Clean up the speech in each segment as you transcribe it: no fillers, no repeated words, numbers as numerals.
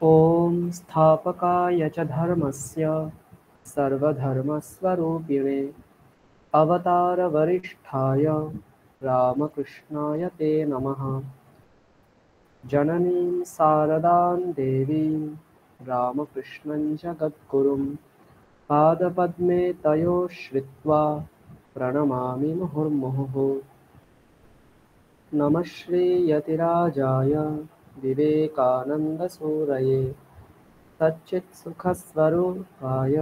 ॐ स्थापकाय च धर्मस्य सर्वधर्मस्वरूपिणे अवतारवरिष्ठाय रामकृष्णाय ते नमः। जननीं शारदां देवीं रामकृष्णं जगद्गुरुं पादपद्मे तयो श्रित्वा प्रणमामि मुहुर्मुहुः। नमः श्रीयतिराजाय विवेकानन्दसूरये सच्चित्सुखस्वरूपाय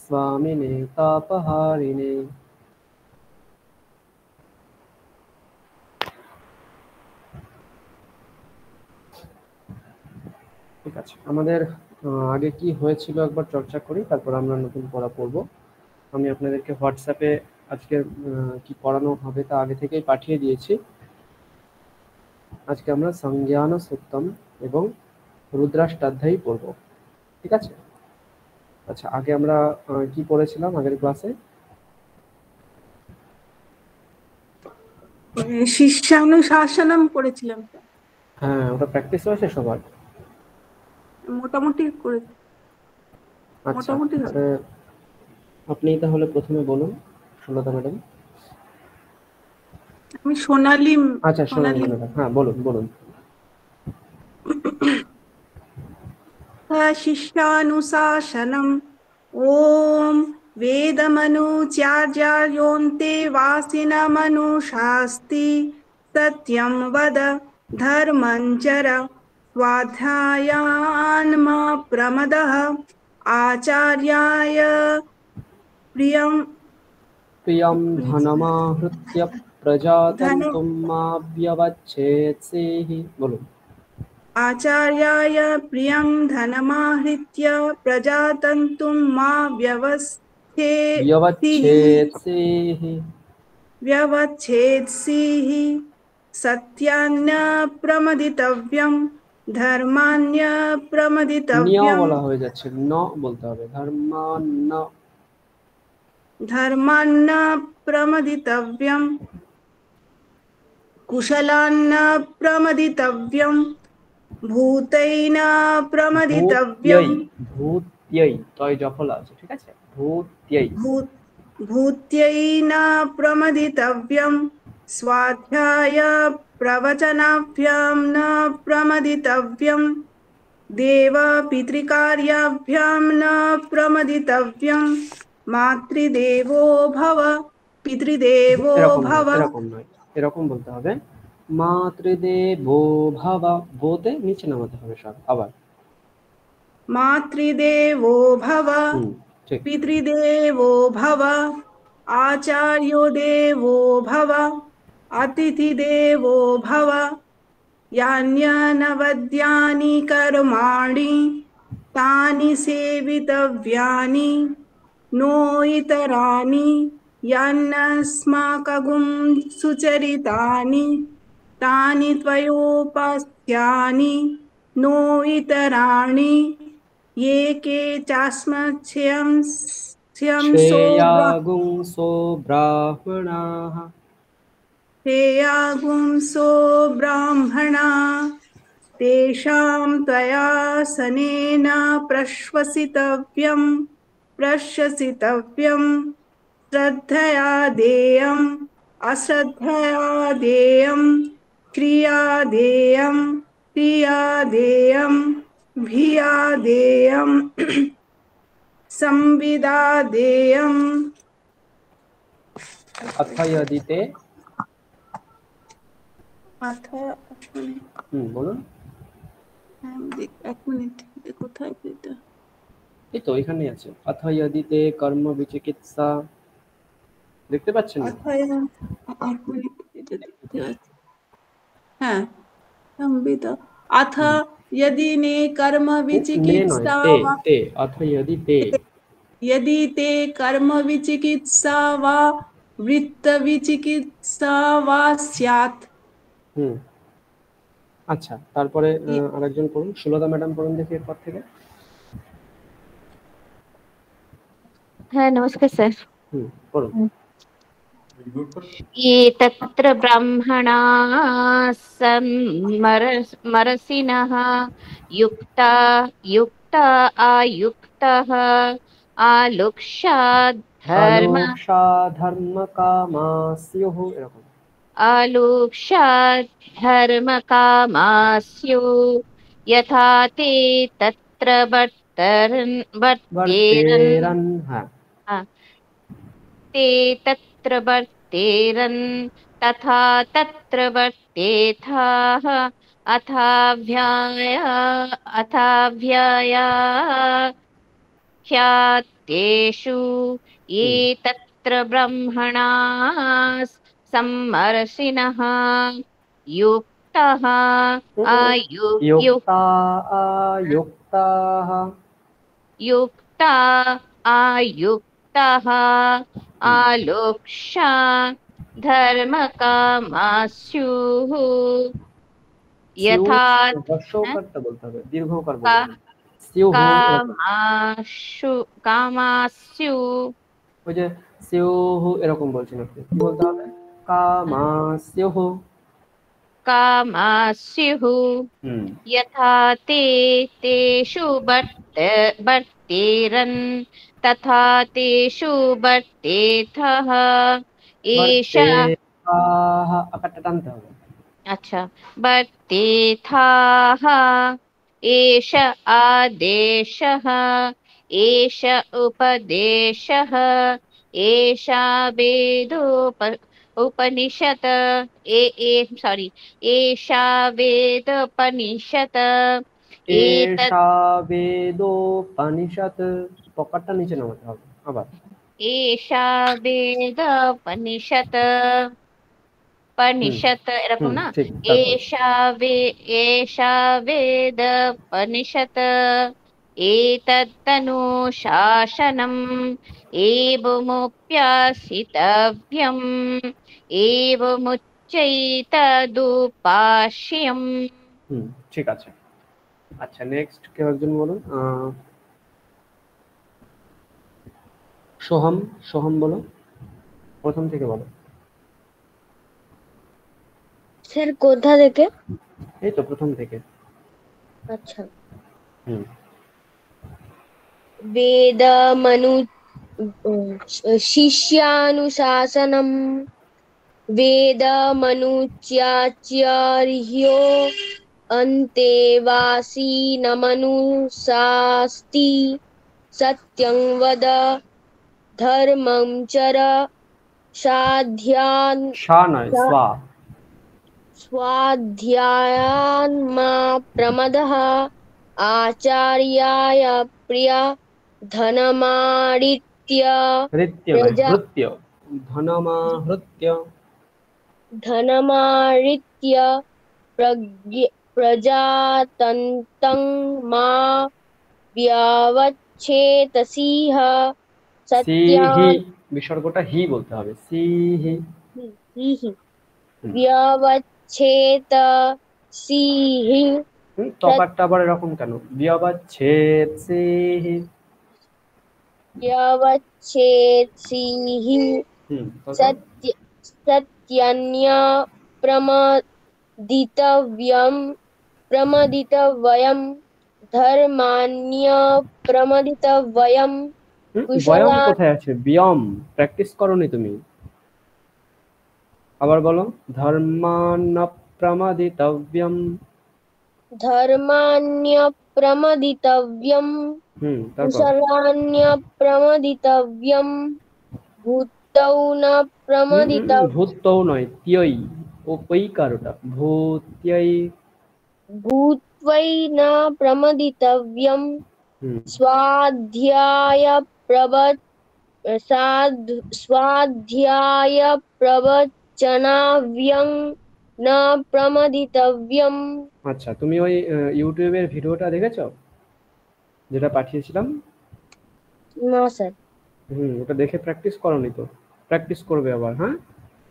स्वामिने तापहारिणे। ঠিক আছে, আমাদের আগে কি হয়েছিল একবার চর্চা করি, তারপর আমরা নতুন পড়া পড়ব। আমি আপনাদেরকে হোয়াটসঅ্যাপে আজকে কি পড়ানো হবে তা আগে থেকেই পাঠিয়ে দিয়েছি। আজকে আমরা সংজ্ঞান সূত্তম এবং রুদ্রাষ্টাধ্যায়ী পড়ব, ঠিক আছে? আচ্ছা, আগে আমরা কি পড়েছিলাম আগের ক্লাসে? শিষ্যানুশাসনম করেছিলাম। হ্যাঁ, ওটা প্র্যাকটিস হয়েছে সবার? মোটামুটি করে। আচ্ছা, আপনি তাহলে প্রথমে বলুন সুলতা ম্যাডাম। আমি সোনালী। আচ্ছা, সোনালী ম্যাডাম, হ্যাঁ বলুন। শিষ্যানুশাসনম। ওম বেদমনুচার্যায়োন্তে বাসিনমনুশাস্তি সত্যম বদ ধর্মং চর স্বাধ্যায়ান মা প্রমদঃ আচার্যায় প্রিয়ং ধনমাহৃত্য প্রজাতন্তুম মা ব্যবচ্ছেৎসেহ। বলুন। आचार्याय प्रियं धनमाहृत्य प्रजातन्तुं मा व्यवच्छेत्सिः सत्यान्न प्रमदितव्यं धर्मान्य प्रमदितव्यं। বলা হয়ে যাচ্ছে, ন বলতে হবে, धर्मान्न प्रमदितव्यं कुशलान्न प्रमदितव्यं ভূতৈন প্রমদিতব্যম। ভূত্যৈ, তয় জফলা আছে, ঠিক আছে? ভূত্যৈন প্রমদিতব্যম স্বাধ্যায় প্রবচনাভ্যাম ন প্রমদিতব্যম দেব পিতৃকার্যাভ্যাম ন প্রমদিতব্যম মাতৃদেবো ভব পিতৃদেবো ভব। এরকম বলতে হবে, মাতৃদেবো ভব, বোতে নিচে নামাতে হবে সব। আবার মাতৃদেবো ভব পিতৃদেবো ভব আচার্য দেবো ভব অতিথিদেবো ভব यान्यनवद्यानि कर्माणि तानि सेवितव्यानि नो इतराणि यान्यस्माकं सुचरितानि तानि त्वयोपस्थ्यानि नो इतराणि ये के श्रेयागुंसो ब्राह्मणाः श्रेयागुंसो ब्राह्मणा तेषां त्वयासनेन प्रश्वसितव्यं श्रद्धया देयम् अश्रद्धया देयं क्रिया देयं भिया देयं संविदा देयम्। अथ यदि ते বলুন। এক মিনিট, কোথায় এটা? এই তো এখানেই আছে। অথ यदि ते कर्म विचिकित्सा, দেখতে পাচ্ছেন? এক মিনিট, এটা দেখতে পাচ্ছি। হ্যাঁ, সংবিদা। অথ यदि ने कर्म विचिकित्सा अथ यदि ते यदि ते कर्म विचिकित्सा वा वृत्त विचिकित्सा वा स्यात्। আচ্ছা, তারপরে আরেকজন পড়ুন, সুলতা ম্যাডাম পড়ুন দেখি এরপর থেকে। হ্যাঁ, নমস্কার স্যার। পড়ুন। एतत्र ब्रह्मणा समरसिनः युक्ता युक्ता आयुक्तः आलुक्षात् धर्म आलोक्षा धर्म कामा स्युः এরকম आलुक्षात् धर्मकामास्यु यथा ते तत्र वर्तेरन् वर्तेरन् হ্যাঁ ते तत्र वर्तेरन् तथा तत्र वर्तेथाः अथाव्यायाह्यात्तेषु ये হুম तत्र ब्रह्मणा सम्मर्षिणः युक्तः युक्ता युक्ताः युक्ता आयुक्तः হুম आलोक्षा धर्मकामास्युः स्युः यथा হ্রস্বকারটা বলতে হবে দীর্ঘকার বলবো का- না স্युः এরকম कामास्यु ওই যে স্युः এরকম বলছেন আপনি কি বলতে হবে কামাস্যুः कामास्युः হুম यथा ते तेषु वर्तेरन् तथा तेषु वर्तेथः एष वर्तेथाः আকারটা টানতে হবে अच्छा वर्तेथाः एष आदेशः एष उपदेशः एषा उपनिषत् सॉरी एषा वेदोपनिषत् एतत् এষা বেদোপনিষৎ পকারটা নিচে নামাতে হবে আবার एषा वेदोपनिषत् হুম पनिषत् एरकम ना ঠিক তারপর एषा वेदोपनिषत् एतत्तनु शासनम् एवमुप्यासितव्यम् एवमुच्चैतदुपास्यम् হুম ঠিক আছে আচ্ছা নেক্সট কেউ একজন বলুন সোহম সোহম বলো প্রথম থেকে বলো স্যার কোথা থেকে? এই তো প্রথম থেকে আচ্ছা। হুম वेदमनु शिष्यानुशासनम् वेदमनुच्याचार्यो अन्तेवासीनमनुशास्ति सत्यं वद धर्मं चर साध्यान् শা নয় স্বা स्वाध्यायान् मा प्रमदः आचार्याय प्रिया धनमादित्य হৃত্য নয় प्रजा হৃত্য ধনমাহৃত্য धनमादित्य प्रजातन्तं मा व्यवच्छेतसिह सत्या সিহি বিসর্গটা হি বলতে হবে সিহি व्यवच्छेतसिः তকারটা আবার এরকম কেন ব্যবচ্ছেদ সিহি व्यवच्छेत्सिः सत्य सत्यन्य प्रमदितव्यं धर्मान्य प्रमदितव्यं বয়ম कुशला কোথায় আছে বিয়ম প্র্যাকটিস করনি তুমি আবার বলো ধর্মান্নপ্রমদিতব্যম धर्मान्य प्रमदितव्यं তারপর कुशलान्य प्रमदितव्यं भूतौ न प्रमदितव्यं ভূতও নয় ত্যই ও পৈকারটা ভূত্যই भूत्वै न प्रमदितव्यं स्वाध्यायप्रवचनाव्यं न प्रमदितव्यं। আচ্ছা তুমি ওই ইউটিউবের ভিডিওটা দেখেছো যেটা পাঠিয়েছিলাম না স্যার। ওটা দেখে প্র্যাকটিস করনি তো প্র্যাকটিস করবে আবার হ্যাঁ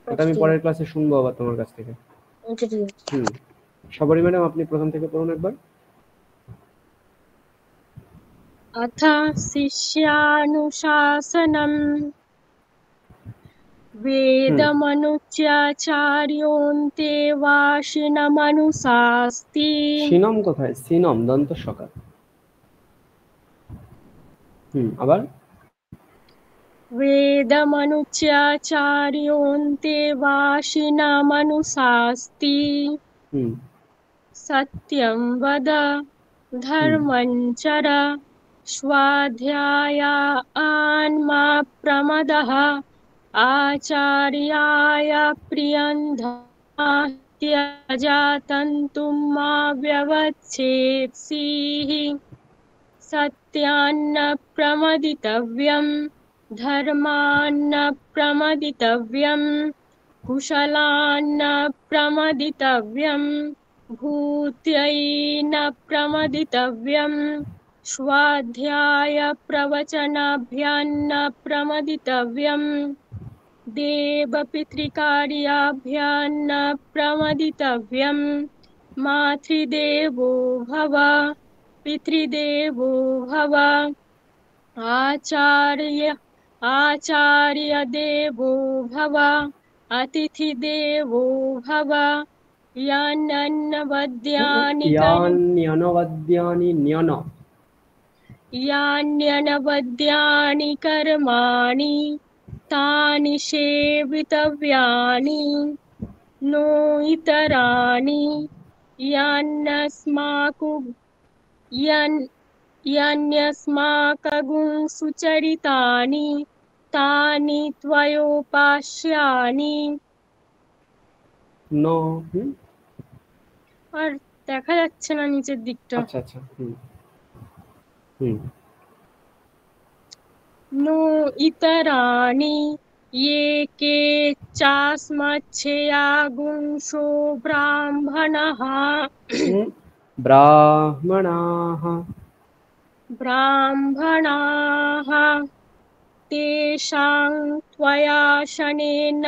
ওটা আমি পরের ক্লাসে শুনবো আবার তোমার কাছ থেকে আচ্ছা ঠিক আছে। সবারই ম্যাডাম আপনি প্রথম থেকে পড়ুন একবার अथ शिष्यानुशासनम् वेदमनुच्याचार्योऽन्ते वाशिनमनुशास्ति সিনম কোথায়? সিনম দন্ত সকার। আবার वेदमनुच्याचार्योऽन्ते वाशिनमनुशास्ति सत्यं वद धर्मं चर स्वाध्यायान् मा प्रमदः आचार्याय प्रियं धर्मा त्यजातन्तुं मा व्यवच्छेत्सीः सत्यान्न प्रमदितव्यं धर्मान्न प्रमदितव्यं कुशलान्न प्रमदितव्यं भूत्यैन प्रमदितव्यं स्वाध्याय प्रवचनाभ्यान्न प्रमदितव्यं देवपितृकार्याभ्यान्न प्रमदितव्यं मातृदेवो भव पितृदेवो भव आचार्यदेवो भव अतिथिदेवो भव यान्यनवद्यानि कर्माणि तानि सेवितव्यानि नो इतराणि यान्यस्माकं सुचरितानि तानि त्वयोपास्यानि नो আর দেখা যাচ্ছে না নিচের দিকটা। আচ্ছা আচ্ছা नो इतराणि ये के चास्मच्छेयागुंसो ब्राह्मणः ब्राह्मणाः तेषां त्वया शनेन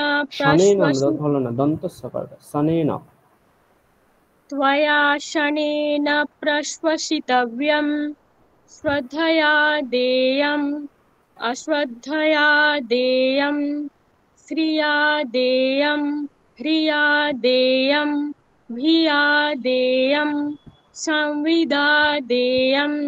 त्वया शनेन प्रश्वसितव्यं श्रद्धया देयम् अश्रद्धया देयं श्रिया देयं ह्रिया देयं भिया देयं संविदा देयम्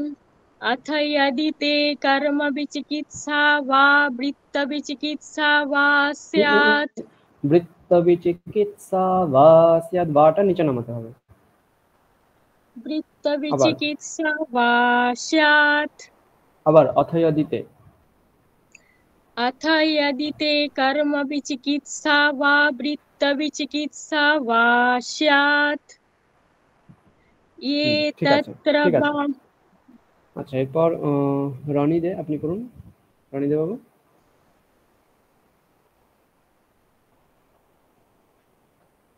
अथ यदि ते कर्म विचिकित्सा वा वृत्त विचिकित्सा वा स्यात् বৃত্ত বিচিকিৎসা বা স্যাৎ বাটা নিচে নামাতে হবে। वृत्त विचिकित्सा वा स्यात् আবার অথয়দিতে अथ यदि ते कर्म विचिकित्सा वा वृत्त विचिकित्सा वा स्यात् ये तत्र আচ্ছা এরপর রনি দে আপনি করুন। রনি দে বাবু।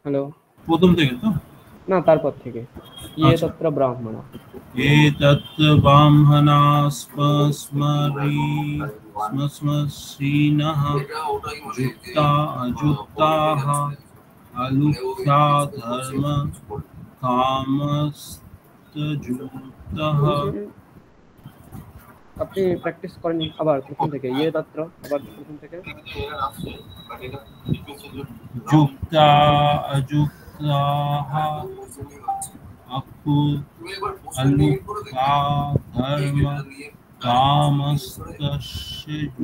হ্যালো প্রথম থেকে তো না তারপর থেকে ইয়ে তত্র ব্রাহ্মণ এতত্র ব্রাহ্মণাস্মস্মরীনঃ যুক্তা অযুক্তাঃ আলুখ্যা ধর্ম কামস্তযুক্তঃ। আপনি প্র্যাকটিস করেন আবার প্রথম থেকে ইয়ে তত্র আবার প্রথম থেকে যুক্তা অযুক্তাঃ আলুখ্যা ধর্ম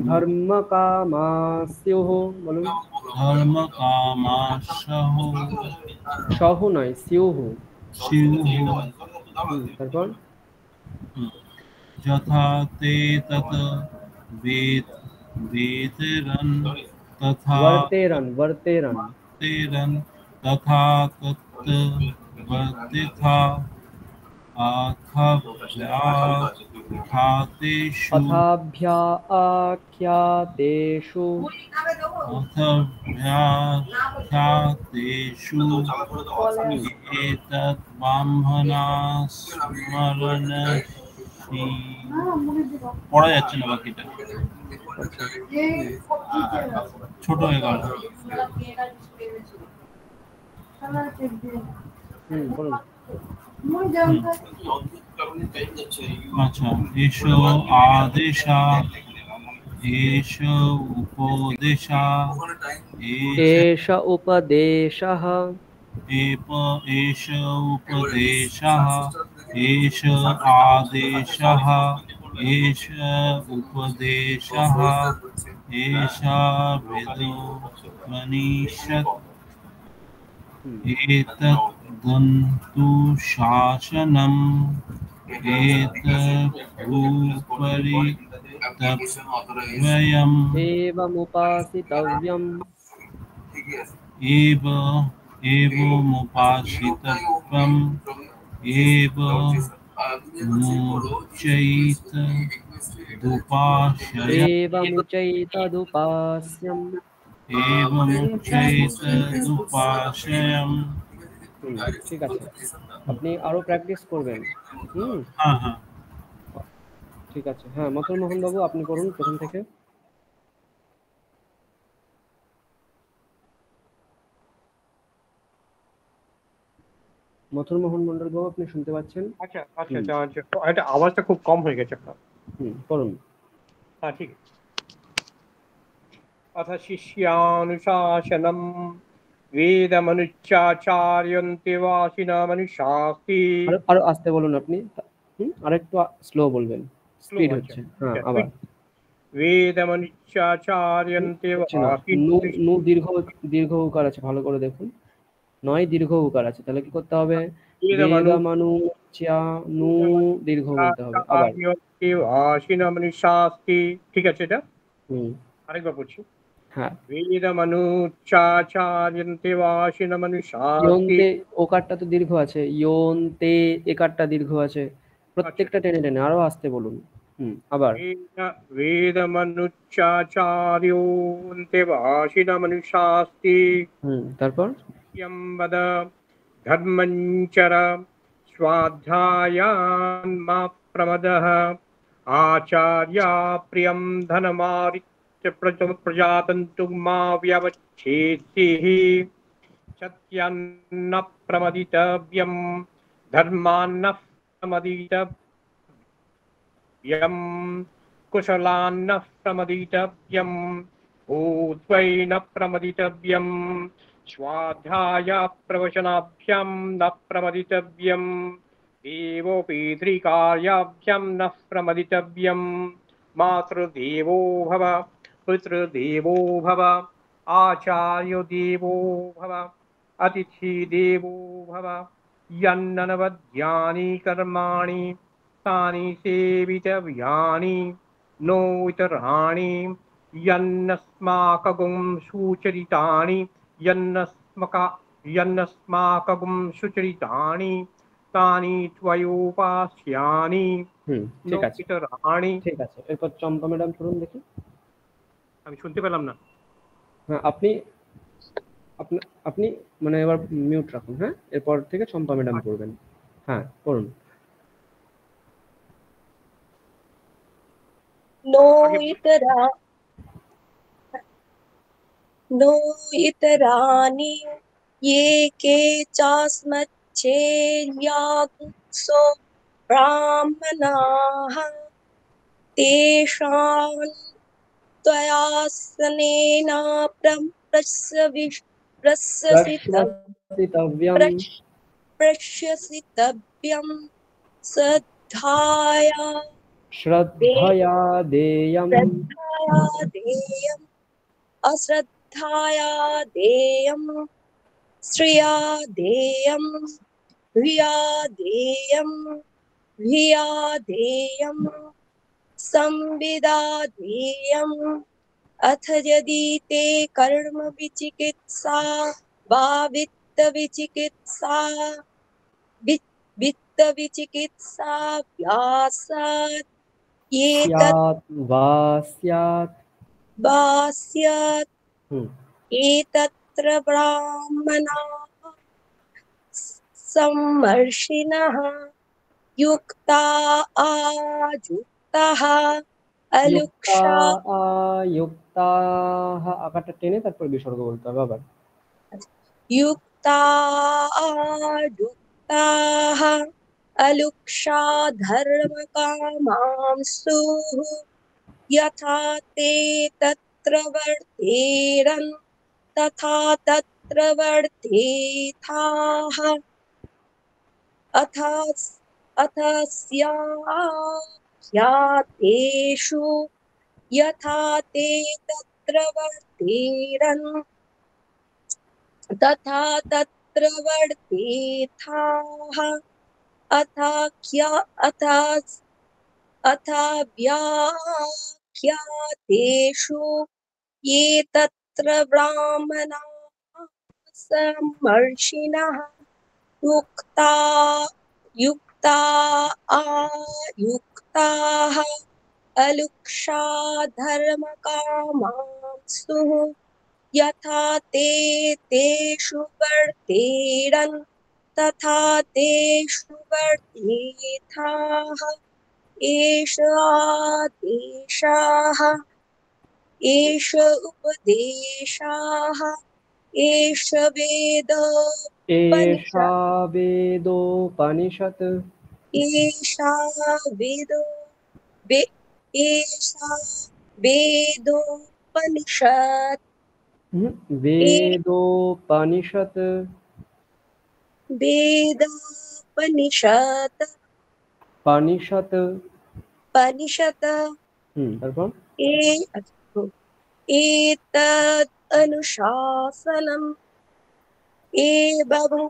ধর্ম কামাস্যুঃ বলুন। ধর্ম কামাস্যুঃ সহু নয় স্যুঃ। তারপর যথা তে তত বেতেরন তথা বর্তেরন তথা তত বর্তেথা আখ্যাতেষু এতৎ ব্রাহ্মণাস্মরণসি। পড়া যাচ্ছে না বাকিটা, ছোট হয়ে গেল। আচ্ছা এসো আদেশা एष उपदेशा एष उपदेशः एष उपदेशः एष आदेशः एष उपदेशः एषा विदो मनीषत् एतद्दन्तु शासनम् एतदुपरि तत्त्वयम् एवमुपासितव्यम् एवमुपासितव्यम् एवमुचैतदुपास्यम् एवमुचैतदुपाश्रयम् ঠিক আছে, আপনি আরো প্র্যাকটিস করবেন। हाँ हाँ ঠিক আছে, হ্যাঁ মথুর মোহন বাবু আপনি করুন প্রথম থেকে। মথুর মোহন মন্ডল বাবু আপনি শুনতে পাচ্ছেন? আচ্ছা আচ্ছা আচ্ছা, এটা আওয়াজটা খুব কম হয়ে গেছে আপনার। করুন। হ্যাঁ ঠিক আছে। अथ शिष्यानुशासनम् वेदमनुच्चाचार्यन्ते वासिनमनुशास्ति। আরো আস্তে বলুন আপনি, আরেকটু স্লো বলবেন, স্পিড হচ্ছে। হ্যাঁ আবার। वेदमनुच्चाचार्यन्ते নু দীর্ঘ উকার আছে, ভালো করে দেখুন, নয় দীর্ঘ উকার আছে, তাহলে কি করতে হবে? নু দীর্ঘ বলতে হবে। আবার वासिनमनुशास्ति, ঠিক আছে এটা? আরেকবার পড়ছি। হ্যাঁ, वेदमनुच्चाचार्यन्ते वासिनमनुशास्ति। ওকারটা তো দীর্ঘ আছে, ইয়ন্তে একারটা দীর্ঘ আছে, প্রত্যেকটা টেনে টেনে আরো আস্তে বলুন। আবার वेदमनुच्चाचार्योऽन्ते वासिनमनुशास्ति। তারপর यं वद धर्मञ्चर स्वाध्यायान् मा प्रमदः आचार्या प्रियं धनमारिच्य प्रजातन्तुं मा व्यवच्छेत्तिः सत्यान्न प्रमदितव्यं धर्मान्न प्रमदितव्यं कुशलान्न प्रमदितव्यं भूत्वैन प्रमदितव्यं स्वाध्याय प्रवचनाभ्यां न प्रमदितव्यं देवोपितृकार्याभ्यां न प्रमदितव्यं मातृदेवो भव पितृदेवो भव आचार्यो देवो भव अतिथिदेवो भव यन्ननवद्यानि कर्माणि तानि सेवितव्यानि नो इतराणि यन्नस्माकं सुचरितानि यन्नस्माकं सुचरितानि तानि त्वयोपास्यानि नो इतराणि। ঠিক আছে, এরপর চম্পা ম্যাডাম করুন দেখি। আমি শুনতে পেলাম না। হ্যাঁ আপনি মানে এবার মিউট রাখুন। হ্যাঁ, এরপর থেকে চম্পা ম্যাডাম করবেন। হ্যাঁ করুন। नो इतराणि ये केचास्मच्चेद्यागुंसो ब्राह्मणाः तेषां त्वयासनेन प्रश्यसितव्यं श्रद्धया देयम् अश्रद्धया देयम् श्रिया देयम् धिया देयम् संविदा देयम् अथ यदि ते कर्म विचिकित्सा वा वित्त विचिकित्सा व्यासात् एतत्र ब्राह्मणाः सम्मर्षिणः युक्ता आयुक्ताः আকারটা টেনে তারপর বিসর্গ বলতে হবে। আবার युक्ता आयुक्ताः अलुक्षा धर्मकामांस्तुः यथा ते तत्र वर्तेरन् तथा तत्र वर्तेथाः अथ स्यातेषु यथा ते तत्र वर्तेरन् तथा तत्र वर्तेथाः अथ व्याख्यातेषु ये तत्र ब्राह्मणाः समर्षिणः युक्ताः अलुक्षा धर्मकामांस्तुः यथा ते तेषु वर्तेरन् तथा तेषु वर्तेथाः एष आदेशाः एष उपदेशाः एष एषा वेदोपनिषत् एषा वेदोपनिषत् वेदोपनिषत् पनिषत् তারপর एतद् अनुशासनम् एवमुपासितव्यम्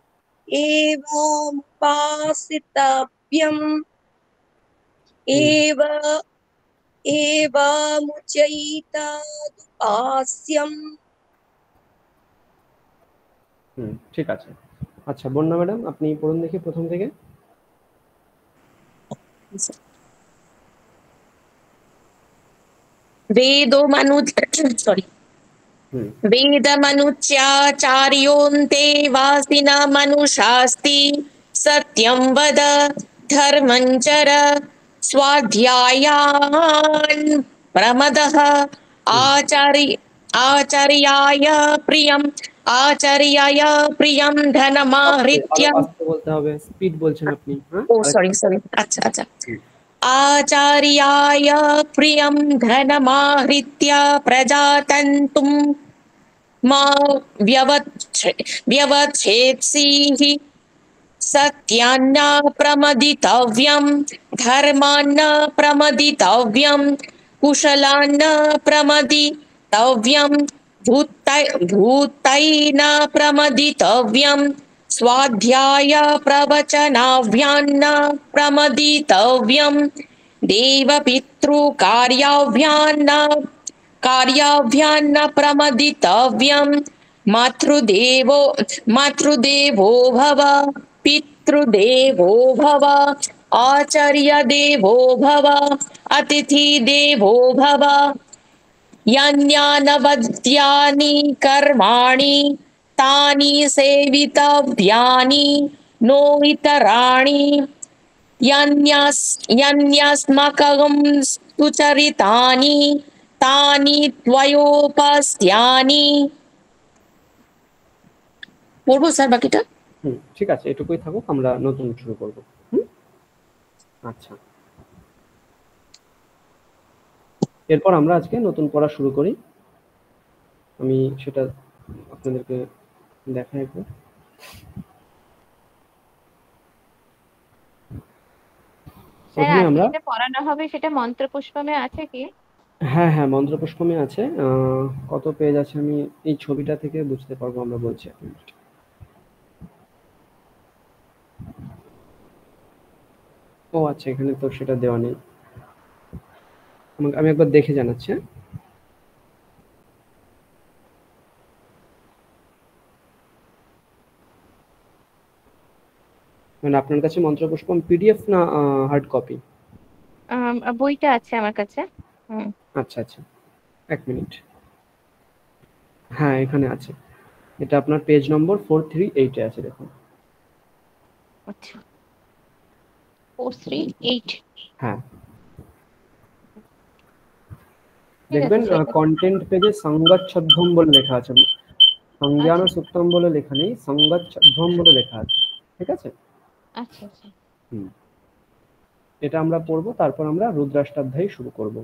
एवमुच्यैतदुपास्यम् ঠিক আছে। আচ্ছা বন্যা ম্যাডাম আপনি পড়ুন দেখি প্রথম থেকে। वेदमनुच्याचार्योऽन्ते वासिनमनुशास्ति सत्यं वद धर्मं चर स्वाध्यायान् प्रमदः आचार्याय प्रियं धनमाहृत्य বলতে হবে, স্পিড বলছেন আপনি। ও সরি আচ্ছা आचार्याय प्रियं धनमाहृत्य प्रजातन्तुं मा व्यवच्छेत्सीः सत्यान्न प्रमदितव्यं धर्मान्न प्रमदितव्यं कुशलान्न प्रमदितव्यं भूतैन प्रमदितव्यं स्वाध्याय प्रवचनाभ्यान्न प्रमदितव्यं देवपितृकार्याभ्यान्न प्रमदितव्यं मातृदेवो भव पितृदेवो भव आचार्यदेवो भव अतिथिदेवो भव यज्ञानवद्यानि कर्माणि तानि सेवितव्यानि नो इतराणि यन्यस्माकं सुचरितानि तानि त्वयोपस्यानि। পড়বো স্যার বাকিটা? ঠিক আছে, এটুকুই থাকুক, আমরা নতুন শুরু করব। আচ্ছা, এরপর আমরা আজকে নতুন পড়া শুরু করি। আমি সেটা আপনাদেরকে দেখাই একবার। স্যার আজকে যেটা পড়ানো হবে সেটা মন্ত্রপুষ্পমে আছে কি? হ্যাঁ হ্যাঁ, মন্ত্রপুষ্পমে আছে। কত পেজ আছে আমি এই ছবিটা থেকে বুঝতে পারবো, আমরা বলছি। ও আচ্ছা, এখানে তো সেটা দেওয়া নেই, আমি একবার দেখে জানাচ্ছি। মানে আপনার কাছে মন্ত্রপুষ্পম পিডিএফ না হার্ড কপি? বইটা আছে আমার কাছে। আচ্ছা আচ্ছা, এক মিনিট। হ্যাঁ এখানে আছে, এটা আপনার পেজ নম্বর 438 এ আছে, দেখুন। আচ্ছা 438, হ্যাঁ দেখবেন কন্টেন্ট পেজে সংগচ্ছধ্বম বলে লেখা আছে, সংজ্ঞান সুক্তম বলে লেখা নেই, সংগচ্ছধ্বম বলে লেখা আছে, ঠিক আছে? আচ্ছা আচ্ছা, এটা আমরা পড়বো, তারপর আমরা রুদ্রাষ্টাধ্যায়ী শুরু করব।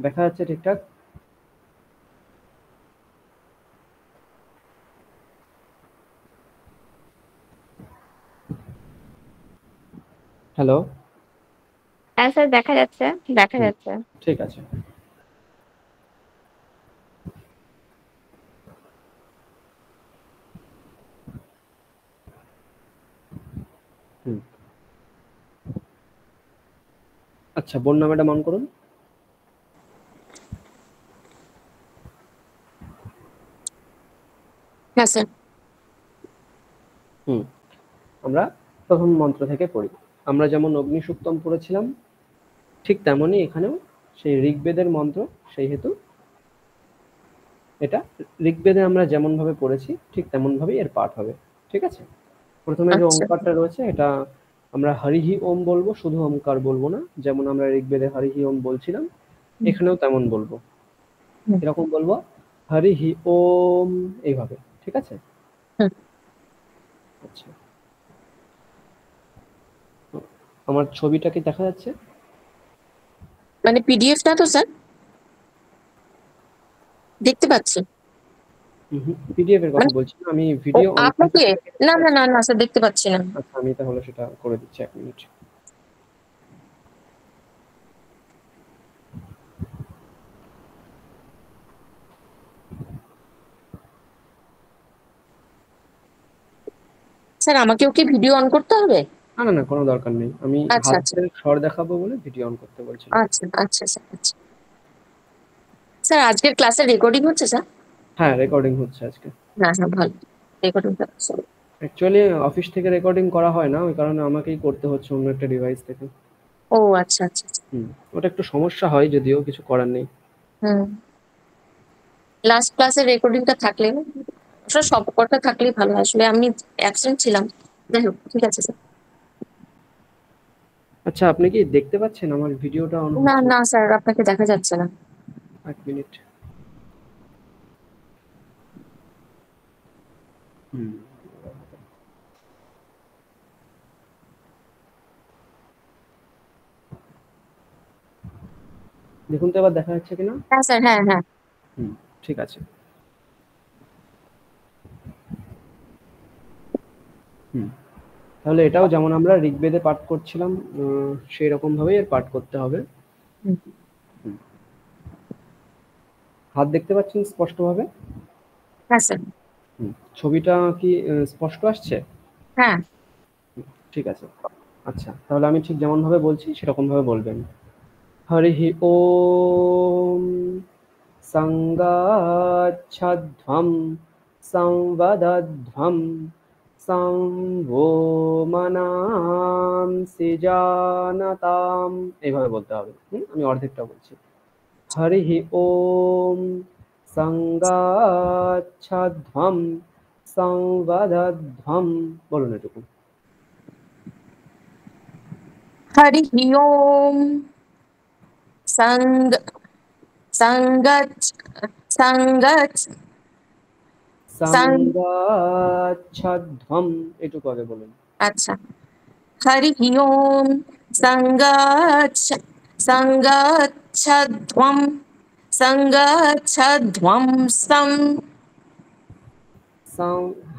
দেখা যাচ্ছে ঠিকঠাক? হ্যালো? হ্যাঁ স্যার, দেখা যাচ্ছে। ঠিক আছে। আচ্ছা, বন্যা ম্যাডাম অন করুন। হ্যাঁ স্যার। আমরা প্রথম মন্ত্র থেকে পড়ি। আমরা যেমন অগ্নিসূক্তম পড়েছিলাম, ঠিক তেমনই এখানেও সেই ঋগ্বেদের মন্ত্র, সেই হেতু এটা ঋগ্বেদে আমরা যেমন ভাবে পড়েছি ঠিক তেমন ভাবেই এর পাঠ হবে। ঠিক আছে? প্রথমে যে আচ্ছা। ওমকারটা রয়েছে এটা আমরা হরিহি ওম বলবো, শুধু ওমকার বলবো না। যেমন আমরা ঋগ্বেদে হরিহি ওম বলছিলাম, এখানেও তেমন বলবো। এরকম বলবো হরিহি ওম, এইভাবে। ঠিক আছে? আচ্ছা, আমার ছবিটা কি দেখা যাচ্ছে? মানে পিডিএফ না তো স্যার? দেখতে পাচ্ছি। পিডিএফ এর কথা বলছি না, আমি ভিডিও অন আপনাকে না না না না স্যার, দেখতে পাচ্ছি না। আচ্ছা, আমি তাহলে সেটা করে দিচ্ছি, 1 মিনিট। স্যার আমাকেও কি ভিডিও অন করতে হবে? না না না, কোনো দরকার নেই। আমি আচ্ছা আচ্ছা হাতের স্বর দেখাবো বলে ভিডিও অন করতে বলছিলাম। আচ্ছা আচ্ছা স্যার। আচ্ছা স্যার, আজকের ক্লাসের রেকর্ডিং হচ্ছে স্যার? হ্যাঁ, রেকর্ডিং হচ্ছে আজকে। হ্যাঁ হ্যাঁ, ভালো রেকর্ডিং হচ্ছে। অ্যাকচুয়ালি অফিস থেকে রেকর্ডিং করা হয় না, ওই কারণে আমাকেই করতে হচ্ছে অন্য একটা ডিভাইস থেকে। ও আচ্ছা আচ্ছা। ওটা একটু সমস্যা হয়, যদিও কিছু করার নেই। লাস্ট ক্লাসের রেকর্ডিংটা থাকলে, আসলে সবকটা থাকলেই ভালো হয়। আসলে আমি অ্যাবসেন্ট ছিলাম। যাই হোক, ঠিক আছে স্যার। আচ্ছা, আপনি কি দেখতে পাচ্ছেন আমার ভিডিওটা অন না হচ্ছে? না স্যার, আপনাকে দেখা যাচ্ছে না। 1 মিনিট। দেখুন তো এবার দেখা যাচ্ছে কিনা? হ্যাঁ স্যার, হ্যাঁ হ্যাঁ। ঠিক আছে। তাহলে এটাও যেমন আমরা ঋগ্বেদে পাঠ করছিলাম, সেই রকম ভাবেই এর পাঠ করতে হবে। হাত দেখতে পাচ্ছেন স্পষ্টভাবে? হ্যাঁ স্যার। ছবিটা কি স্পষ্ট আসছে? হ্যাঁ। ঠিক আছে। আচ্ছা, তাহলে আমি ঠিক যেমন ভাবে বলছি সেরকম ভাবে বলবেন। হরিহি ওম সংগাচ্ছধ্বম সংবদধ্বম সংভো মনাংসি জানতাম, এইভাবে বলতে হবে। আমি অর্ধেকটা বলছি। হরিহি ওম সংগাচ্ছধ্বম সংবদধ্বম, বলুন এটুকু। হরিঃ ওম সংগাচ্ছধ্বম, এটুকু আগে বলুন। আচ্ছা, হরিঃ ওম সংগাচ্ছধ্বম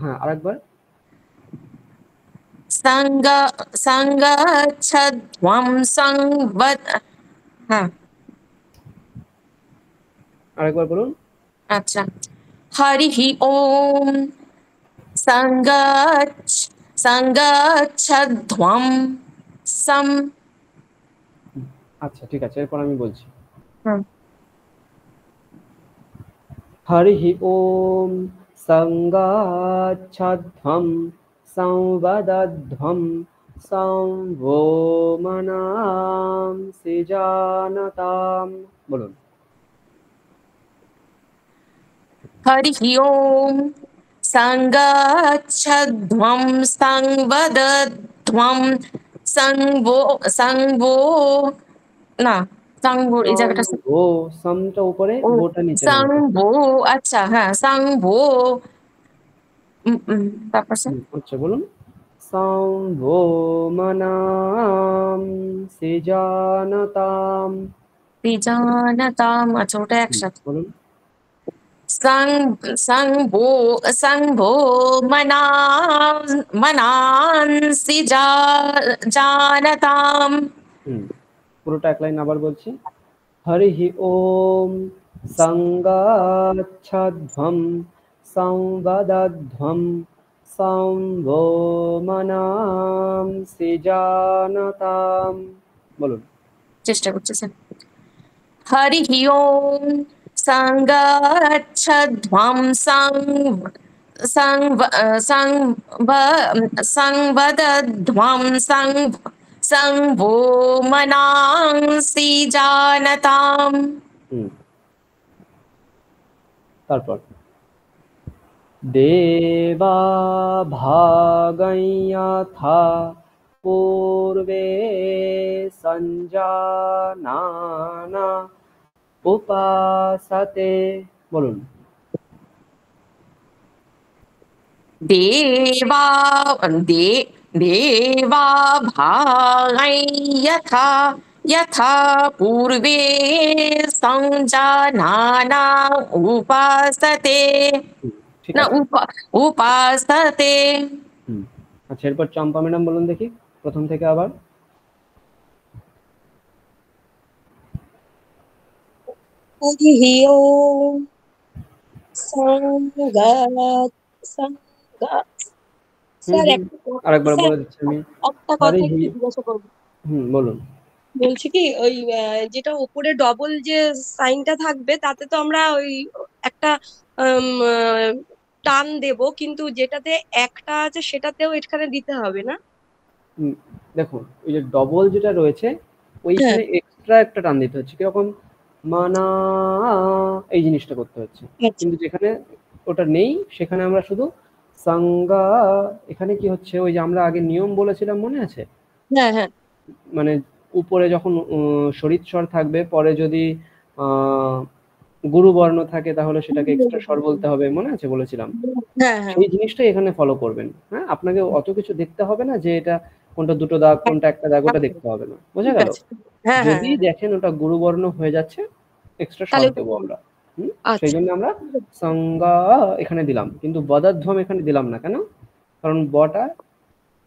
হ্যাঁ, আরেকবার। সংগাচ্ছধ্বম সংবদ, হ্যাঁ আরেকবার বলুন। আচ্ছা, হরিঃ ওম সংগাচ্ছধ্বম সম। আচ্ছা, ঠিক আছে, এরপর আমি বলছি। হুম। হরিঃ ওম সংগাচ্ছধ্বম সংবদধ্বম সংভো মনাংসি জানতাম, বলুন। হরিঃ ওম সংগাচ্ছধ্বম সংবদধ্বম সংভো না, সংভো এই জায়গাটা। ও সমটা উপরে, বোটা নিচে নামবে। সংভো, আচ্ছা হ্যাঁ, সংভো। তারপর স্যার? আচ্ছা, বলুন। সংভো মনাংসি জানতাম, জানাতাম, আচ্ছা ওটা একসাথে। বলুন। সংভো মনাংসি জানতাম। পুরোটা এক লাইন আবার বলছি। হরিহি ওম সংগাচ্ছধ্বম সংবদধ্বম সম্ভো মনাংসি জানতাম। বলুন। চেষ্টা করছি স্যার। হরি ওম সংগচ্ছধ্বম সংবদধ্বম সংভো মনাংসি জানতাম। তারপর দেবা ভাগয়থা পূর্বে সঞ্জানানা উপাসতে। বলুন। দেবা ভাগয়থা পূর্বে সঞ্জানানা উপাসতে ঠিক না আছে। উপাসতে। আচ্ছা, এরপর চম্পা ম্যাডাম বলুন দেখি প্রথম থেকে আবার। হরিহি ওম স্যার আরেকবার বলে দিচ্ছি আমি। একটা কথা একটু জিজ্ঞাসা করবো। বলুন। বলছি কি ওই যেটা উপরে ডবল যে সাইনটা থাকবে তাতে তো আমরা ওই একটা টান দেব, কিন্তু যেটাতে একটা আছে সেটাতেও এখানে দিতে হবে না? দেখুন, ওই যে ডবল যেটা রয়েছে ওইখানে এক্সট্রা একটা টান দিতে হচ্ছে, কিরকম মানা এই জিনিসটা করতে হচ্ছে। কিন্তু যেখানে ওটা নেই সেখানে আমরা শুধু সাঙ্গা। এখানে কি হচ্ছে, ওই যে আমরা আগে নিয়ম বলেছিলাম মনে আছে? হ্যাঁ হ্যাঁ। মানে উপরে যখন শরিত স্বর থাকবে, পরে যদি গুরুবর্ণ থাকে তাহলে সেটাকে এক্সট্রা স্বর বলতে হবে, মনে আছে বলেছিলাম? সেই জিনিসটাই এখানে ফলো করবেন। হ্যাঁ, আপনাকে অত কিছু দেখতে হবে না যে এটা কোনটা দুটো দাগ কোনটা একটা দাগ, ওটা দেখতে হবে না, বোঝা গেল? যদি দেখেন ওটা গুরুবর্ণ হয়ে যাচ্ছে এক্সট্রা স্বর দেবো আমরা। সেই জন্য আমরা সংজ্ঞা এখানে দিলাম, কিন্তু বদাধ্বম এখানে দিলাম না। কেন? কারণ বটা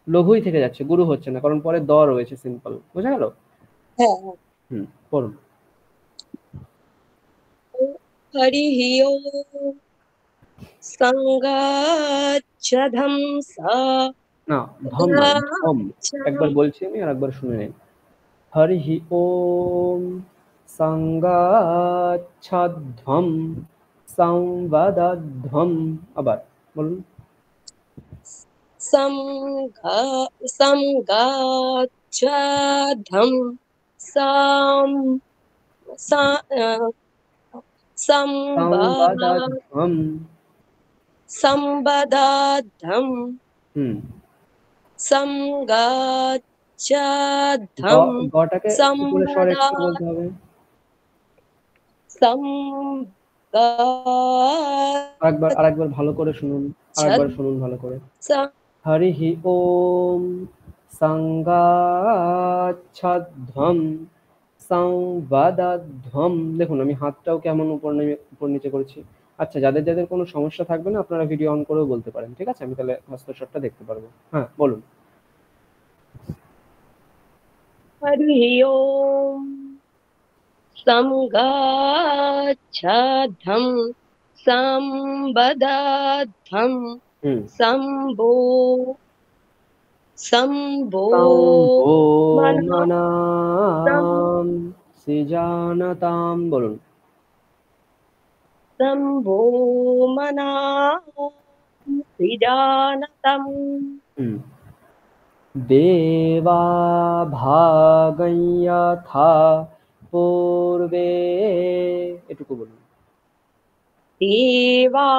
লঘুই থেকে যাচ্ছে, গুরু হচ্ছে না, কারণ পরে দ রয়েছে সিম্পল। বোঝা গেল? পড়ুন। হরিহি ওম সংগাচ্ছধ্বম না, ধম না, ধম। একবার বলছি আমি আর একবার শুনে নিন। হরিহি ওম সংগাচ্ছধ্বম সংবদধ্বম। আবার বলুন। সংগাচ্ছধ্বম সংবদধ্বম সম্বদধ্বম সংগাচ্ছধ্বম গটাকে উপরে স্বর এক্সট্রা বলতে হবে। আরেকবার ভালো করে শুনুন, আরেকবার শুনুন ভালো করে। হরিহি ওম সংগাচ্ছধ্বম সংবদধ্বম। দেখুন আমি হাতটাও কেমন উপর নিচে করেছি। আচ্ছা, যাদের যাদের কোনো সমস্যা থাকবে না আপনারা ভিডিও অন করেও বলতে পারেন, ঠিক আছে? আমি তাহলে হস্তস্বরটা দেখতে পারবো। হ্যাঁ, বলুন। হরিহি ওম সংগাচ্ছধ্বম সম্বদধ্বম সম্ভো মনাংসি জানতাম। বলুন। সম্ভো মনাংসি জানতাম। দেবা ভাগয়থা পূর্বে। এটুকু বলুন। দেবা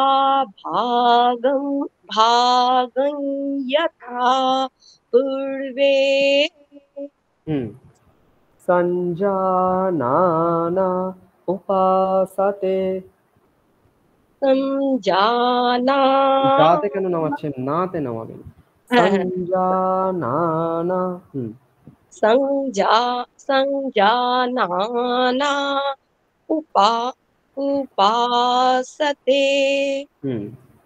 ভাগয়থা পূর্বে সঞ্জানানা উপাসতে। যাতে কেন নামাচ্ছেন? নাতে নামাবেন। সঞ্জানানা संजानाना उपासते।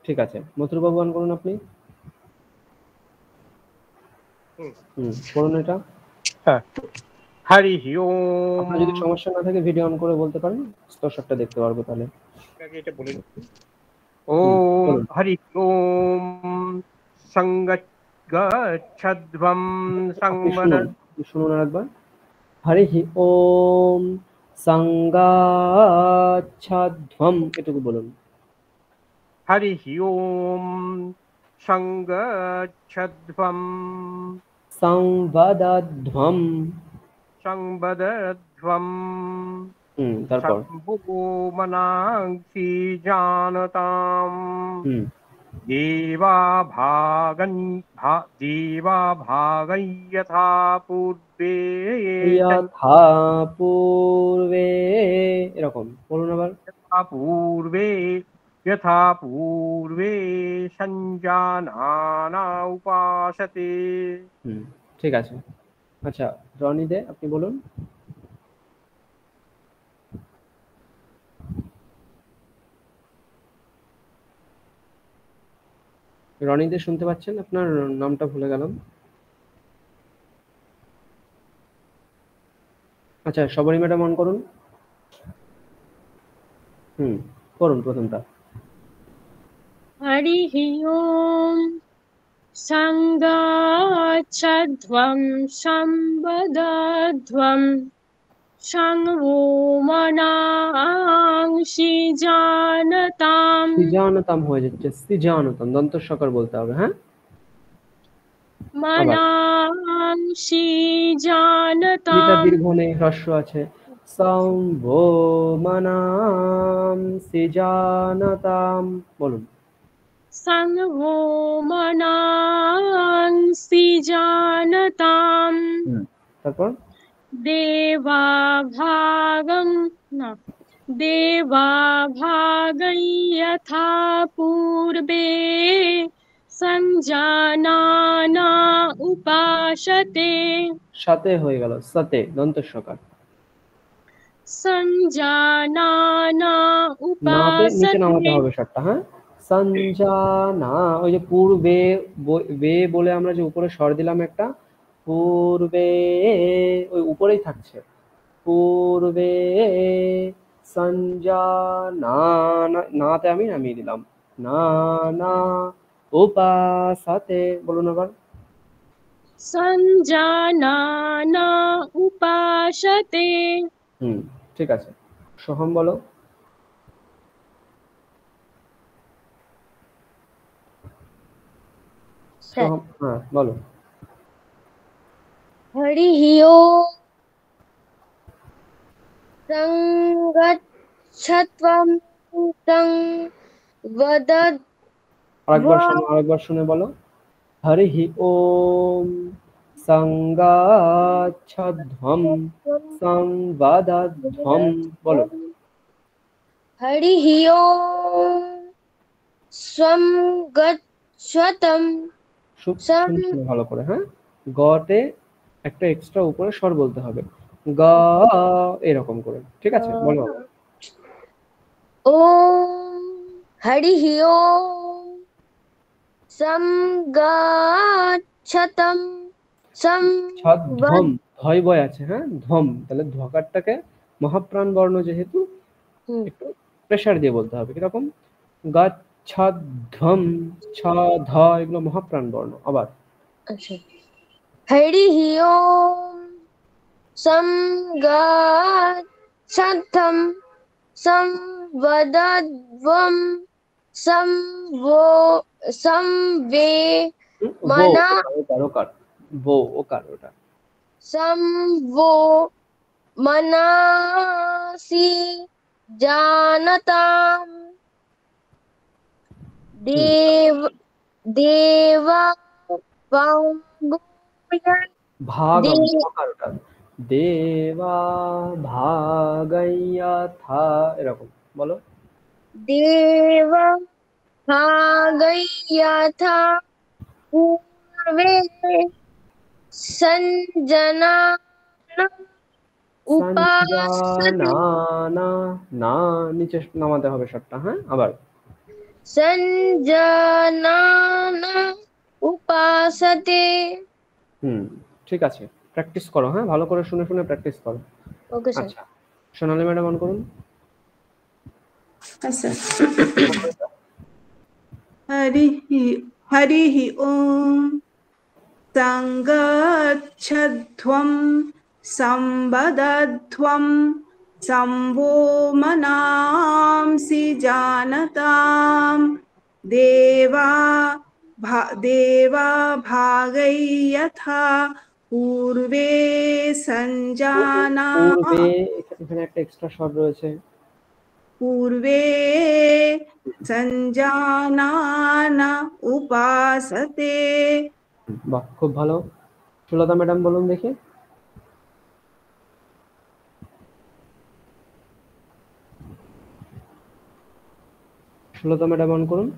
ঠিক আছে, মথুর বাবু অন করুন আপনি। করুন এটা। হ্যাঁ, হরি আপনার ওম। যদি সমস্যা না থাকে ভিডিও অন করে বলতে পারেন, স্পষ্টটা দেখতে পারবো তাহলে। আগে এটা বলে নিচ্ছি। ওম হরি ওম সংগচ্ছধ্বম সংবদ। শুনুন আরেকবার। হরি ওম সংগচ্ছধ্বম, এটুকু বলুন। হরি ওম সংগচ্ছধ্বম সংবদধ্বম সংবদধ্বম তারপর শম্ভো মনাংসি জানতাম দেবা ভাগং যথা পূর্বে পূর্বে, এরকম বলুন আবার। যথা পূর্বে সঞ্জানানা উপাসতে। ঠিক আছে। আচ্ছা রনি দে, আপনি বলুন। রনি দে শুনতে পাচ্ছেন? আপনার নামটা ভুলে গেলাম। আচ্ছা সবারই ম্যাডাম অন করুন। করুন প্রথমটা। হরি ওম সংগচ্ছধ্বম সম্বদধ্বম সংভো মনাংসি জানতাম। জানতাম হয়ে যাচ্ছে, জানতাম, দন্ত সকার বলতে হবে। হ্যাঁ, মনাংসি জানতাম। দীর্ঘ নেই, হ্রস্ব আছে। সম্ভো মনাংসি জানতাম, বলুন। সংভো মনাংসি জানতাম। তারপর দেবা ভাগং যথা পূর্বে সঞ্জানানা উপাসতে। সাথে হয়ে গেল, সাথে দন্ত সকার। সঞ্জানানা নাতে নিচে নামাতে উপাসতে। হবে সবটা। হ্যাঁ, সঞ্জানা, ওই যে পূর্বে বে বলে আমরা যে উপরে স্বর দিলাম একটা, পূর্বে ওই উপরেই থাকছে। পূর্বে সঞ্জানা, নাতে আমি নামিয়ে দিলাম। না না উপাসতে, বলুন আবার। সঞ্জানানা উপাসতে। ঠিক আছে। সোহম বলো। সোহম, হ্যাঁ বলো। হরি ওম সংগচ্ছধ্বম সংবদধ্বম। আরেকবার শুনে বলো। হরি ওম সংগচ্ছধ্বম সংবদধ্বম, বলো। হরি ওম সংগচ্ছধ্বম। শুনে ভালো করে। হ্যাঁ, গতে একটা এক্সট্রা উপরে স্বর বলতে হবে, গ, এরকম করে। ঠিক আছে, বলো। ওম হরি ওম সংগচ্ছধ্বম ধম, ধয় বয় আছে। হ্যাঁ, ধম, তাহলে ধকারটাকে মহাপ্রাণ বর্ণ যেহেতু একটু প্রেসার দিয়ে বলতে হবে। কিরকম? গচ্ছধ্বম, ছ ধ, এগুলো মহাপ্রাণ বর্ণ। আবার হরি ওম সংগচ্ছধ্বম সংবদধ্বম সংবে মনা ওটা সম্ভো মনাসি জানতাম। দেবা দেবা ভাগয়থা, এরকম বলো। দেবা ভাগয়থা পূর্বে সঞ্জনানা উপাসতে সঞ্জানা না নিচে নামাতে হবে শটটা, হ্যাঁ আবার সঞ্জনানা উপাসতে। ঠিক আছে, প্র্যাকটিস করো, হ্যাঁ ভালো করে শুনে শুনে প্র্যাকটিস করো। Okay sir. আচ্ছা সোনালী ম্যাডাম অন করুন। আচ্ছা, হরিঃ ওম সংগচ্ছধ্বম সম্বদধ্বম শম্ভো মনাংসি জানতাম দেবা ভাগৈ যথা পূর্বে সঞ্জানা পূর্বে এখানে একটা এক্সট্রা শব্দ রয়েছে, পূর্বে সঞ্জানানা উপাসতে। বাহ খুব ভালো। সুলতা ম্যাডাম বলুন দেখি। সুলতা ম্যাডাম অন করুন।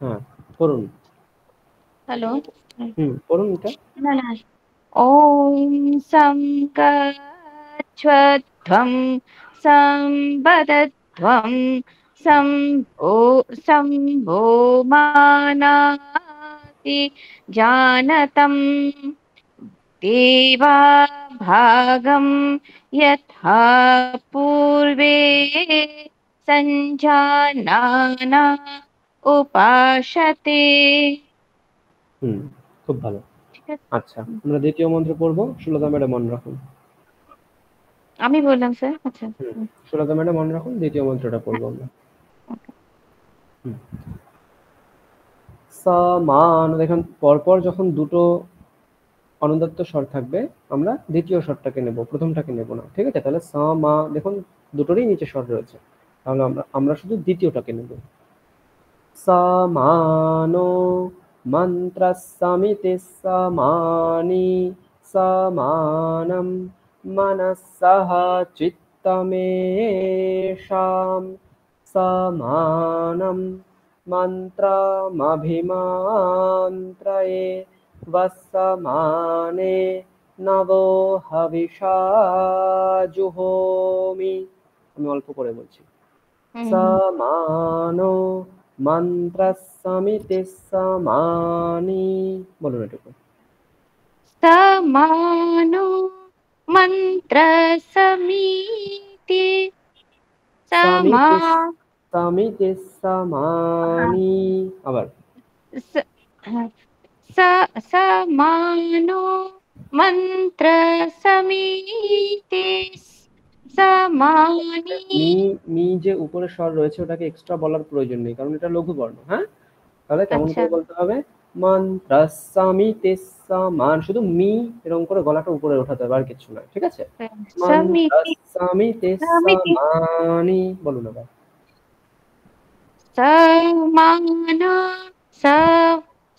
হ্যাঁ পড়ুন। হ্যালো, পড়ুন এটা। না না, ওম সংকচ্ছধ্বম সম্বদধ্বম শম্ভো মানাসি জানতম দেবা ভাগম যথা পূর্বে সঞ্জানানা উপাসতে। খুব ভালো। আচ্ছা আমরা দ্বিতীয় মন্ত্র পড়বো, সুলতা ম্যাডাম মনে রাখুন। আমি বললাম স্যার। আচ্ছা সুলতা ম্যাডাম মনে রাখুন, দ্বিতীয় মন্ত্রটা পড়বো আমরা। সমান, দেখুন পরপর যখন দুটো অনুদাত্ত স্বর থাকবে আমরা দ্বিতীয় স্বরটাকে নেব, প্রথমটাকে নেব না, ঠিক আছে? তাহলে সা মা দেখুন দুটোরই নিচে স্বর রয়েছে, তাহলে আমরা শুধু দ্বিতীয়টাকে নেব। সমানো মন্ত্রসমিতি সমানি সমানম মনসঃ চিত্তমেষাম সমানম মন্ত্রমভিমন্ত্রয়ে বসমানে নবো হবিষা জুহোমি। আমি অল্প করে বলছি। সমানো মন্ত্রসমিতি সমানি, বলুন এটুকু। সমানো মন্ত্রসমিতি সমিতি সমানি, আবার সমানো মন্ত্রসমিতি সমানি। মি যে উপরে স্বর রয়েছে ওটাকে এক্সট্রা বলার প্রয়োজন নেই, কারণ এটা লঘু বর্ণ। হ্যাঁ তাহলে কেমন করে বলতে হবে? মন্ত্রসমিতি সমান, শুধু মি এরকম করে গলাটা উপরে ওঠাতে হবে, আর কিছু নয়, ঠিক আছে? মন্ত্রসমিতি সমানি, বলুন আবার। সমানো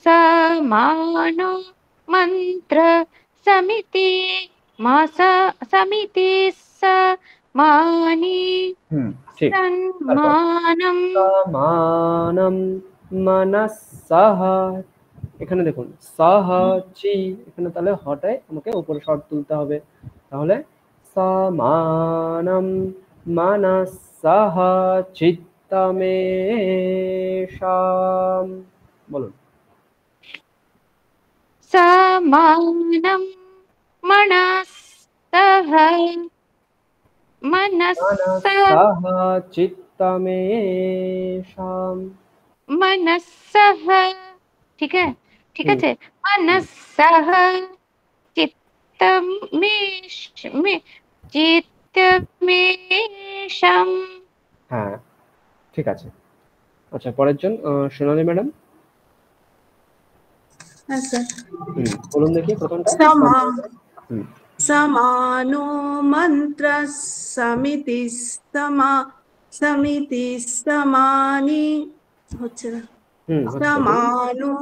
সমানো মন্ত্র সমিতি সমিতি সমানি ঠিক। সন্মানম সমানম মনসঃ, এখানে দেখুন সহ চি, এখানে তাহলে হটায় আমাকে উপরে স্বর তুলতে হবে, তাহলে সমানম মনসঃ চিত্তমেষাম, বলুন। সমানম মনসঃ চিত্তমেষাম, মনসঃ, ঠিক আছে ঠিক আছে, মনসঃ চিত্তমেষাম। হ্যাঁ ঠিক আছে। আচ্ছা পরের জন সোনালী ম্যাডাম। আচ্ছা বলুন দেখি প্রথমটা। সমানো মন্ত্র সমিতি সমানি, হচ্ছে না। সমানো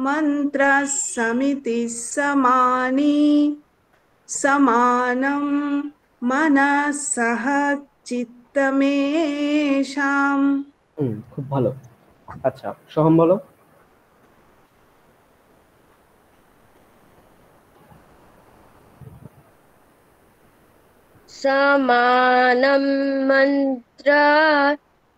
মন্ত্র সমিতি সমানি সমানম মনসঃ চিত্তমেষাম। খুব ভালো। আচ্ছা, সোহম বলো। সমানম মন্ত্র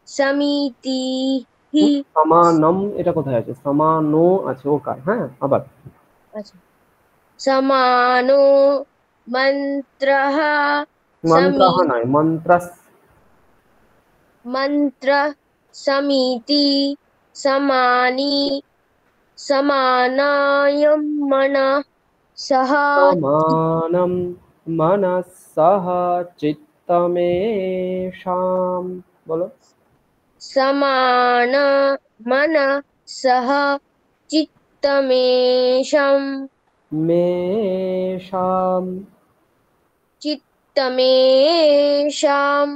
সমিতিহি। সমানম এটা কোথায় আছে? সমানো আছে ওকার, হ্যাঁ আবার। আচ্ছা, সমানো মন্ত্রঃ মন্ত্রঃ নয়, মন্ত্রস। মন্ত্র সমিতি সমানি সমানায়ম মনঃ সহ সমানম মনঃ সহ চিত্তমেষাম। বলো। সমান মনঃ সহ চিত্তমেষাম মেষাম। চিত্তমেষাম।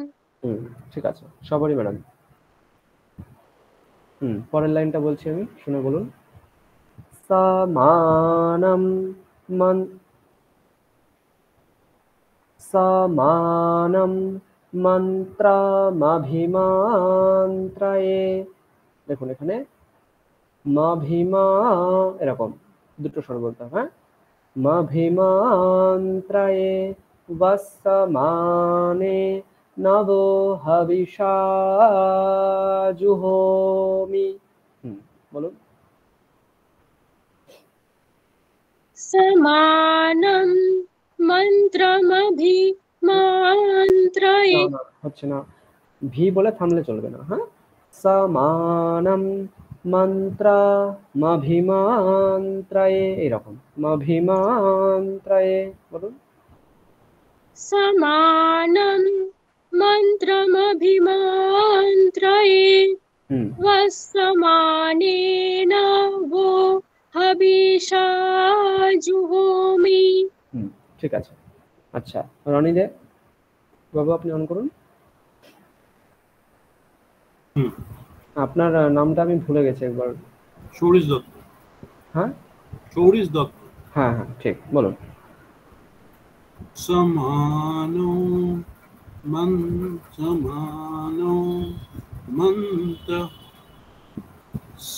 ঠিক আছে, সবারই ম্যাডাম। পরের লাইনটা বলছি আমি, শুনে বলুন। সমানম সমানম মন্ত্রমভিমান্ত্রয়ে। দেখুন এখানে মাভিমা এরকম দুটো স্বর বলতে হবে, হ্যাঁ। মাভিমান্ত্রয়ে বসমানে নবো হবিষা জুহোমি। বলুন। সমানম মন্ত্রমভিমান্ত্রয়ে। না হচ্ছে না, ভি বলে থামলে চলবে না, হ্যাঁ। সমানম মন্ত্রমভিমান্ত্রয়ে, এরকম মভিমান্ত্রয়ে। বলুন। সমানম মন্ত্রমভিমান্ত্রয়ে বসমানেন वो হবিষা জুহোমি। ঠিক আছে। আচ্ছা, রনিদে বাবু আপনি অন করুন। আপনার নামটা আমি ভুলে গেছি একবার। সৌরিশ দত্ত। হ্যাঁ, সৌরিশ দত্ত। হ্যাঁ হ্যাঁ ঠিক, বলুন। সমানো সমানো মন্ত্র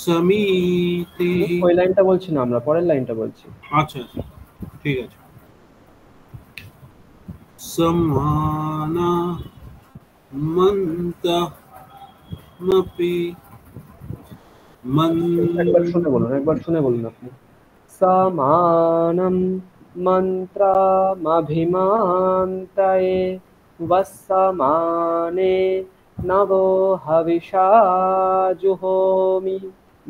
সমিতি। ওই লাইনটা বলছি না, আমরা পরের লাইনটা বলছি। আচ্ছা আচ্ছা, ঠিক আছে। সমানা মন্ত্রমপি একবার শুনে বলুন আপনি। সমানম মন্ত্রমভিমান্ত্রয়ে বসমানে নবো হবিষা জুহোমি।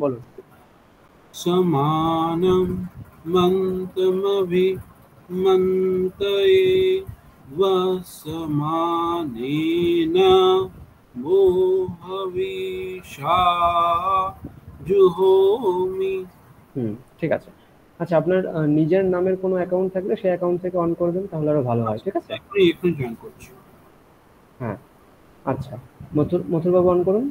বলুন। সমানম মন্ত্রমভিমান্ত্রয়ে বসমানেন वो হবিষা জুহোমি। ঠিক আছে। আচ্ছা, আপনার নিজের নামের কোনো অ্যাকাউন্ট থাকলে সেই অ্যাকাউন্ট থেকে অন করবেন, তাহলে আরো ভালো হয়। ঠিক আছে, এখনই জয়েন করছি। হ্যাঁ আচ্ছা, মথুর বাবু অন করুন।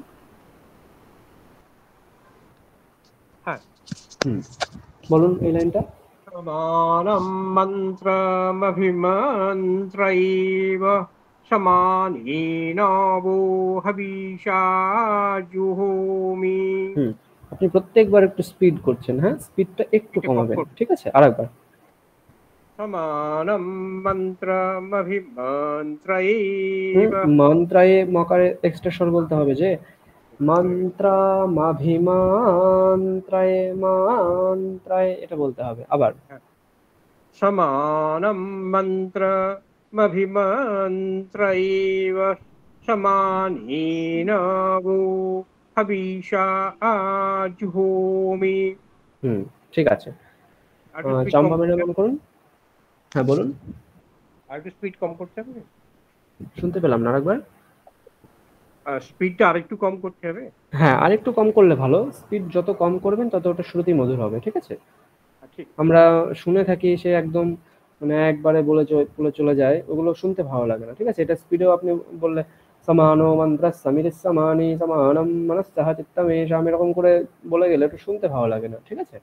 হ্যাঁ, বলুন এই লাইনটা। সমানম মন্ত্রমভিমান্ত্রৈব সমানেন वो হবিষা জুহোমি। আপনি প্রত্যেকবার একটু স্পিড করছেন, হ্যাঁ, স্পিডটা একটু কমাবেন। ঠিক আছে, আরেকবার। সমানম মন্ত্রমভিমান্ত্রৈব। মন্ত্রয়ে মকারে এক্সট্রা স্বর বলতে হবে যে মন্ত্রমভিমান্ত্রয়ে, মন্ত্রয়ে এটা বলতে হবে আবার। সমানম মন্ত্রমভিমান্ত্রৈব সমানেন वो হবিষা জুহোমি। ঠিক আছে। চম্পা ম্যাডাম অন করুন। হ্যাঁ বলুন। আর একটু স্পিড কম করতে হবে। শুনতে পেলাম না, আরেকবার। স্পিডটা আরেকটু কম করতে হবে। হ্যাঁ, আরেকটু কম করলে ভালো। স্পিড যত কম করবেন তত ওটা শ্রুতি মধুর হবে। ঠিক আছে, আমরা শুনে থাকি সে একদম মানে একবারে বলে চলে যায়, ওগুলো শুনতে ভালো লাগে না। ঠিক আছে, এটা স্পিডেও আপনি বললে সমানো মন্ত্র সমিতিস সমানি সমানম মনঃসহ চিত্তমেষাম এরকম করে বলে গেলে ওটা শুনতে ভালো লাগে না। ঠিক আছে,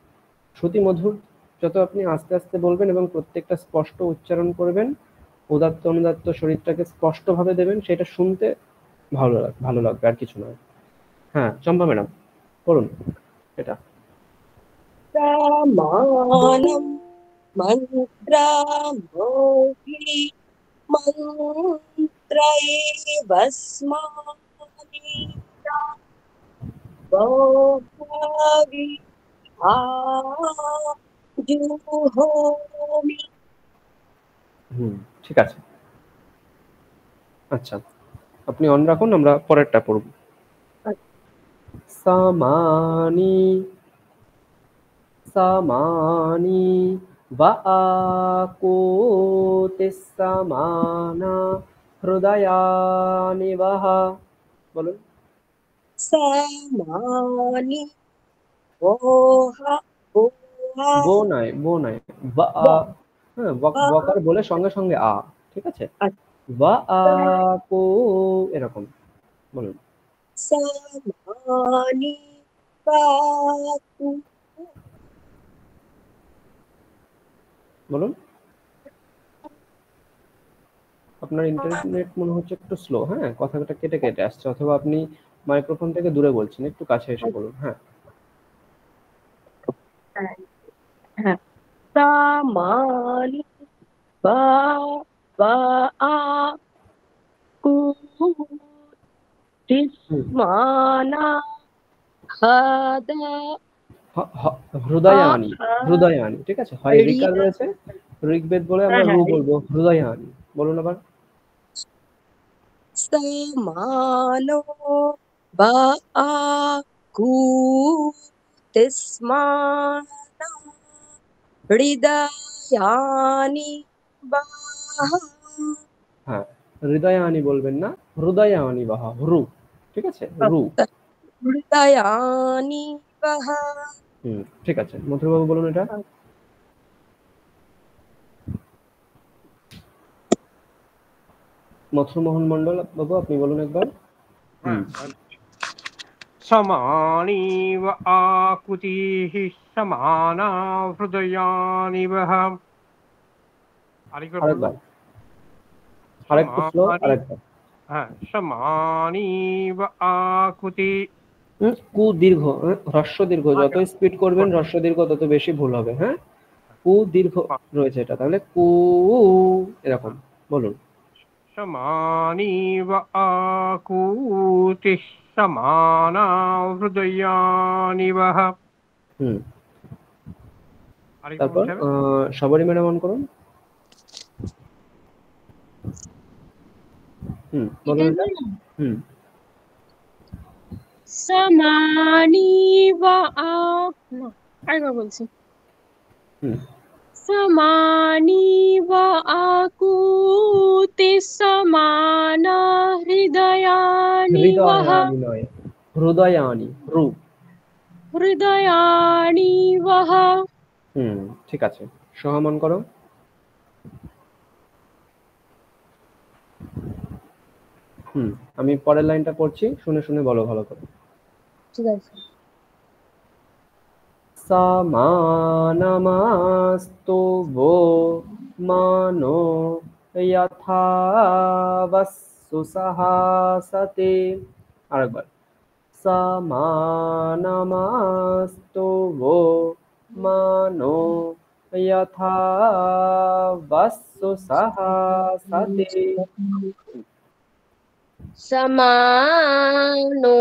শ্রুতি মধুর যত আপনি আস্তে আস্তে বলবেন এবং প্রত্যেকটা স্পষ্ট উচ্চারণ করবেন, উদাত্ত অনুদাত্ত শরীরটাকে স্পষ্টভাবে দেবেন, সেটা শুনতে ভালো লাগবে, আর কিছু নয়। হ্যাঁ চম্পা ম্যাডাম। বলুন এটা। সমানম মন্ত্রমোহি মন্ত্রৈবস্মানি বহবি জুহোমি। ঠিক আছে, আচ্ছা আপনি অন রাখুন, আমরা পরেরটা পড়ব। সামানি সামানি বা আকুতি সামানা হৃদয়ানি বহ। বলুন। সমানি ওহা ওহা বো নাই, বো নাই, বা আ। হ্যাঁ, বকার বলে সঙ্গে সঙ্গে আ, ঠিক আছে। বা আ কো এরকম বলুন। সমানি পাতু। বলুন। আপনার ইন্টারনেট মনে হচ্ছে একটু স্লো, হ্যাঁ, কথাটা কেটে কেটে আসছে, অথবা আপনি মাইক্রোফোন থেকে দূরে বলছেন, একটু কাছে এসে বলুন। হ্যাঁ, হ্যাঁ, সমানি বা বা আ কু তিসমানা হাদা হৃদয়ানি, হৃদয়ানি, ঠিক আছে। হয় ঋকার রয়েছে, ঋগ্বেদ বলে আমরা রু বলবো, হৃদয়ানি। বলুন আবার। সমানো বা আ কু তিসমানা হৃদয়ানি বাহ। হ্যাঁ, হৃদয়ানি বলবেন না, হৃদয়ানি বাহা, রু, ঠিক আছে, রু। হৃদয়ানি বাহ। ঠিক আছে, মথুরবাবু বলুন এটা। মথুরমোহন মন্ডল বাবু, আপনি বলুন একবার। সমানি বা আকুতিঃ সমানা হৃদয়ানি বহ। আরেকবার, আরেকটু স্লো, আরেকবার। হ্যাঁ, সমানি বা আকুতি। কু দীর্ঘ, হ্রস্ব দীর্ঘ, যত স্পিড করবেন হ্রস্ব দীর্ঘ তত বেশি ভুল হবে। হ্যাঁ, কু দীর্ঘ রয়েছে এটা, তাহলে কু এরকম বলুন। সমানি বা আকুতিঃ সমানা হৃদয়ানি বহ। তারপর সবারই ম্যাডাম অন করুন। বলুন এটা। সমানি বা আরেকবার বলছি। সমানি বা আকুতি সমানা হৃদয়ানি বহ। হৃদয়ানি নয়, হৃদয়ানি, রু। হৃদয়ানি বহ। ঠিক আছে, সহমন করো। আমি পরের লাইনটা পড়ছি, শুনে শুনে বলো ভালো করে। ঠিক আছে। সমানমাস্তু ভো মানো যথা বস্সু সহাসতে। আরেকবার। সমানমাস্তু ভো মানো যথা বস্সু সহাসতে। সমানো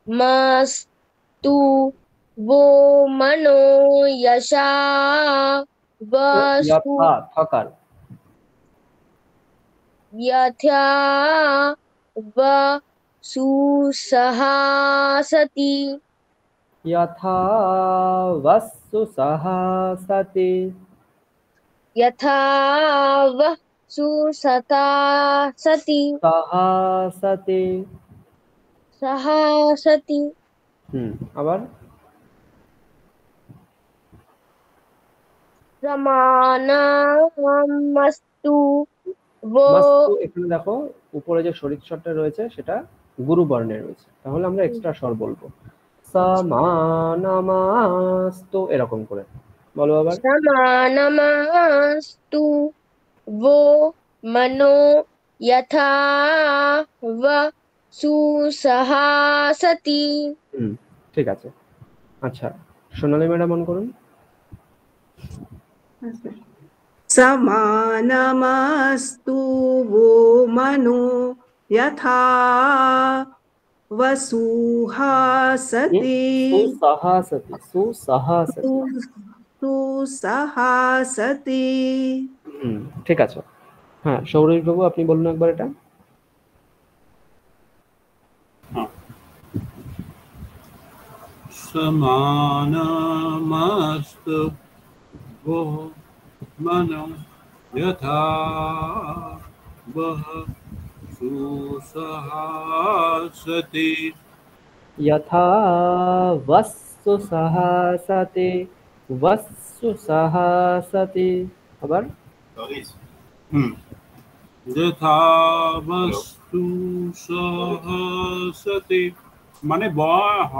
মাস্তু वो मनो यशा वस्तु यथा वसु सहासति। यथा वसु सहासति। यथा वसु सहासति। सहासति। सहासति। আবার। সমানমস্তু वो। মাস্তু, এখানে দেখো উপরে যে শরীর স্বরটা রয়েছে সেটা গুরু বর্ণে রয়েছে, তাহলে আমরা এক্সট্রা স্বর বলবো। সমানমাস্তু এরকম করে বলো আবার। সমানমস্তু वो मनो यथा वसु सहासति। ঠিক আছে। আচ্ছা, সোনালী ম্যাডাম অন করুন। समानमस्तु वो मनो यथा वसुहासति सुसहासति, सुसहासति। सुसहासति। ঠিক আছে। হ্যাঁ, সৌরভ বাবু আপনি বলুন একবার এটা। समानमस्तु वो मनो यथा वः सुसहासति। यथा वस्तु सहासते, वस्तु सहासते। আবার यथा वस्तु सहासति, মানে ব হ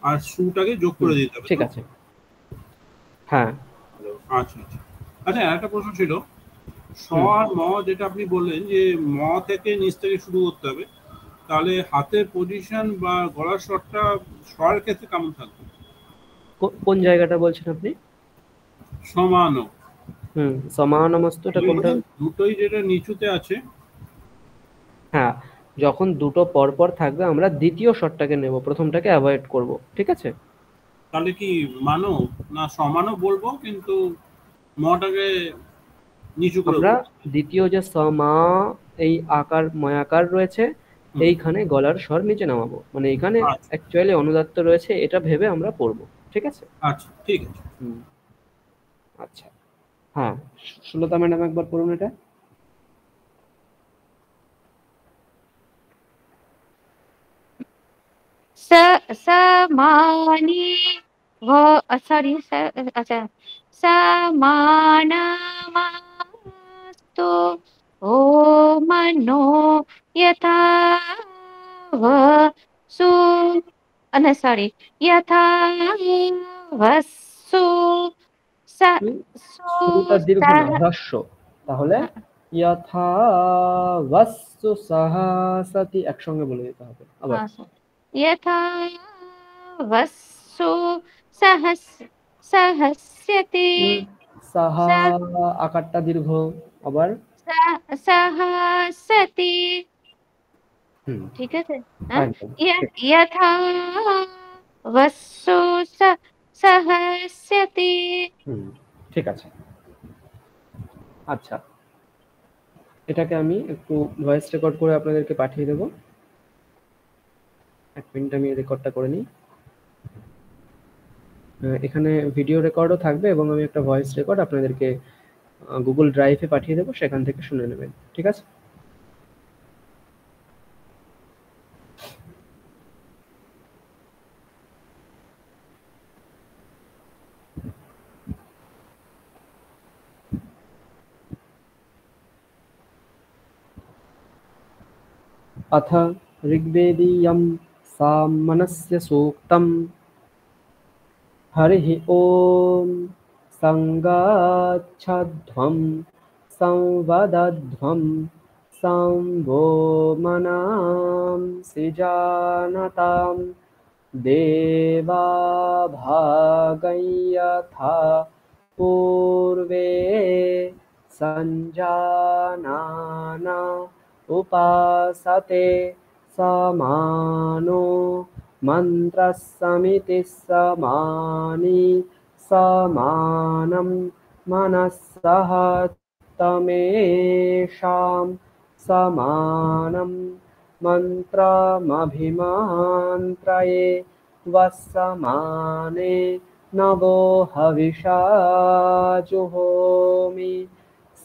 আর সুটাকে যোগ করে দিতে হবে। ঠিক আছে, হ্যাঁ। আচ্ছা আচ্ছা আচ্ছা, একটা প্রশ্ন ছিল, স আর ম যেটা আপনি বললেন যে ম থেকে নিচ থেকে শুরু করতে হবে, তাহলে হাতের পজিশন বা গলার স্বরটা স্বরের ক্ষেত্রে কেমন থাকবে? কোন জায়গাটা বলছেন আপনি? সমান। সমানমস্তুটা কোনটা? দুটোই যেটা নিচুতে আছে। হ্যাঁ, যখন দুটো পরপর থাকবে আমরা দ্বিতীয় স্বরটাকে নেব, প্রথমটাকে অ্যাভয়েড করব। ঠিক আছে, তাহলে কি মানো না সমানও বলবো কিন্তু মটাকে নিচু করে আমরা দ্বিতীয় যে সমা এই আকার ময়াকার রয়েছে এইখানে গলার স্বর নিচে নামাবো, মানে এখানে অ্যাকচুয়ালি অনুদাত্ত রয়েছে এটা ভেবে আমরা পড়বো। ঠিক আছে, আচ্ছা ঠিক আছে। আচ্ছা, হ্যাঁ, সুলতা ম্যাডাম একবার পড়ুন এটা। समानि सॉरी अच्छा समानमस्तु वो मनो यथा वसु सॉरी यथा वसु শুরুটা দীর্ঘ না, হ্রস্ব, তাহলে यथा वस्तु सहासति একসঙ্গে বলে দিতে হবে। আবার यथा वसु सहस्यति, সাহা আকারটা দীর্ঘ, আবার सहस्यति। ঠিক আছে, यथा वसु सहस्यति। ঠিক আছে। আচ্ছা, এটাকে আমি একটু ভয়েস রেকর্ড করে আপনাদেরকে পাঠিয়ে দেবো। এক মিনিট আমি রেকর্ডটা করে নিই। এখানে ভিডিও রেকর্ডও থাকবে এবং আমি একটা ভয়েস রেকর্ড আপনাদেরকে গুগল ড্রাইভে পাঠিয়ে দেবো, সেখান থেকে শুনে নেবেন। ঠিক আছে, अथ ऋग्वेदीयं सामनस्य सूक्तं हरिः ॐ संगाच्छध्वं संवदध्वं संवो मनांसि जानतां देवा भागं यथा पूर्वे संजानाना उपासते समानो मन्त्रस्समिति समानि समानं मनस्सह तमेषां समानं मन्त्रमभिमन्त्रये वस्समाने नवो हविषा जुहोमि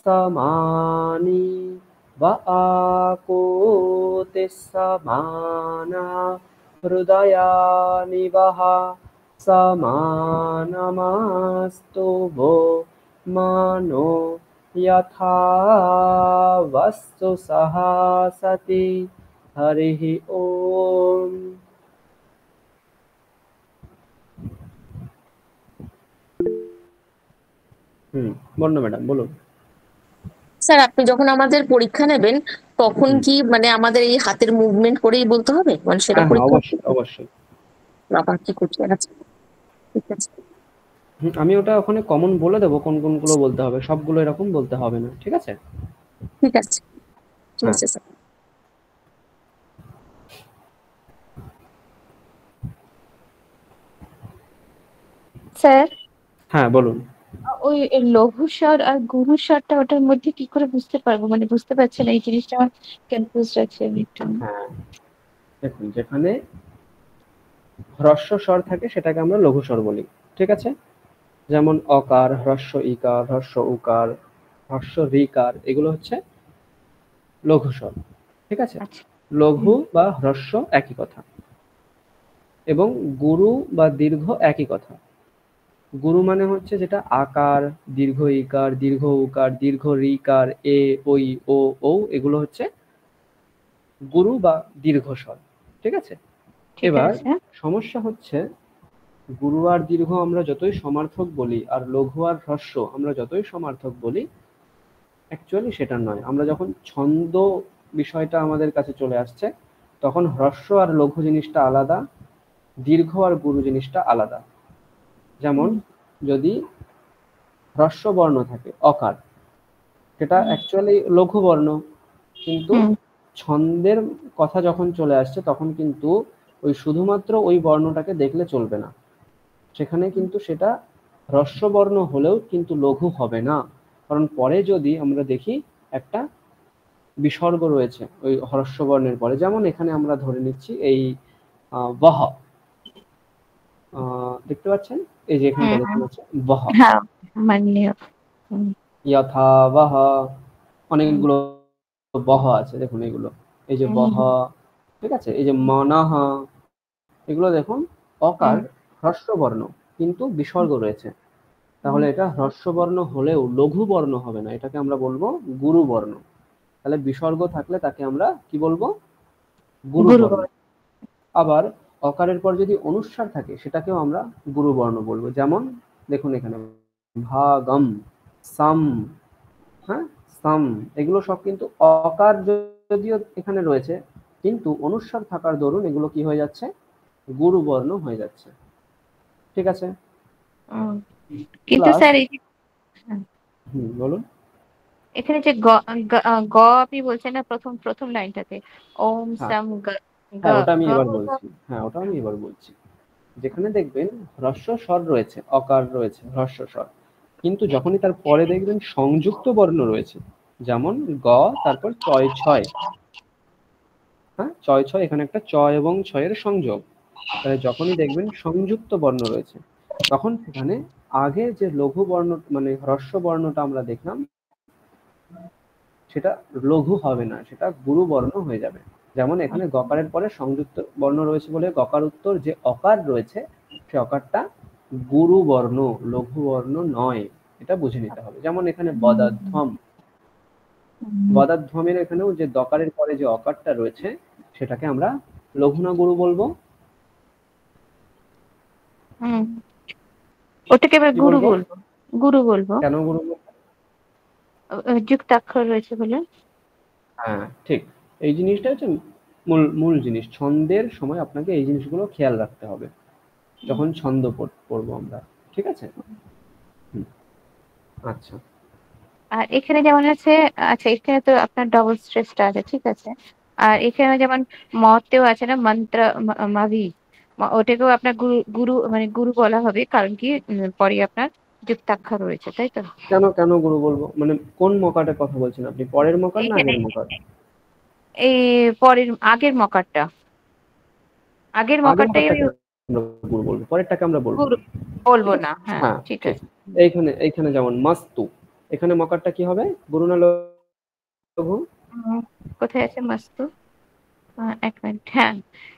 समानि व आकूति समाना हृदयानि वः समानमस्तु वो मनो यथा वस्तु सहासति। हरिः ओम। বর্ণ ম্যাডাম বলুন। স্যার, আপনি যখন আমাদের পরীক্ষা নেবেন তখন কি মানে আমাদের এই হাতের মুভমেন্ট করেই বলতে হবে, মানে সেটা পরীক্ষা? অবশ্যই অবশ্যই বাবা কি করছে আচ্ছা ঠিক আছে আমি ওটা ওখানে কমন বলে দেবো কোন কোনগুলো বলতে হবে, সবগুলো এরকম বলতে হবে না, ঠিক আছে? ঠিক আছে ঠিক হ্যাঁ আছে স্যার স্যার হ্যাঁ বলুন। ওই লঘু স্বর আর গুরু স্বরটা ওটার মধ্যে কি করে বুঝতে পারবো, মানে বুঝতে পারছি না, এই জিনিসটা আমার কনফিউজ রাখছে আমি একটু। হ্যাঁ দেখুন, যেখানে হ্রস্ব স্বর থাকে সেটাকে আমরা লঘু স্বর বলি, ঠিক আছে? যেমন অকার, হ্রস্ব ইকার, হ্রস্ব উকার, হ্রস্ব ঋকার, এগুলো হচ্ছে লঘু স্বর, ঠিক আছে? আচ্ছা লঘু বা হ্রস্ব একই কথা, এবং গুরু বা দীর্ঘ একই কথা। গুরু মানে হচ্ছে যেটা আকার, দীর্ঘ ইকার, দীর্ঘ উকার, দীর্ঘ ঋকার, এ, ওই, ও, ঔ, এগুলো হচ্ছে গুরু বা দীর্ঘ স্বর, ঠিক আছে? ঠিক এবার আছে। সমস্যা হচ্ছে, গুরু আর দীর্ঘ আমরা যতই সমার্থক বলি, আর লঘু আর হ্রস্ব আমরা যতই সমার্থক বলি, অ্যাকচুয়ালি সেটা নয়। আমরা যখন ছন্দ বিষয়টা আমাদের কাছে চলে আসছে, তখন হ্রস্ব আর লঘু জিনিসটা আলাদা, দীর্ঘ আর গুরু জিনিসটা আলাদা। যেমন যদি হ্রস্ব বর্ণ থাকে অকার, সেটা অ্যাকচুয়ালি লঘু বর্ণ, কিন্তু ছন্দের কথা যখন চলে আসছে তখন কিন্তু ওই শুধুমাত্র ওই বর্ণটাকে দেখলে চলবে না, সেখানে কিন্তু সেটা হ্রস্ব বর্ণ হলেও কিন্তু লঘু হবে না, কারণ পরে যদি আমরা দেখি একটা বিসর্গ রয়েছে ওই হ্রস্ব বর্ণের পরে। যেমন এখানে আমরা ধরে নিচ্ছি এই বহ, দেখতে পাচ্ছেন এই যে এখানটা দেখতে পাচ্ছেন বহ, হ্যাঁ মাননীয়। যথা বহ, অনেকগুলো বহ আছে, দেখুন এগুলো, এই যে বহ, ঠিক আছে? এই যে মনহ, এগুলো দেখুন অকার, হ্রস্ব বর্ণ কিন্তু বিসর্গ রয়েছে, তাহলে এটা হ্রস্ব বর্ণ হলেও লঘু বর্ণ হবে না, এটাকে আমরা বলবো গুরু বর্ণ। তাহলে বিসর্গ থাকলে তাকে আমরা কি বলবো? গুরু বর্ণ। আবার অকারের পর যদি অনুস্বার থাকে সেটাকেও আমরা গুরু বর্ণ বলবো। যেমন দেখুন এখানে ভাগম, সাম, হ্যাঁ সাম, এগুলো সব কিন্তু অকার যদিও এখানে রয়েছে, কিন্তু অনুস্বার থাকার দরুন এগুলো কি হয়ে যাচ্ছে? গুরু বর্ণ হয়ে যাচ্ছে, ঠিক আছে? কিন্তু স্যার এই বলুন। এখানে যে গ আপনি বলছেন না প্রথম লাইনটাতে, ওম সাম গ, হ্যাঁ ওটা আমি এবার বলছি, ওটা আমি এবার বলছি। যেখানে দেখবেন হ্রস্ব স্বর রয়েছে, অকার রয়েছে, হ্রস্ব স্বর, কিন্তু যখনই তার পরে দেখবেন সংযুক্ত বর্ণ রয়েছে, যেমন গ তারপর চয় ছয়, হ্যাঁ চয় ছয়, এখানে একটা চ এবং ছয়ের সংযোগ, তাহলে যখনই দেখবেন সংযুক্ত বর্ণ রয়েছে, তখন সেখানে আগে যে লঘু বর্ণ মানে হ্রস্ব বর্ণটা আমরা দেখলাম সেটা লঘু হবে না, সেটা গুরু বর্ণ হয়ে যাবে। যেমন এখানে গকারের পরে সংযুক্ত বর্ণ রয়েছে বলে গকার উত্তর যে অকার রয়েছে, সে অকারটা গুরু বর্ণ, লঘু বর্ণ নয়, এটা বুঝে নিতে হবে। যেমন এখানে বদাধ্বম, বদাধ্বমের এখানেও যে দকারের পরে যে অকারটা রয়েছে সেটাকে আমরা লঘু না গুরু বলবো? ওটাকে এবার গুরু বলবো, গুরু বলবো। কেন গুরু বলবো? যুক্তাক্ষর রয়েছে বলে। হ্যাঁ ঠিক, এই জিনিসটা হচ্ছে মূল জিনিস। ছন্দের সময় আপনাকে এই জিনিসগুলো খেয়াল রাখতে হবে যখন ছন্দ পড়বো আমরা, ঠিক আছে? আচ্ছা, আর এখানে যেমন আছে, আচ্ছা এখানে তো আপনার ডবল স্ট্রেসটা আছে, ঠিক আছে। আর এখানে যেমন মতেও আছে না, মন্ত্র মাভি, ওটাকেও আপনার গুরু গুরু মানে গুরু বলা হবে, কারণ কি পরে আপনার যুক্তাক্ষর রয়েছে, তাই তো? কেন কেন গুরু বলবো? মানে কোন মকাটার কথা বলছেন আপনি? পরের মকার না আগের মকার? এই পরের আগের মকারটা, আগের মকারটাই গুরু বলবো, পরেরটাকে আমরা বলবো বলবো না। হ্যাঁ ঠিক আছে। এইখানে যেমন মাস্তু, এখানে মকারটা কি হবে? গুরু না লঘু? কোথায় আছে মাস্তু? এক মিনিট, হ্যাঁ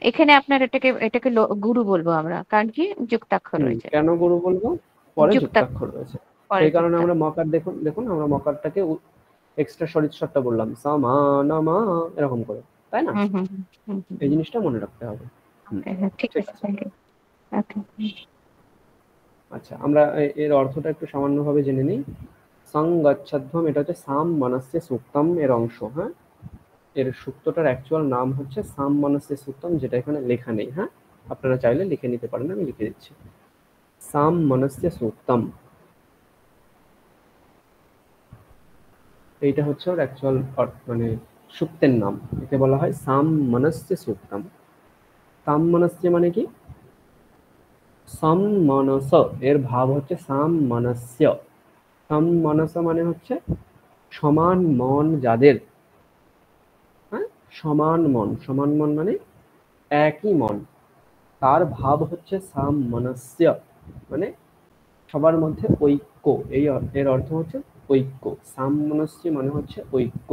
এখানে আপনার এটাকে গুরু বলবো আমরা, কারণ কি যুক্তাক্ষর রয়েছে। কেন গুরু বলবো? পরে যুক্তাক্ষর রয়েছে, সেই কারণে আমরা মকার দেখুন আমরা মকারটাকে এক্সট্রা শরিৎস্বরটা বললাম সামা নামা এরকম করে, তাই না? এই জিনিসটা মনে রাখতে হবে। ঠিক আছে। আচ্ছা, আমরা এর অর্থটা একটু সামান্যভাবে জেনে নিই। সংগচ্ছধ্বম, এটা হচ্ছে সাম মনস্যে সুক্তম এর অংশ। এর সূক্তটার অ্যাকচুয়াল নাম হচ্ছে সাম মনস্যে সুক্তম, যেটা এখানে লেখা নেই। আপনারা চাইলে লিখে নিতে পারেন, আমি লিখে দিচ্ছি। সাম মনস্য সূক্তম, এইটা হচ্ছে ওর অ্যাকচুয়াল মানে সূক্তের নাম, একে বলা হয় সাম মনস্য সূক্তম। সাম মনস্য মানে কি? সাম মনস, এর ভাব হচ্ছে সাম মনস্য। সাম মনস মানে হচ্ছে সমান মন যাদের, হ্যাঁ, সমান মন। সমান মন মানে একই মন, তার ভাব হচ্ছে সাম মনস্য, মানে সবার মধ্যে ঐক্য। এর অর্থ হচ্ছে ঐক্য। সামনস্য মানে হচ্ছে ঐক্য,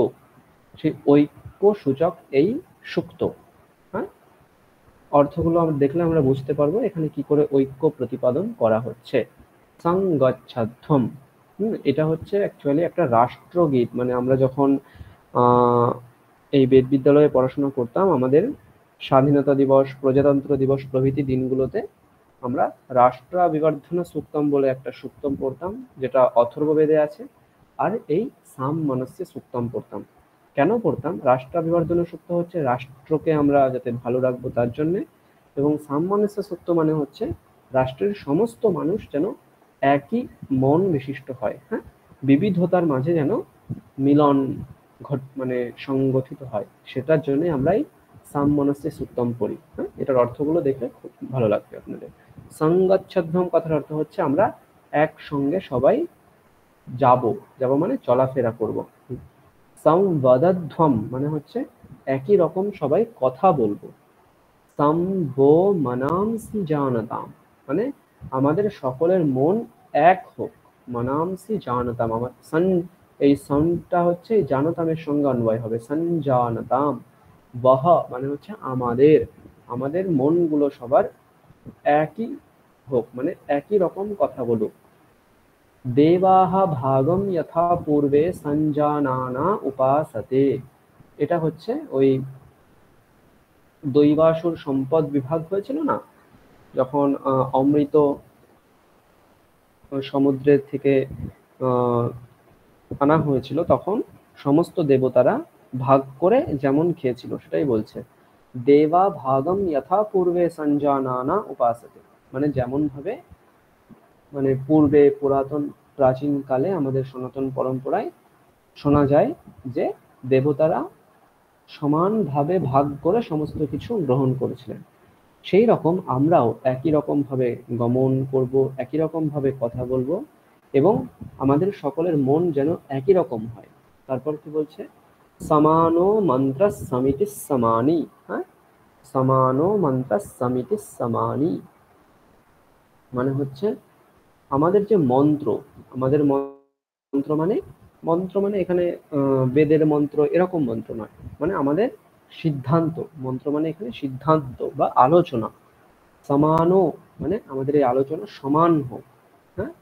সেই ঐক্য সূচক এই সুক্ত। হ্যাঁ, অর্থগুলো আমরা দেখলে আমরা বুঝতে পারবো এখানে কি করে ঐক্য প্রতিপাদন করা হচ্ছে। সংগচ্ছাধ্বম, এটা হচ্ছে অ্যাকচুয়ালি একটা রাষ্ট্রগীত। মানে আমরা যখন এই বেদ বিদ্যালয়ে পড়াশোনা করতাম, আমাদের স্বাধীনতা দিবস, প্রজাতন্ত্র দিবস প্রভৃতি দিনগুলোতে আমরা রাষ্ট্রাভিবর্ধন সূক্তম বলে একটা সূক্তম পড়তাম, যেটা অথর্ববেদে আছে। আর এই সাম মনস্য সূক্তম পড়তাম। কেন পড়তাম? রাষ্ট্রাভিবর্ধন সূক্ত হচ্ছে রাষ্ট্রকে আমরা যাতে ভালো রাখবো তার জন্যে, এবং সাম মনস্য সূক্ত মানে হচ্ছে রাষ্ট্রের সমস্ত মানুষ যেন একই মন বিশিষ্ট হয়, হ্যাঁ, বিবিধতার মাঝে যেন মিলন মানে সংগঠিত হয়, সেটার জন্য আমরা এই সাম মনস্য সূক্তম পড়ি। হ্যাঁ, এটার অর্থগুলো দেখলে খুব ভালো লাগবে আপনাদের। সংগচ্ছাধ্বম কথার অর্থ হচ্ছে আমরা একসঙ্গে সবাই যাব, মানে চলাফেরা করব। সংবদধ্বম মানে হচ্ছে একই রকম সবাই কথা বলবো। সম্বো মনাংসি জানতাম মানে আমাদের সকলের মন এক হোক। মনাংসি জানতাম, আমার সন, এই সনটা হচ্ছে জানতামের সঙ্গে অন্বয় হবে, সঞ্জানতাম। বহ মানে হচ্ছে আমাদের, আমাদের মনগুলো সবার একই হোক, মানে একই রকম কথা বলুক। দেবাহ ভাগম যথা পূর্বে সঞ্জানানা উপাসতে, এটা হচ্ছে ওই দৈবাসুর সম্পদ বিভাগ হয়েছিল না, যখন অমৃত সমুদ্রের থেকে আনা হয়েছিল, তখন সমস্ত দেবতারা ভাগ করে যেমন খেয়েছিল, সেটাই বলছে। দেবা ভাগম যথা পূর্বে সঞ্জানানা উপাসতে, মানে যেমন ভাবে, মানে পূর্বে পুরাতন প্রাচীন কালে আমাদের সনাতন পরম্পরায় শোনা যায় যে দেবতারা সমানভাবে ভাগ করে সমস্ত কিছু গ্রহণ করেছিলেন। সেই রকম আমরাও একই রকম ভাবে গমন করব, একই রকম ভাবে কথা বলবো, এবং আমাদের সকলের মন যেন একই রকম হয়। তারপর কি বলছে? সমানো মন্ত্র সমিতি সমানি, হ্যাঁ, সমানো মন্ত্র সমিতি সমানি মানে হচ্ছে আমাদের যে মন্ত্র, আমাদের মন্ত্র মানে এখানে বেদের মন্ত্র এরকম মন্ত্র নয়, মানে আমাদের সিদ্ধান্ত। মন্ত্র মানে এখানে সিদ্ধান্ত বা আলোচনা। সমানো মানে আমাদের এই আলোচনা সমান হোক, হ্যাঁ,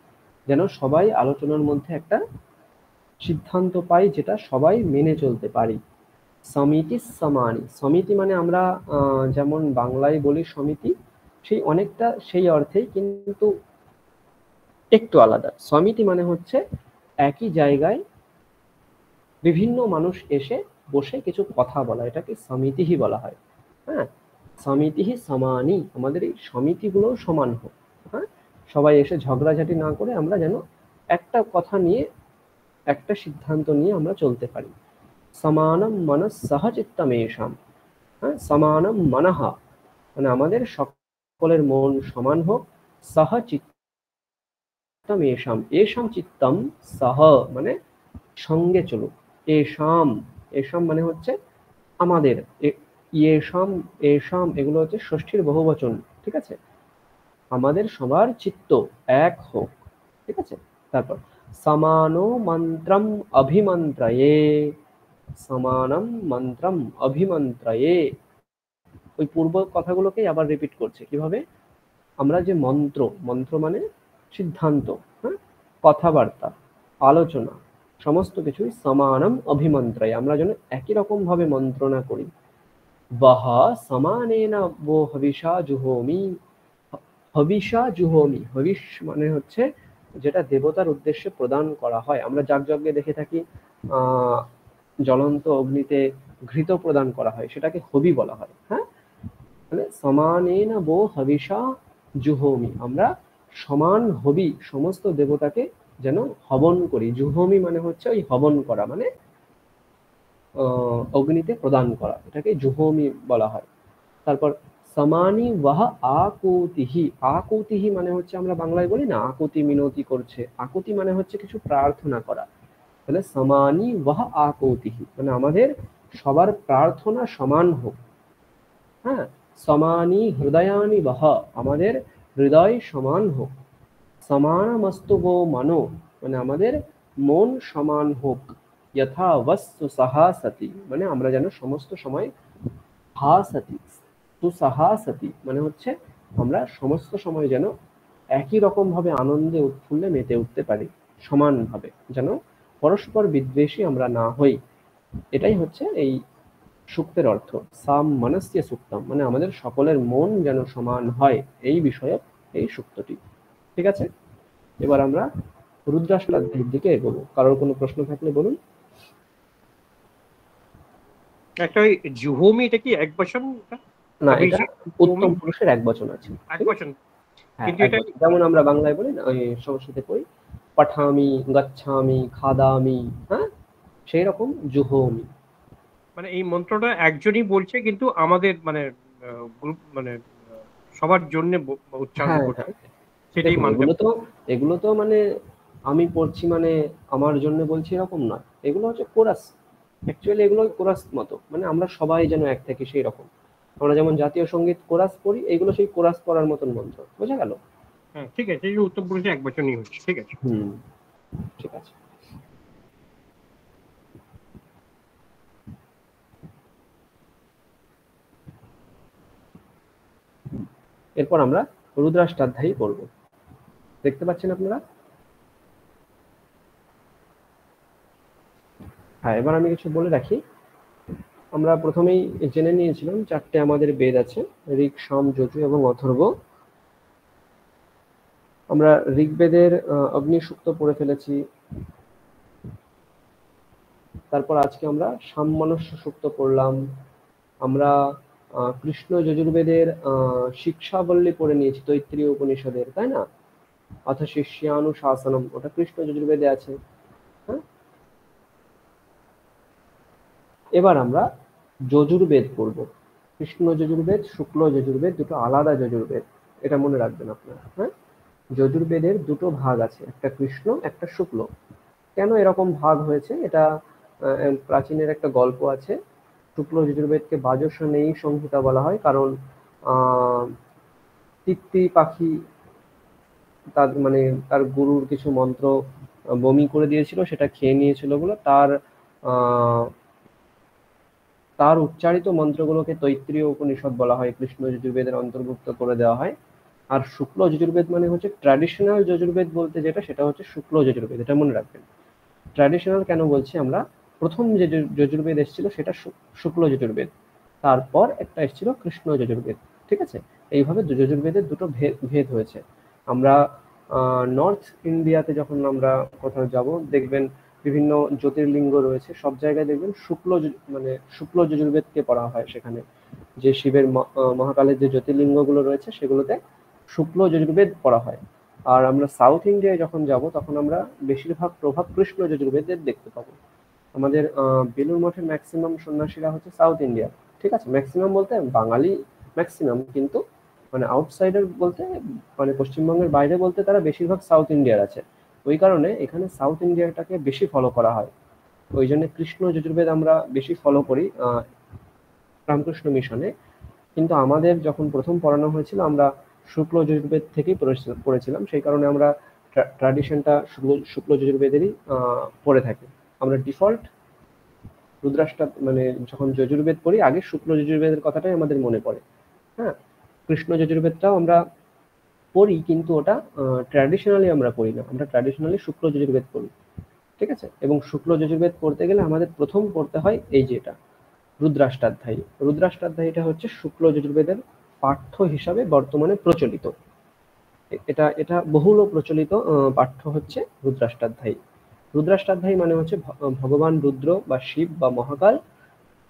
যেন সবাই আলোচনার মধ্যে একটা সিদ্ধান্ত পাই, যেটা সবাই মেনে চলতে পারি। সমিতি সমানি, সমিতি মানে আমরা যেমন বাংলায় বলি সমিতি, সেই অনেকটা সেই অর্থেই, কিন্তু একটু আলাদা। সমিতি মানে হচ্ছে একই জায়গায় বিভিন্ন মানুষ এসে বসে কিছু কথা বলা, এটাকে সমিতিহি বলা হয়। হ্যাঁ, সমিতিহি সমানি, আমাদের এই সমিতিগুলো সমান হোক, হ্যাঁ, সবাই এসে ঝগড়াঝাটি না করে আমরা যেন একটা কথা নিয়ে, একটা সিদ্ধান্ত নিয়ে আমরা চলতে পারি। সমানম মনঃ সহচিত্তমেষাম, হ্যাঁ, সমানম মনঃ মানে আমাদের সকলের মন সমান হোক। সহচিত্তম এষাম, এষাম চিত্তম সহ মানে সঙ্গে চলুক। এষাম, এষাম মানে হচ্ছে আমাদের, ইয়েষাম এষাম এগুলো হচ্ছে ষষ্ঠীর বহুবচন, ঠিক আছে। আমাদের সবার চিত্ত এক হোক, ঠিক আছে। তারপর সমানো মন্ত্রম অভিমন্ত্রয়ে, সমানম মন্ত্রম অভিমন্ত্রয়ে, ওই পূর্ব কথাগুলোকেই আবার রিপিট করছে। কিভাবে? আমরা যে মন্ত্র, মন্ত্র মানে সিদ্ধান্ত, হ্যাঁ, কথাবার্তা, আলোচনা, সমস্ত কিছুই সমানম অভিমন্ত্রয়ে, আমরা যেন একই রকম ভাবে মন্ত্রণা করি। বহ সমানেনা वो হবিষা জুহোমি, হবিষা জুহোমি, হবিষ মানে হচ্ছে যেটা দেবতার উদ্দেশ্যে প্রদান করা হয়। আমরা যাগযজ্ঞে দেখে থাকি জ্বলন্ত অগ্নিতে ঘৃত প্রদান করা হয়, সেটাকে হবি বলা হয়। হ্যাঁ, মানে সমানেন বো হবিষা জুহোমি, আমরা সমান হবি সমস্ত দেবতাকে যেন হবন করি। জুহোমি মানে হচ্ছে ওই হবন করা, মানে অগ্নিতে প্রদান করা, এটাকে জুহোমি বলা হয়। তারপর সমানি ওয়াহ আকুতিহি, আকুতিহি মানে হচ্ছে আমরা বাংলায় বলি না আকুতি মিনতি করছে, আকুতি মানে হচ্ছে কিছু প্রার্থনা করা। তাহলে সমানি ওয়াহ আকুতিহি মানে আমাদের সবার প্রার্থনা সমান হোক। হ্যাঁ, সমানি হৃদয়ানি বহ, আমাদের হৃদয় সমান হোক। সমানমস্তু মানো মানে আমাদের মন সমান হোক। যথা বস্তু সাহা সতি মানে আমরা যেন সমস্ত সময় হা সতি, সুসাহা সতি মানে হচ্ছে আমরা সমস্ত সময় যেন একই রকম ভাবে আনন্দে উৎফুল্লে মেতে উঠতে পারি, সমানভাবে, যেন পরস্পর বিদ্বেষী আমরা না হই। এটাই হচ্ছে এই সূক্তের অর্থ। সাম মনস্য সুক্তম মানে আমাদের সকলের মন যেন সমান হয়, এই বিষয়ে এই সূক্তটি। ঠিক আছে, এবার আমরা রুদ্রাষ্টাধ্যায়ের দিকে এগোবো। কারোর কোনো প্রশ্ন থাকলে বলুন। একটা ওই জুহোমি, এটা কি এক বচন? না, এটা উত্তম পুরুষের এক বচন আছে, এক বচন। হ্যাঁ, কিন্তু এটা যেমন আমরা বাংলায় বলি না, ওই সংস্কৃতে পড়ি পঠামি, গচ্ছামি, খাদামি, হ্যাঁ সেই রকম জুহোমি। মানে এই মন্ত্রটা একজনই বলছে, কিন্তু আমাদের মানে গ্রুপ মানে সবার জন্য উচ্চারণ করছে, সেটাই মানতে। এগুলো তো মানে আমি পড়ছি মানে আমার জন্য বলছি এরকম নয়, এগুলো হচ্ছে কোরাস। অ্যাকচুয়ালি এগুলো কোরাস মতো, মানে আমরা সবাই যেন এক থাকি সেই রকম। আমরা যেমন জাতীয় সঙ্গীত কোরাস পড়ি, এগুলো সেই কোরাস পড়ার মতন মন্ত্র। বোঝা গেল? হ্যাঁ, ঠিক আছে, এই উত্তম পুরুষে এক বচনই হচ্ছে। ঠিক আছে, ঠিক আছে। এরপর আমরা রুদ্রাষ্টাধ্যায়ী পড়ব। দেখতে পাচ্ছেন আপনারা? হ্যাঁ, এবার আমি কিছু বলে রাখি। আমরা প্রথমেই জেনে নিয়েছিলাম চারটে আমাদের বেদ আছে, ঋক, সাম, যজু এবং অথর্ব। আমরা ঋগ্বেদের অগ্নি সূক্ত পড়ে ফেলেছি। তারপর আজকে আমরা সামমনস্য সূক্ত পড়লাম। আমরা কৃষ্ণ যজুর্বেদের শিক্ষাবল্লী পড়ে নিয়েছি, তৈত্রীয় উপনিষদের, তাই না? অথ শিষ্যানুশাসনম, ওটা কৃষ্ণ যজুর্বেদে আছে। হ্যাঁ, এবার আমরা যজুর্বেদ পড়ব। কৃষ্ণ যজুর্বেদ, শুক্ল যজুর্বেদ, দুটো আলাদা যজুর্বেদ, এটা মনে রাখবেন আপনারা। হ্যাঁ, যজুর্বেদের দুটো ভাগ আছে, একটা কৃষ্ণ, একটা শুক্ল। কেন এরকম ভাগ হয়েছে, এটা প্রাচীনের একটা গল্প আছে। শুক্ল যজুর্বেদকে বাজসনেয়ী সংহিতা বলা হয়, কারণ তিত্তি পাখি তার মানে তার গুরুর কিছু মন্ত্র বমি করে দিয়েছিল, সেটা খেয়ে নিয়েছিল বলে তার উচ্চারিত মন্ত্রগুলোকে তৈত্রীয় উপনিষদ বলা হয়, কৃষ্ণ যজুর্বেদের অন্তর্ভুক্ত করে দেওয়া হয়। আর শুক্ল যজুর্বেদ মানে হচ্ছে ট্র্যাডিশনাল যজুর্বেদ বলতে যেটা, সেটা হচ্ছে শুক্ল যজুর্বেদ, এটা মনে রাখবেন। ট্র্যাডিশনাল কেন বলছি আমরা, প্রথম যে যজুর্বেদ এসেছিল সেটা শুক্ল যজুর্বেদ, তারপর একটা এসেছিল কৃষ্ণ যজুর্বেদ। ঠিক আছে, এইভাবে যজুর্বেদের দুটো ভেদ হয়েছে। আমরা নর্থ ইন্ডিয়াতে যখন আমরা কোথাও যাব, দেখবেন বিভিন্ন জ্যোতির্লিঙ্গ রয়েছে, সব জায়গায় দেখবেন শুক্ল যজুর্বেদকে পড়া হয়। সেখানে যে শিবের মহাকালের যে জ্যোতির্লিঙ্গগুলো রয়েছে সেগুলোতে শুক্ল যজুর্বেদ পড়া হয়। আর আমরা সাউথ ইন্ডিয়ায় যখন যাব তখন আমরা বেশিরভাগ প্রভাব কৃষ্ণ যজুর্বেদের দেখতে পাবো। আমাদের বেলুড় মঠের ম্যাক্সিমাম সন্ন্যাসীরা হচ্ছে সাউথ ইন্ডিয়া। ঠিক আছে, ম্যাক্সিমাম বলতে বাঙালি ম্যাক্সিমাম, কিন্তু মানে আউটসাইডার বলতে মানে পশ্চিমবঙ্গের বাইরে বলতে তারা বেশিরভাগ সাউথ ইন্ডিয়ার আছে। ওই কারণে এখানে সাউথ ইন্ডিয়াটাকে বেশি ফলো করা হয়, ওই জন্য কৃষ্ণ যজুর্বেদ আমরা বেশি ফলো করি রামকৃষ্ণ মিশনে। কিন্তু আমাদের যখন প্রথম পড়ানো হয়েছিল আমরা শুক্ল যজুর্বেদ থেকেই পড়েছিলাম, সেই কারণে আমরা ট্র্যাডিশনটা শুক্ল যজুর্বেদেরই পড়ে থাকি। আমরা ডিফল্ট রুদ্রাষ্টা মানে যখন যজুর্বেদ পড়ি আগে শুক্ল যজুর্বেদের কথাটাই আমাদের মনে পড়ে। হ্যাঁ, কৃষ্ণ যজুর্বেদটাও আমরা পড়ি, কিন্তু ওটা ট্র্যাডিশনালি আমরা পড়ি না, আমরা ট্র্যাডিশনালি শুক্ল যজুর্বেদ পড়ি। ঠিক আছে, এবং শুক্ল যজুর্বেদ পড়তে গেলে আমাদের প্রথম পড়তে হয় এই যেটা রুদ্রাষ্টাধ্যায়ী। রুদ্রাষ্টাধ্যায়ীটা হচ্ছে শুক্ল যজুর্বেদের পাঠ্য হিসাবে বর্তমানে প্রচলিত, এটা বহুল প্রচলিত পাঠ্য হচ্ছে রুদ্রাষ্টাধ্যায়ী। রুদ্রাষ্টাধ্যায়ী মানে হচ্ছে ভগবান রুদ্র বা শিব বা মহাকাল,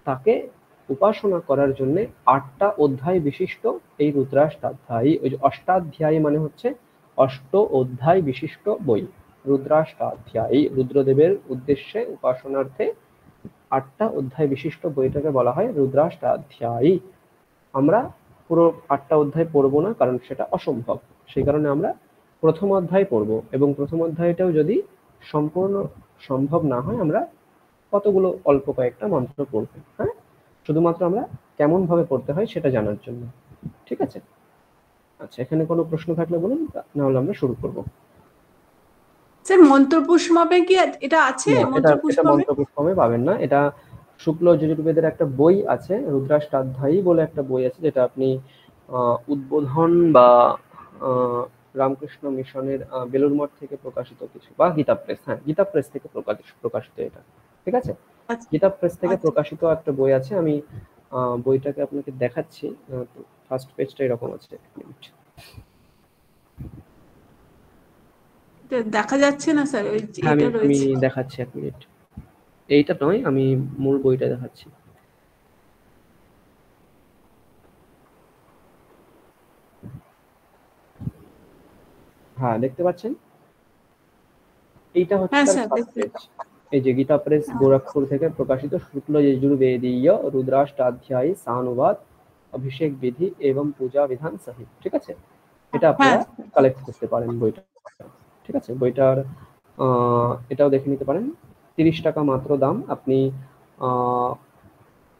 তাকে উপাসনা করার জন্য 8টা অধ্যায় বিশিষ্ট এই রুদ্রাষ্টাধ্যায়ী, ওই যে অষ্টাধ্যায়ী মানে হচ্ছে 8 অধ্যায় বিশিষ্ট বই। রুদ্রাষ্টাধ্যায়ী রুদ্রদেবের উদ্দেশ্যে উপাসনার্থে 8টা অধ্যায় বিশিষ্ট বইটাকে বলা হয় রুদ্রাষ্টাধ্যায়ী। আমরা পুরো 8টা অধ্যায় পড়বো না, কারণ সেটা অসম্ভব। সেই কারণে আমরা প্রথম অধ্যায় পড়বো, এবং প্রথম অধ্যায়টাও যদি সম্পূর্ণ সম্ভব না হয় আমরা কতগুলো অল্প কয়েকটা মন্ত্র পড়বো। হ্যাঁ, শুধুমাত্র আমরা কেমন ভাবে পড়তে হয় সেটা জানার জন্য। ঠিক আছে? আচ্ছা, এখানে কোনো প্রশ্ন থাকলে বলুন, না হলে আমরা শুরু করবো। স্যার মন্ত্রপুষ্পমে কি এটা আছে? না, এটা মন্ত্রপুষ্পমে মন্ত্রপুষ্পমে পাবেন না। এটা শুক্ল যজুর্বেদের একটা বই আছে, রুদ্রাষ্টাধ্যায়ী বলে একটা বই আছে, যেটা আপনি উদ্বোধন বা রামকৃষ্ণ মিশনের বেলুড় মঠ থেকে প্রকাশিত কিছু, বা গীতা প্রেস, হ্যাঁ গীতা প্রেস থেকে প্রকাশিত এটা। ঠিক আছে? গীতা প্রেস থেকে প্রকাশিত একটা বই আছে। আমি বইটাকে আপনাকে দেখাচ্ছি। ফার্স্ট পেজটা এরকম আছে। দেখা যাচ্ছে না স্যার, ওই আমি এটা রয়েছে। দেখাচ্ছি, 1 মিনিট। এইটা নয়, আমি মূল বইটা দেখাচ্ছি। হ্যাঁ, দেখতে পাচ্ছেন? এইটা হচ্ছে হ্যাঁ তার স্যার, ফার্স্ট পেজ। এই যে গীতা প্রেস গোরখপুর থেকে প্রকাশিত শুক্ল যজুর্বেদীয় রুদ্রাষ্টাধ্যায়ী সানুবাদ অভিষেক বিধি এবং পূজা বিধান সহিত। ঠিক আছে? এটা আপনারা কালেক্ট করতে পারেন বইটা। ঠিক আছে? বইটার এটাও দেখে নিতে পারেন। 30 টাকা মাত্র দাম। আপনি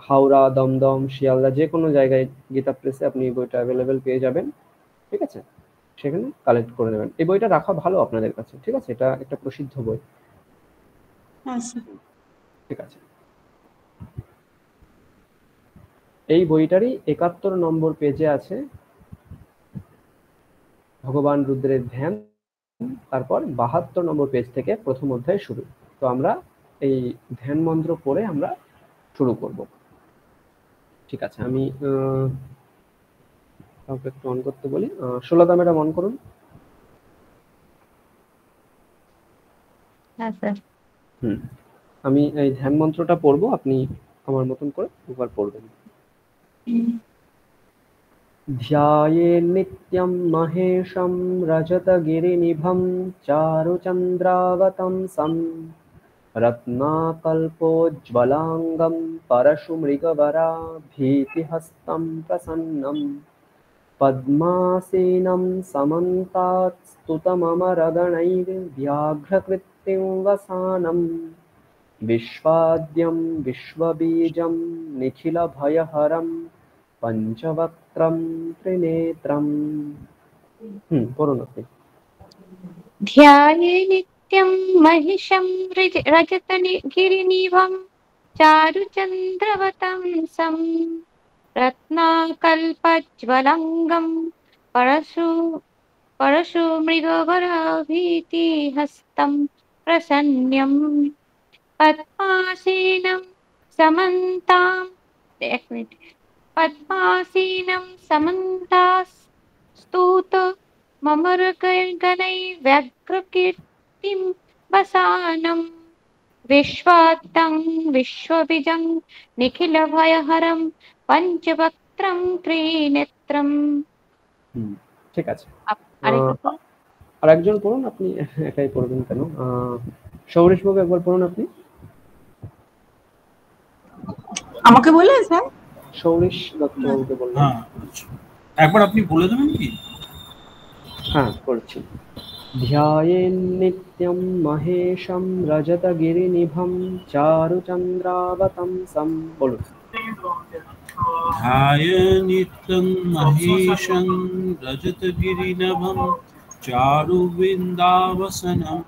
হাওড়া, দমদম, শিয়ালদা যে কোনো জায়গায় গীতা প্রেসে আপনি বইটা অ্যাভেলেবেল পেয়ে যাবেন। ঠিক আছে? সেখানে কালেক্ট করে নেবেন। এই বইটা রাখা ভালো আপনাদের কাছে। ঠিক আছে? এটা একটা প্রসিদ্ধ বই। ঠিক আছে? এই বইটারই 71 নম্বর পেজে আছে ভগবান রুদ্রের ধ্যান, তারপর 72 নম্বর পেজ থেকে প্রথম অধ্যায় শুরু। তো আমরা এই ধ্যান মন্ত্র পড়ে আমরা শুরু করব। ঠিক আছে? আমি কাউকে একটু অন করতে বলি। 16দা ম্যাডাম অন করুন। হ্যাঁ স্যার। আমি এই ধ্যান মন্ত্রটা পড়বো, আপনি আমার মতন করে একবার পড়বেন। ধ্যায়ে নিত্যম মহেশম রজতগিরিনিভম চারুচন্দ্রাবতংসম রত্নাকল্পোজ্জ্বলাঙ্গম পরশুমৃগবরাভীতিহস্तं প্রসন্নম পদ্মাসীनं সমন্তাৎ स्तुतममरगणैः व्याघ्रकृत्यं वसानं विश्वाद्यं विश्वबीजं निखिलभयहरं पंचवक्त्रं त्रिनेत्रं। পড়ুন আপনি। ध्याये नित्यं महिषं रजतगिरिनिभं चारुचन्द्रवतंसं रत्नाकल्पज्वलङ्गं परशुमृगवराभीतिहस्तं प्रसन्नं पद्मासीनं समन्तास्तूत ममरगणै व्याघ्रकीर्तिं वसानं विश्वाद्यं विश्वबीजं निखिलभयहरं पञ्चवक्त्रं त्रिनेत्रं। ঠিক আছে, আর একজন পড়ুন। আপনি একাই পড়বেন কেন? সৌরেশ বাবু একবার পড়ুন আপনি। আমাকে বললেন স্যার? সৌরেশ দত্তবাবুকে বললেন। একবার আপনি বলে দেবেন কি? হ্যাঁ, করছি। ধ্যায়েন নিত্যম মহেশম রজতগিরিনিভম চারুচন্দ্রাবতংসম। বলুন। ধ্যায়েন নিত্যং মহেশং রজতগিরিনিভম চারুবৃন্দাবসনম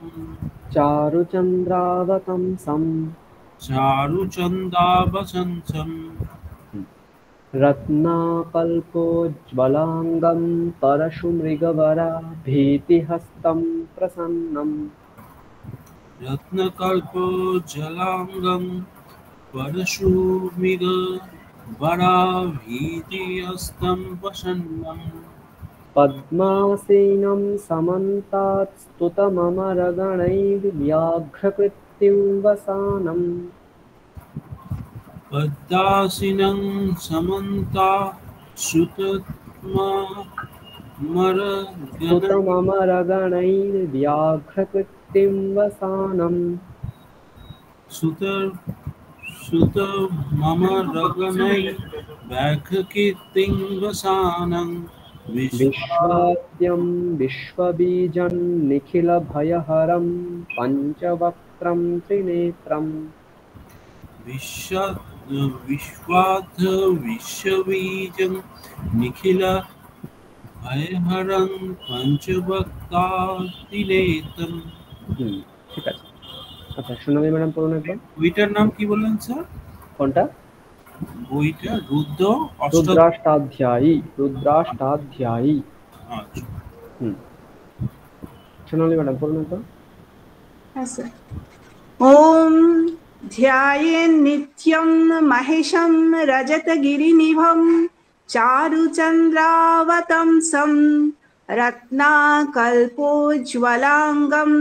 চারুচন্দ্রাবতংসম रत्नाकल्पोज्ज्वलाङ्गं परशुमृगवराभीतिहस्तं प्रसन्नं रत्नकल्पोज्ज्वलाङ्गं परशुमृगवराभीतिहस्तं प्रसन्नं पद्मासीनं समन्तात् स्तुतममरगणैर्व्याघ्रकृत्यं वसानं पद्मासिनं समन्ता सुतमरगणैः सुतममरगणैर्व्याघ्रकृतिं वसानम् सुतममरगणैर्व्याघ्रकीर्तिं वसानं विश्वाद्यं विश्वबीजं निखिलभयहरं पञ्चवक्त्रं त्रिनेत्रम् विश्वाद् विश्वबीजं निखिल भयहरं পঞ্চবক্তাতিনেতম। ঠিক আছে। আচ্ছা সোনালী ম্যাডাম পড়ুন একবার। বইটার নাম কি বললেন স্যার? কোনটা? বইটা রুদ্রাষ্টাধ্যায়ী। রুদ্রাষ্টাধ্যায়ী। আচ্ছা সোনালী ম্যাডাম পড়ুন একবার। হ্যাঁ স্যার। ওম ধ্যায়েন নিত্যং মহেশং রজতগিরিনিভং চারুচন্দ্রাবতংসং রত্নাকল্পোজ্জ্বলাঙ্গম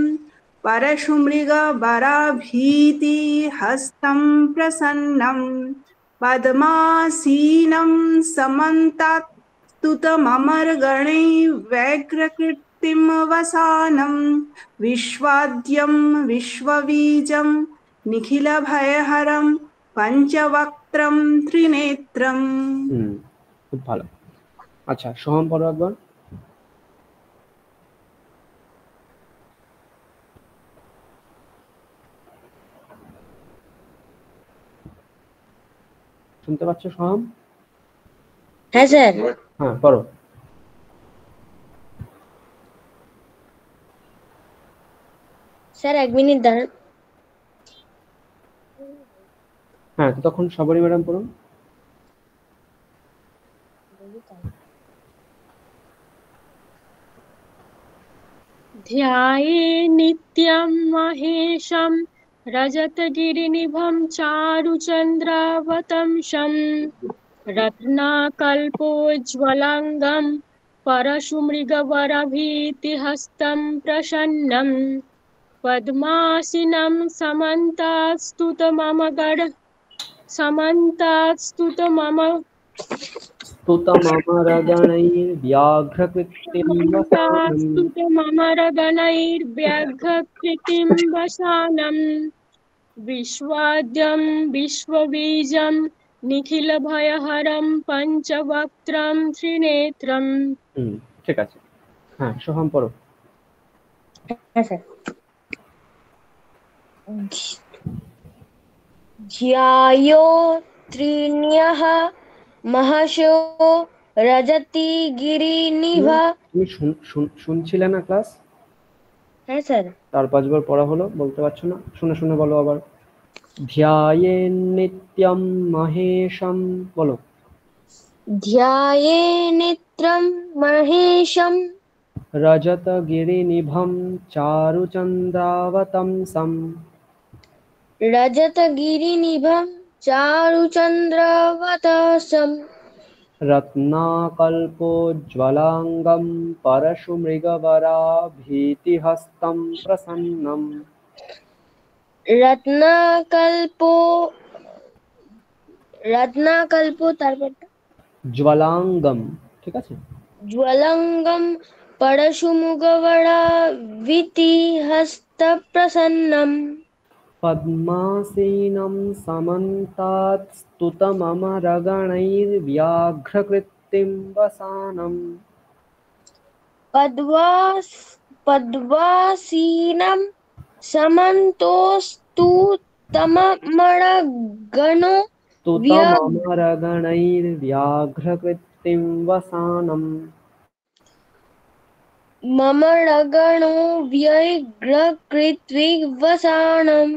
পরশুমৃগবরাভীতিহস্तं প্রসন্नं পদ্মাসীनं समन्तात्स्तुतममरगणैर्व्याघ्रकृतिं वसानं विश्वाद्यं विश्वबीजं निखिलभयहरं पञ्चवक्त्रं त्रिनेत्रम्। খুব ভালো। আচ্ছা সোহম পড়ো একবার। শুনতে পাচ্ছ সোহম? হ্যাঁ স্যার। হ্যাঁ পড়ো। স্যার 1 মিনিট দাঁড়ান। হ্যাঁ তখন সবরী ম্যাডাম পড়ুন। ध्याये नित्यं महेशं रजतगिरिनिभं चारुचन्द्रावतंसं रत्नाकल्पोज्ज्वलाङ्गं परशुमृगवरभीतिहस्तं प्रसन्नं पद्मासीनं स्तुतममरगणैर्व्याघ्रकृतिं वसानं विश्वाद्यं विश्वबीजं निखिलभयहरं पञ्चवक्त्रं त्रिनेत्रम्। ঠিক আছে। হ্যাঁ সোহম পড়ো। হ্যাঁ স্যার। ध्यायो त्रिण्यः महशो रजति गिरिनिभा। তুমি শুনছিলে না ক্লাস? হ্যাঁ স্যার। 4-5 বার পড়া হলো, বলতে পারছো না? শুনে শুনে বলো আবার। ধ্যায়েন নিত্যম মহেশম, বলো। ধ্যায়ে নিত্যম মহেশম রজতগিরিনিভম চারুচন্দ্রাবতংসম রজতগিরিনিভম চারুচন্দ্রাবতংসম রত্নাকল্পোজ্জ্বলাঙ্গম পরশুমৃগবরাভীতিহস্तं প্রসন্নম। রত্নাকল্প তারপর জ্বলাঙ্গম, ঠিক আছে? জ্বলঙ্গম পরশুমৃগবরাভীতিহস্ত প্রসন্নম পদ্মাসীनं সমন্তাৎ स्तुतममरगणैर्व्याघ্রকৃতিं वसानं। পদ্মাসীনম स्तुतममरगणैर्व्याघ्रकृतिं वसानं। ममरगणो व्यग्रकृत्विग वसानं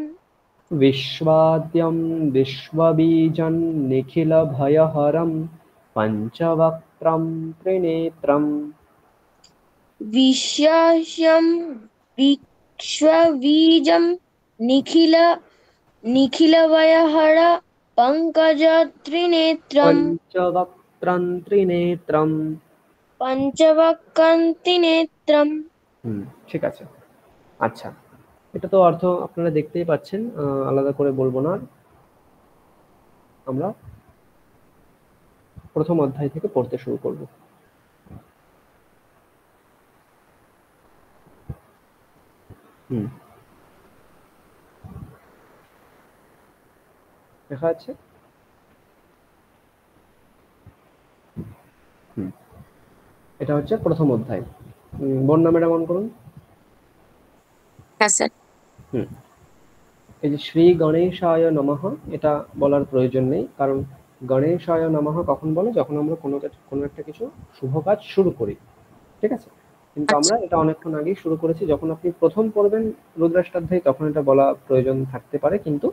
विश्वाद्यं विश्वबीजं निखिलभयहरं पञ्चवक्त्रं त्रिनेत्रम्। विश्वास्यं विश्वबीजं निखिलभयहर पङ्कजत्रिनेत्रम् पञ्चवक्त्रं त्रिनेत्रम्। পঞ্চবক্রং ত্রিনেত্রম। ঠিক আছে। আচ্ছা এটা তো অর্থ আপনারা দেখতেই পাচ্ছেন, আলাদা করে বলবো না। আমরা প্রথম অধ্যায় থেকে পড়তে শুরু করব। দেখা যাচ্ছে? এটা হচ্ছে প্রথম অধ্যায়। বন্যা ম্যাডাম অন করুন। হ্যাঁ স্যার। এই যে শ্রী গণেশায় নমঃ, এটা বলার প্রয়োজন নেই, কারণ গণেশায় নমঃ কখন বলে? যখন আমরা কোনো একটা কিছু শুভ কাজ শুরু করি, ঠিক আছে? কিন্তু আমরা এটা অনেকক্ষণ আগেই শুরু করেছি। যখন আপনি প্রথম পড়বেন রুদ্রাষ্টাধ্যায়ী তখন এটা বলা প্রয়োজন থাকতে পারে, কিন্তু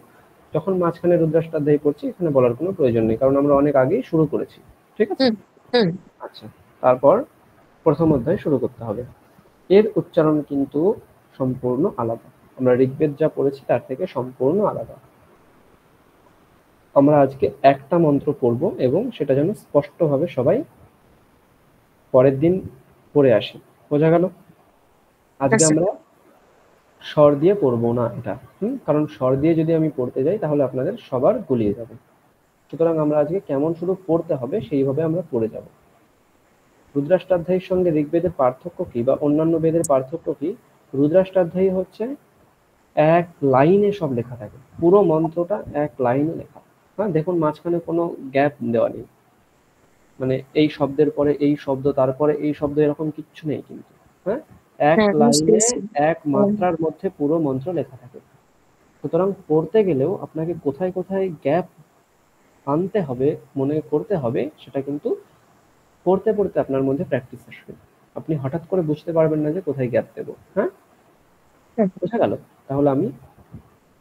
যখন মাঝখানে রুদ্রাষ্টাধ্যায়ী পড়ছি এখানে বলার কোনো প্রয়োজন নেই, কারণ আমরা অনেক আগেই শুরু করেছি, ঠিক আছে? আচ্ছা, তারপর প্রথম অধ্যায় শুরু করতে হবে। এর উচ্চারণ কিন্তু সম্পূর্ণ আলাদা। আমরা ঋগ্বেদ যা পড়েছি তার থেকে সম্পূর্ণ আলাদা। আমরা আজকে একটা মন্ত্র পড়ব এবং সেটা যেন স্পষ্টভাবে সবাই পরের দিন পড়ে আসি। বোঝা গেল? আজকে আমরা স্বর দিয়ে পড়বো না এটা, কারণ স্বর দিয়ে যদি আমি পড়তে যাই তাহলে আপনাদের সবার গুলিয়ে যাবে। সুতরাং আমরা আজকে কেমন শুধু পড়তে হবে সেইভাবে আমরা পড়ে যাব। রুদ্রাষ্টাধ্যায়ীর সঙ্গে ঋগ্বেদের পার্থক্য কি বা অন্যান্য বেদের পার্থক্য কি? রুদ্রাষ্টাধ্যায়ী হচ্ছে এক লাইনে সব লেখা থাকে, পুরো মন্ত্রটা এক লাইনে লেখা। হ্যাঁ, দেখুন মাঝখানে কোনো গ্যাপ দেওয়া নেই, মানে এই শব্দের পরে এই শব্দ তারপরে এই শব্দ এরকম কিচ্ছু নেই কিন্তু। হ্যাঁ, এক লাইনে এক মাত্রার মধ্যে পুরো মন্ত্র লেখা থাকে। সুতরাং পড়তে গেলেও আপনাকে কোথায় কোথায় গ্যাপ আনতে হবে, মনে করতে হবে, সেটা কিন্তু পড়তে পড়তে আপনার মধ্যে প্র্যাকটিস আসবে। আপনি হঠাৎ করে বুঝতে পারবেন না যে কোথায় গ্যাপ দেবো। হ্যাঁ, বোঝা গেল? তাহলে আমি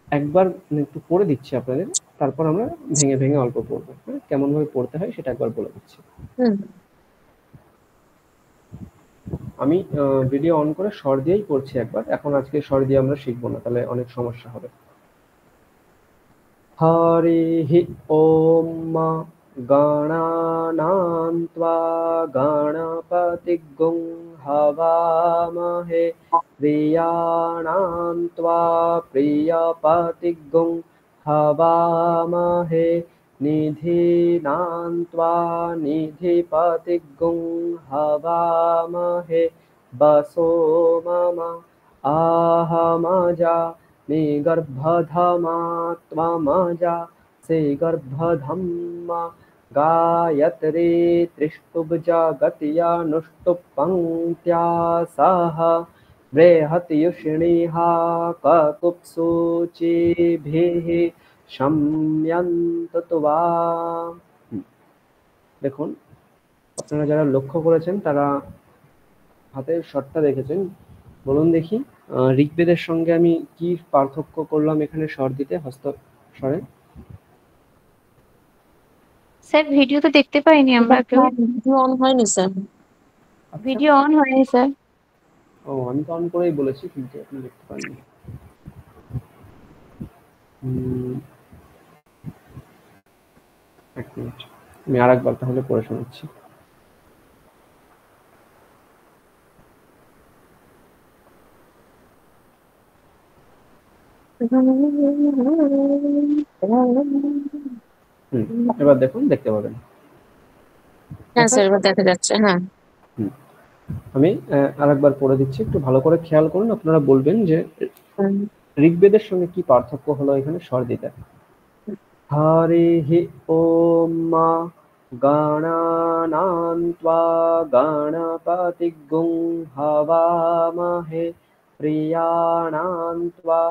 একবার একটু পড়ে দিচ্ছি আপনাদের, তারপর আমরা ভেঙে ভেঙে অল্প পড়বো। হ্যাঁ, কেমন ভাবে পড়তে হয় সেটা একবার বলে দিচ্ছি। আমি ভিডিও অন করে স্বর দিয়েই পড়ছি একবার। এখন আজকে স্বর দিয়ে আমরা শিখবো না, তাহলে অনেক সমস্যা হবে। হরিহি ওম গণানাং ত্বা গণপতিগ্গং হবামহে প্রিয়াণাং ত্বা প্রিয়পতিগ্গং হবামহে নিধিনাং ত্বা নিধিপতিগ্গং হবামহে বসো মম আহমজা নিগর্ভধমা ত্বমজা সে গর্ভধম্মা গায়ত্রী ত্রিষ্টুবজা গতিয়া নুষ্টু পঙ্ক্ত্যা সহ বৃহৎयुष्णिः ককুৎসুচিভিः সম্যন্ত ত্বা। দেখুন, আপনারা যারা লক্ষ্য করেছেন তারা হাতের শটটা দেখেছেন। বলুন দেখি, ঋগ্বেদের সঙ্গে আমি কি পার্থক্য করলাম এখানে স্বর দিতে, হস্ত স্বরে? স্যার ভিডিও তো দেখতে পাইনি আমরা, কেউ ভিডিও অন হয়নি স্যার। ভিডিও অন হয়নি স্যার। ও, আমি তো অন করেই বলেছি, কিন্তু আপনি দেখতে পাননি। এক মিনিট, আমি আরেকবার তাহলে পড়ে শোনাচ্ছি। এবার দেখুন, দেখতে পাবেন। হ্যাঁ স্যার, এবার দেখা যাচ্ছে। হ্যাঁ, আমি আরেকবার পড়ে দিচ্ছি, একটু ভালো করে খেয়াল করুন। আপনারা বলবেন যে ঋগ্বেদের সঙ্গে কি পার্থক্য হলো এখানে স্বর দিতে। হরিহি ওম গণানাং ত্বা গণপতিগ্গং হবামহে প্রিয়াণাং ত্বা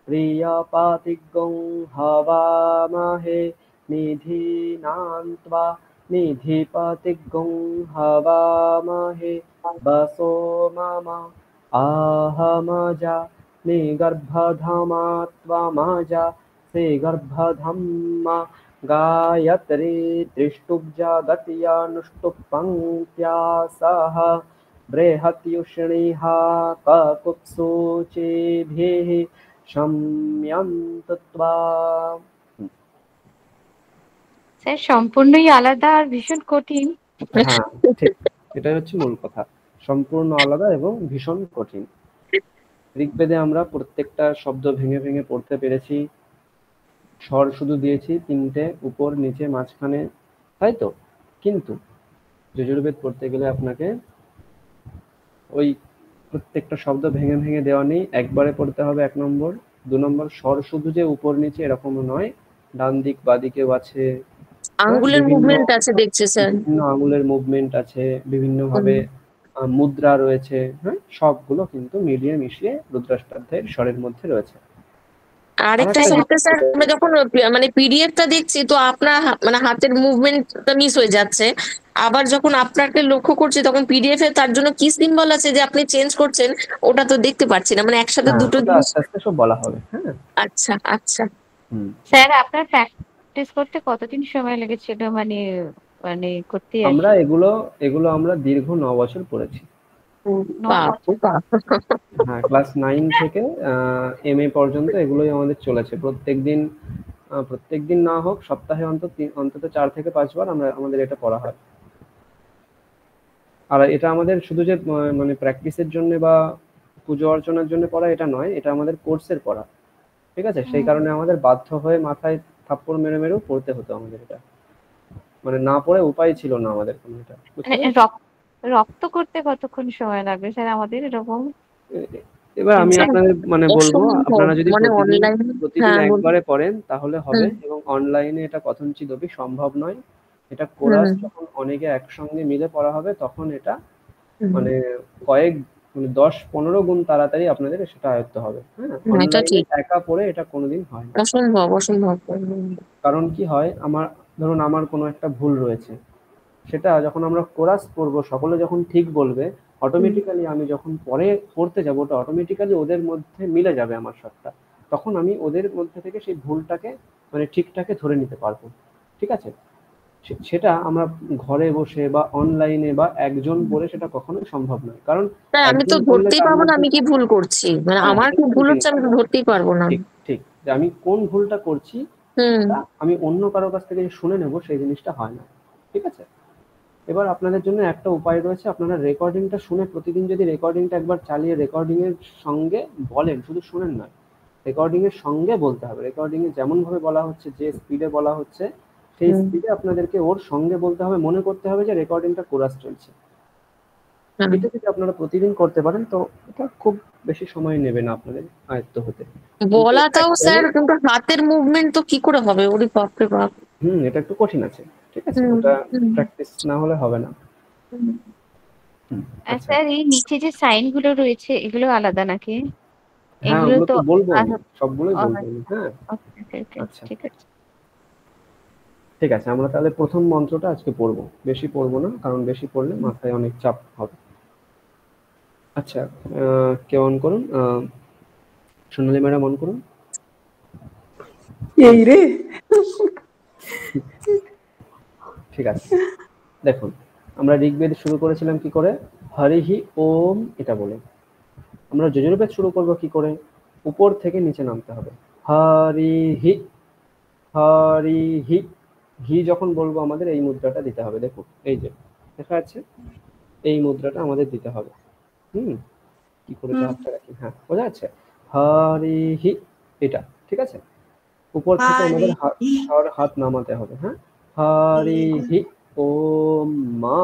প্রিয়পতিগ্গং হবামহে নিধিনাং ত্বা নিধিপতিগ্গং হবামহে বসো মম আহমজা নিগর্ভধমা ত্বমজা সে গর্ভধম্মা গায়ত্রী ত্রিষ্টুবজা গতিয়া নুষ্টু পঙ্ক্ত্যা সহ বৃহৎयुष्णिः ককুৎসুচিভিः সম্যন্ত ত্বা। স্যার সম্পূর্ণই আলাদা আর ভীষণ কঠিন। হ্যাঁ, ঠিক, এটাই হচ্ছে মূল কথা। সম্পূর্ণ আলাদা এবং ভীষণ কঠিন। ঋগ্বেদে আমরা প্রত্যেকটা শব্দ ভেঙে ভেঙে পড়তে পেরেছি, স্বর শুধু দিয়েছি তিনটে, উপর নিচে মাঝখানে, তাই তো? কিন্তু যজুর্বেদ পড়তে গেলে আপনাকে ওই প্রত্যেকটা শব্দ ভেঙে ভেঙে দেওয়া নেই, একবারে পড়তে হবে 1 নম্বর। 2 নম্বর, স্বর শুধু যে উপর নিচে এরকম নয়, ডান দিক বাঁ দিকেও আছে, আঙ্গুলের বিভিন্ন মুভমেন্ট আছে দেখছি স্যার। বিভিন্ন আঙুলের মুভমেন্ট আছে, বিভিন্ন ভাবে মুদ্রা রয়েছে, হ্যাঁ, সবগুলো কিন্তু মিলিয়ে মিশিয়ে রুদ্রাষ্টাধ্যায়ের স্বরের মধ্যে রয়েছে। আরেকটা সমস্যা স্যার, আমরা যখন মানে পিডিএফটা দেখছি তো আপনার মানে হাতের মুভমেন্টটা মিস হয়ে যাচ্ছে, আবার যখন আপনাকে লক্ষ্য করছি তখন পিডিএফ এ তার জন্য কি সিম্বল আছে যে আপনি চেঞ্জ করছেন ওটা তো দেখতে পাচ্ছি না, মানে একসাথে দুটো ওটা জিনিস। আস্তে আস্তে সব বলা হবে। হ্যাঁ, আচ্ছা আচ্ছা। স্যার আপনার প্র্যাকটিস করতে কতদিন সময় লেগেছিল, মানে মানে করতে আমরা এগুলো আমরা দীর্ঘ 9 বছর পড়েছি। হ্যাঁ, ক্লাস 9 থেকে এমএ পর্যন্ত এগুলোই আমাদের চলেছে। প্রত্যেকদিন না হোক, সপ্তাহে অন্তত 4 থেকে 5 বার আমাদের এটা পড়া হয়। আর এটা আমাদের শুধু যে মানে প্র্যাকটিসের জন্য বা পুজো অর্চনার জন্য পড়া এটা নয়, এটা আমাদের কোর্সের পড়া, ঠিক আছে? সেই কারণে আমাদের বাধ্য হয়ে মাথায় থাপ্পড় মেরে মেরেও পড়তে হতো আমাদের এটা, মানে না পড়ে উপায় ছিল না আমাদের কোনো। এটা রক্ত করতে কতক্ষণ সময় লাগবে স্যার আমাদের এরকম? এবার আমি আপনাদের মানে বলবো, আপনারা যদি প্রতিদিন হ্যাঁ, একবারে পড়েন তাহলে হবে, এবং অনলাইনে এটা কথঞ্চিতই সম্ভব নয়। এটা কোরাস যখন অনেকে একসঙ্গে মিলে পড়া হবে তখন এটা মানে মানে 10-15 গুণ তাড়াতাড়ি আপনাদের সেটা আয়ত্ত হবে। হ্যাঁ, অনলাইনে একা পড়ে এটা কোনোদিন হয় না। অসম্ভব। কারণ কি হয়, ধরুন আমার কোনো একটা ভুল রয়েছে, সেটা যখন আমরা কোরাস পড়বো, সকলে যখন ঠিক বলবে, অটোমেটিক্যালি আমি যখন পরে পড়তে যাবো ওটা অটোমেটিক্যালি ওদের মধ্যে মিলে যাবে আমার সবটা, তখন আমি ওদের মধ্যে থেকে সেই ভুলটাকে মানে ঠিকটাকে ধরে নিতে পারবো, ঠিক আছে? সেটা আমরা ঘরে বসে বা অনলাইনে বা একজন পড়ে সেটা কখনোই সম্ভব নয়। কারণ আমি তো ধরতেই পারবো না আমি কি ভুল করছি, মানে আমার কি ভুল হচ্ছে আমি ধরতেই পারবো না। ঠিক, যে আমি কোন ভুলটা করছি আমি অন্য কারো কাছ থেকে শুনে নেব, সেই জিনিসটা হয় না, ঠিক আছে? এবার আপনাদের জন্য একটা উপায় রয়েছে, আপনারা রেকর্ডিংটা শুনে প্রতিদিন যদি রেকর্ডিংটা একবার চালিয়ে রেকর্ডিং এর সঙ্গে বলেন, শুধু শুনেন না, রেকর্ডিং এর সঙ্গে বলতে হবে। রেকর্ডিং এ যেমন ভাবে বলা হচ্ছে, যে স্পিডে বলা হচ্ছে, সেই স্পিডে আপনাদেরকে ওর সঙ্গে বলতে হবে, মনে করতে হবে যে রেকর্ডিংটা কোরাস চলছে। এটা যদি আপনারা প্রতিদিন করতে পারেন তো এটা খুব বেশি সময় নেবে না আপনাদের আয়ত্ত হতে। বলাটাও স্যার, কিন্তু হাতের মুভমেন্ট তো কি করে হবে? ওরে বাপ রে বাপ। এটা একটু কঠিন আছে, ঠিক আছে? ওটা প্র্যাকটিস না হলে হবে না। স্যার এই নিচে যে সাইন গুলো রয়েছে এগুলো আলাদা নাকি? হ্যাঁ, ওগুলো তো বলবো, সবগুলোই বলবো। হ্যাঁ, আচ্ছা ঠিক আছে। আমরা তাহলে প্রথম মন্ত্রটা আজকে পড়বো, বেশি পড়বো না, কারণ বেশি পড়লে মাথায় অনেক চাপ হবে। আচ্ছা, কে অন করুন? সোনালী ম্যাডাম অন করুন। এই রে, ঠিক আছে। দেখুন, আমরা ঋগ্বেদ শুরু করেছিলাম কি করে? হরিহি ওম এটা বলে। আমরা যজুর্বেদ শুরু করবো কি করে? উপর থেকে নিচে নামতে হবে। হরিহি হরিহি, হি যখন বলবো আমাদের এই মুদ্রাটা দিতে হবে। দেখুন, এই যে দেখা যাচ্ছে, এই মুদ্রাটা আমাদের দিতে হবে। কি করে হাতটা রাখি? হ্যাঁ, বোঝা যাচ্ছে? হরিহি, এটা ঠিক আছে। উপর থেকে আমাদের হাত নামাতে হবে। হ্যাঁ, হরিহি ওম মা।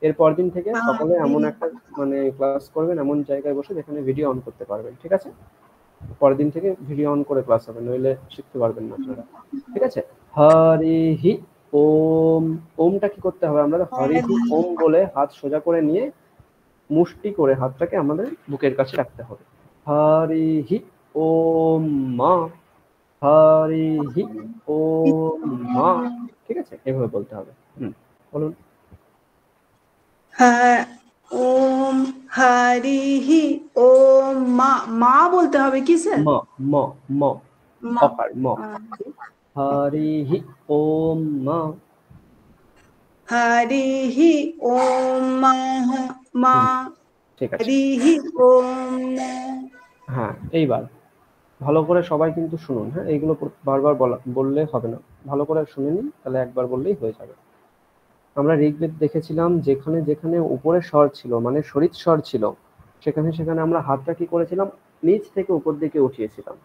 এর পর দিন থেকে সকলে এমন একটা মানে ক্লাস করবেন, এমন জায়গায় বসে যেখানে ভিডিও অন করতে পারবেন, ঠিক আছে? পরের দিন থেকে ভিডিও অন করে ক্লাস হবে, নইলে শিখতে পারবেন না আপনারা, ঠিক আছে? হরিহি ওম। ওমটা কি করতে হবে? আমরা হরিহি ওম বলে হাত সোজা করে নিয়ে মুষ্টি করে হাতটাকে আমাদের বুকের কাছে রাখতে হবে। হরিহি ওম মা, হরিহি ওম মা, ঠিক আছে? এভাবে বলতে হবে। বলুন। ওম হরিহি ওম মা। মা বলতে হবে কি স্যার? ম ম ম অকার ম। হরিহি ওম মা, হরিহি ওম মা মা, ঠিক আছে। হরিহি ওম মা। হ্যাঁ, এইবার ভালো করে সবাই কিন্তু শুনুন। হ্যাঁ, এইগুলো বারবার বললে হবে না, ভালো করে শুনে নিন, তাহলে একবার বললেই হয়ে যাবে। আমরা ঋগ্বেদ দেখেছিলাম, যেখানে যেখানে উপরে স্বর ছিল মানে শরিত স্বর ছিল, সেখানে সেখানে আমরা হাতটা কি করেছিলাম? নিচ থেকে উপর দিকে উঠিয়েছিলাম।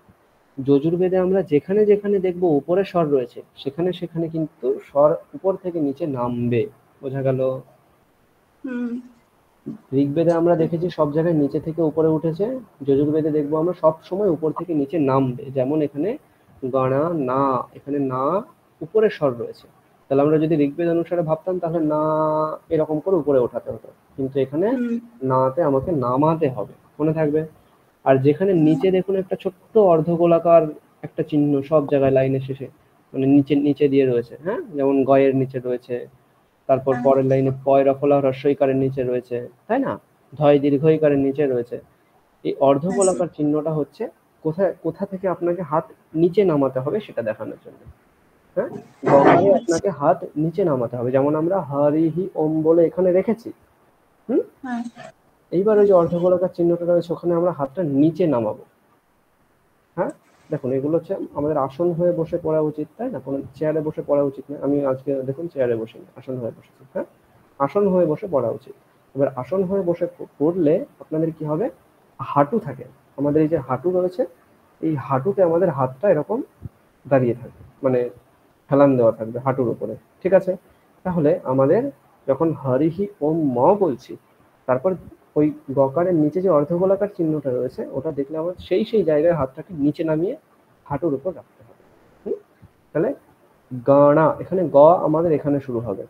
যজুর্বেদে আমরা যেখানে যেখানে দেখবো উপরে স্বর রয়েছে সেখানে সেখানে কিন্তু স্বর উপর থেকে নিচে নামবে। বোঝা গেল? হুম ঋগ্বেদে আমরা দেখেছি সব জায়গায় নিচে থেকে উপরে উঠেছে, যজুর্বেদে দেখবো আমরা সব সময় উপর থেকে নিচে নামবে। যেমন এখানে গণা না, এখানে না উপরে স্বর রয়েছে, তাহলে আমরা যদি ঋগ্বেদ অনুসারে ভাবতাম তাহলে না এরকম করে উপরে ওঠাতে হতো, কিন্তু এখানে নাতে আমাকে নামাতে হবে, মনে থাকবে। আর যেখানে নিচে দেখুন একটা ছোট্ট অর্ধগোলাকার একটা চিহ্ন সব জায়গায় লাইনের শেষে, মানে নিচে নিচে দিয়ে রয়েছে, হ্যাঁ, যেমন গয়ের নিচে রয়েছে, তারপর পরের লাইনে পয় রফলা হ্রস্বইকারের নিচে রয়েছে, তাই না, ধয় দীর্ঘইকারের নিচে রয়েছে। এই অর্ধগোলাকার চিহ্নটা হচ্ছে কোথা থেকে আপনাকে হাত নিচে নামাতে হবে সেটা দেখানোর জন্য। হ্যাঁ, গকারে আপনাকে হাত নিচে নামাতে হবে, যেমন আমরা হরিহি ওম বলে এখানে রেখেছি। এইবার ওই যে অর্ধগোলাকার চিহ্নটা রয়েছে ওখানে আমরা হাতটা নিচে নামাবো। হ্যাঁ, দেখুন এগুলো হচ্ছে আমাদের আসন হয়ে বসে পড়া উচিত, তাই না, কোনো চেয়ারে বসে পড়া উচিত না। আমি আজকে দেখুন চেয়ারে বসে আসন হয়ে বসেছি। হ্যাঁ, আসন হয়ে বসে পড়া উচিত। এবার আসন হয়ে বসে পড়লে আপনাদের কি হবে, হাঁটু থাকে, আমাদের এই যে হাঁটু রয়েছে এই হাঁটুতে আমাদের হাতটা এরকম দাঁড়িয়ে থাকবে, মানে হেলান দেওয়া থাকবে হাঁটুর উপরে, ঠিক আছে। তাহলে আমাদের যখন হরিহি ওম ম বলছি, তারপর ওই গকারের নিচে যে অর্ধগোলাকার চিহ্নটা রয়েছে ওটা দেখলে আমার সেই জায়গায় হাতটাকে নিচে নামিয়ে হাঁটুর উপর রাখতে হবে। তাহলে গণা, এখানে গ আমাদের এখানে শুরু হবে,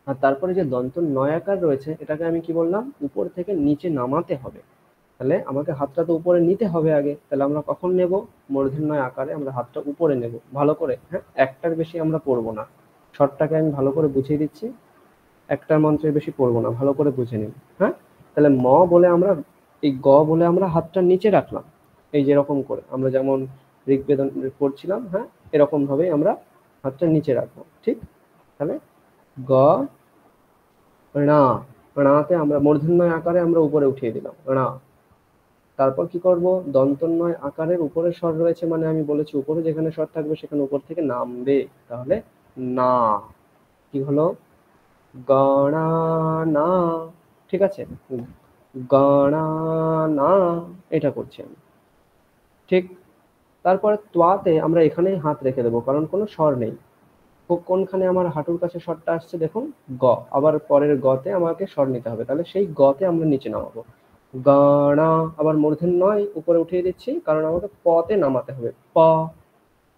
আর তারপরে যে দন্ত নয়াকার রয়েছে এটাকে আমি কি বললাম, উপর থেকে নিচে নামাতে হবে। তাহলে আমাকে হাতটা তো উপরে নিতে হবে আগে, তাহলে আমরা কখন নেব, মূর্ধন্যয় আকারে আমরা হাতটা উপরে নেব ভালো করে। হ্যাঁ, একটার বেশি আমরা পড়বো না, শর্টটাকে আমি ভালো করে বুঝিয়ে দিচ্ছি, একটার মন্ত্রের বেশি পড়বো না, ভালো করে বুঝে নিন। হ্যাঁ, তাহলে ম বলে আমরা এই গ বলে আমরা হাতটা নিচে রাখলাম, এই যেরকম করে আমরা যেমন ঋগ্বেদ পড়ছিলাম, হ্যাঁ এরকম ভাবেই আমরা হাতটা নিচে রাখবো, ঠিক। তাহলে গ ণা, ণাতে আমরা মূর্ধন্যয় আকারে আমরা উপরে উঠিয়ে দিলাম ণা। তারপর কি করব, দন্তন্বয় আকারের উপরে স্বর রয়েছে, মানে আমি বলেছি উপরে যেখানে স্বর থাকবে সেখানে উপর থেকে নামবে, তাহলে না, কি হলো, গণনা, ঠিক আছে, গণনা, এটা করছি আমি, ঠিক। তারপরে ত্বাতে আমরা এখানেই হাত রেখে দেবো, কারণ কোনো স্বর নেই। কোনখানে আমার হাঁটুর কাছে স্বরটা আসছে দেখুন, গ, আবার পরের গতে আমাকে স্বর নিতে হবে, তাহলে সেই গতে আমরা নিচে নামাবো, গণা, আবার মূর্ধন্যয় উপরে উঠিয়ে দিচ্ছি কারণ আমাকে পতে নামাতে হবে, প,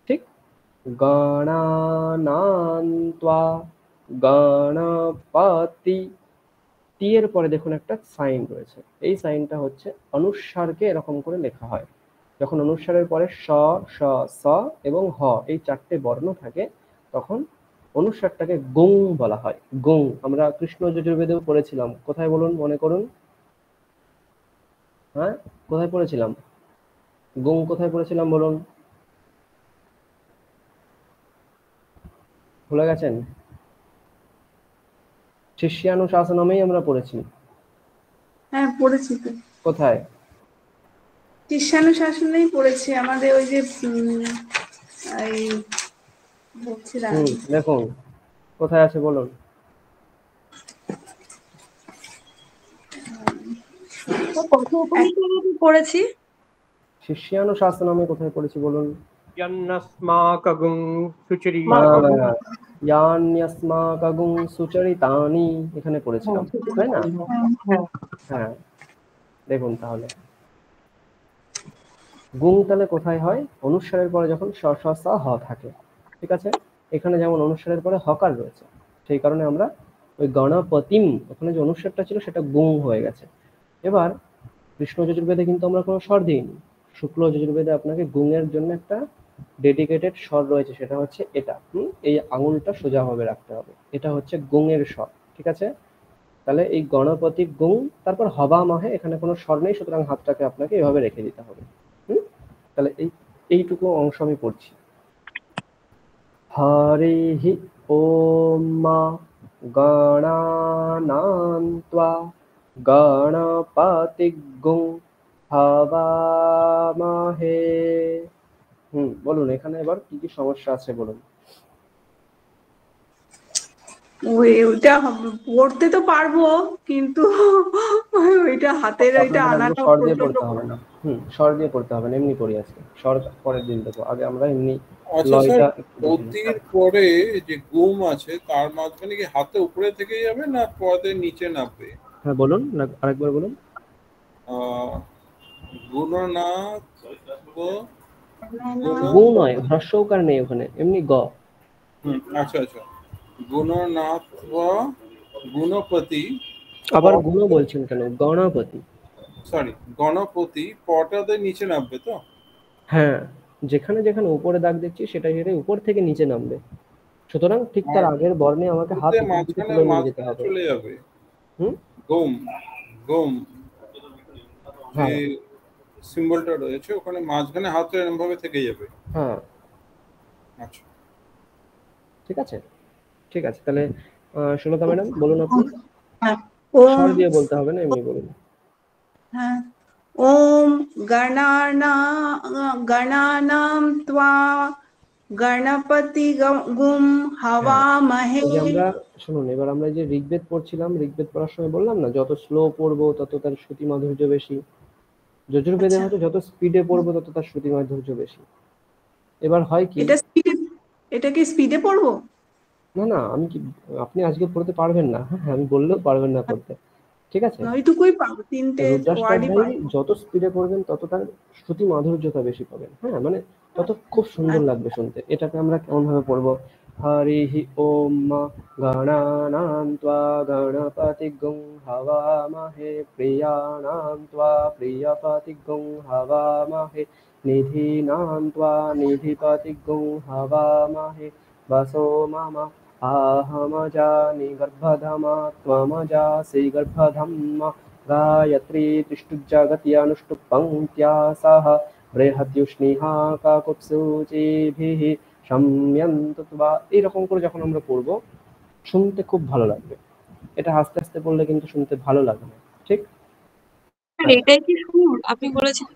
ঠিক। গণানান্ত্বা গণপতি, টি এর পরে দেখুন একটা সাইন রয়েছে, এই সাইনটা হচ্ছে অনুস্বারকে এরকম করে লেখা হয়। যখন অনুস্বারের পরে স, স, স এবং হ এই চারটে বর্ণ থাকে তখন অনুস্বারটাকে গুং বলা হয়। গুং আমরা কৃষ্ণ যজুর্বেদেও পড়েছিলাম, কোথায় বলুন, মনে করুন, হ্যাঁ কোথায় পড়েছিলাম, গুং কোথায় পড়েছিলাম বলুন, ভুলে গেছেন? শিষ্যানুশাসনমেই আমরা পড়েছি। হ্যাঁ পড়েছি তো। কোথায়? শিষ্যানুশাসনেই পড়েছি, আমাদের ওই যে এই বলছিলাম, দেখুন কোথায় আছে বলুন। পড়েছি শিষ্যানুশাসনমে কোথায় পড়েছি বলুন? ইয়ান্নাস্মাকগুং সুচরি ইয়ান্যাস্মাকগুং সুচরিতানি, এখানে পড়েছিলাম, তাই না? হ্যাঁ, দেখুন তাহলে গুং তাহলে কোথায় হয়, অনুস্বারের পরে যখন স, স, স, হ থাকে, ঠিক আছে। এখানে যেমন অনুস্বারের পরে হকার রয়েছে, সেই কারণে আমরা ওই গণপতিম, ওখানে যে অনুস্বারটা ছিল সেটা গুং হয়ে গেছে। এবার কৃষ্ণ যজুর্বেদে কিন্তু আমরা কোনো স্বর দিইনি, শুক্ল যজুর্বেদে আপনাকে গুঙের জন্য একটা ডেডিকেটেড স্বর রয়েছে, সেটা হচ্ছে এটা, এই আঙুলটা সোজাভাবে রাখতে হবে, এটা হচ্ছে গুঙের স্বর, ঠিক আছে। তাহলে এই গণপতি গুং, তারপর হবা মাহে এখানে কোনো স্বর নেই, সুতরাং হাতটাকে আপনাকে এভাবে রেখে দিতে হবে। তাহলে এইটুকু অংশ আমি পড়ছি। হরিহি ওম মা গণানান্ত্বা গণপতিগুং হবামহে। বলুন এখানে এবার কি কি সমস্যা আছে বলুন। ওইটা পড়তে তো পারবো কিন্তু ওইটা হাতের ওইটা আনাটা স্বর দিয়ে পড়তে হবে না, স্বর দিয়ে পড়তে হবে না, এমনি পড়ি আজকে, স্বর পরের দিন দেবো, আগে আমরা এমনি আচ্ছা স্যার, লয়টা একটু দেখে নিই। পতির পরে যে গুম আছে তার মাঝখানে কি হাতে উপরে থেকে যাবে না পদের নিচে নামবে? হ্যাঁ বলুন, আরেকবার বলুন। গুণনাথ গু নয়, হ্রস্বকার নেই ওখানে, এমনি গ। আচ্ছা আচ্ছা, গুণনাথ গুণপতি, আবার গুণ বলছেন কেন? গণপতি। সরি, গণপতি পটাদের নিচে নামবে তো? হ্যাঁ, যেখানে যেখানে উপরে দাগ দেখছি সেটা সেটাই উপর থেকে নিচে নামবে, সুতরাং ঠিক তার আগের বর্ণে আমাকে হাত উপর দিকে তুলে নিয়ে যেতে হবে। চলে যাবে। গম গম যে সিম্বলটা রয়েছে ওখানে মাঝখানে হাতটা এরকম ভাবে থেকে যাবে। হ্যাঁ আচ্ছা ঠিক আছে, ঠিক আছে। তাহলে সুলতা ম্যাডাম বলুন আপনি। স্বর দিয়ে বলতে হবে না, এমনি বলুন। হ্যাঁ, ওম গণানাম ত্বা গণপতি গুম হওয়ামহে। আমরা শুনুন, এবার আমরা যে ঋগ্বেদ পড়ছিলাম, ঋগ্বেদ পড়ার সময় বললাম না যত স্লো পড়বো তত তার শ্রুতি মাধুর্য বেশি, যজুর্বেদে হয়তো যত স্পিডে পড়বো তত তার শ্রুতি মাধুর্য বেশি। এবার হয় কি, এটা কি স্পিডে পড়বো? না না, আমি কি, আপনি আজকে পড়তে পারবেন না, হ্যাঁ আমি বললেও পারবেন না পড়তে, ঠিক আছে? ওইটুকুই পাবো, 3টে ওয়ার্ডই পাবো। যত স্পিডে পড়বেন তত তার শ্রুতি মাধুর্যতা বেশি পাবেন, হ্যাঁ মানে তত খুব সুন্দর লাগবে শুনতে। এটাকে আমরা কেমন ভাবে পড়বো? হরিহি ওম গণানাম ত্বা গণপতিগং হওয়ামহে প্রিয়াণাম ত্বা প্রিয়পতিগং হওয়ামহে নিধিনাম ত্বা নিধিপতিগং হওয়ামহে বসো মম आहमजानि गर्भधमा त्वमजासि गर्भधम्म गायत्री तिष्ठुजगत्यानुष्टुप् पङ्क्त्या सह बृहत्युष्णिहा काकुत्सुचिभिः शम्यन्तु त्वा। এইরকম করে যখন আমরা পড়ব শুনতে খুব ভালো লাগবে। এটা আস্তে আস্তে পড়লে কিন্তু শুনতে ভালো লাগবে না, ঠিক? এটাই কি সুর আপনি বলেছেন?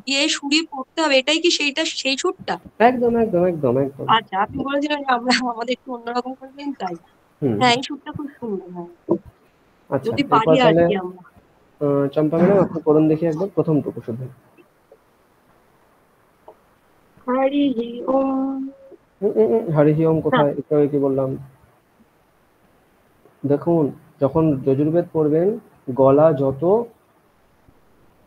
যে সুরে পড়তে হবে এটাই কি সেই সুরটা? একদম একদম একদম একদম। আচ্ছা, আপনি বলেছিলেন আমরা আমাদের একটু অন্যরকম করবেন তাই। হ্যাঁ, এই সুরটা খুব সুন্দর হয়। আচ্ছা, যদি পারি আর কি আমরা। চম্পা ম্যাডাম আপনি পড়ুন দেখি একবার প্রথমটুকু শুধু। হরিহি ওম। হরিহি ওম কোথায়? একটু কি বললাম, দেখুন যখন যজুর্বেদ পড়বেন গলা যত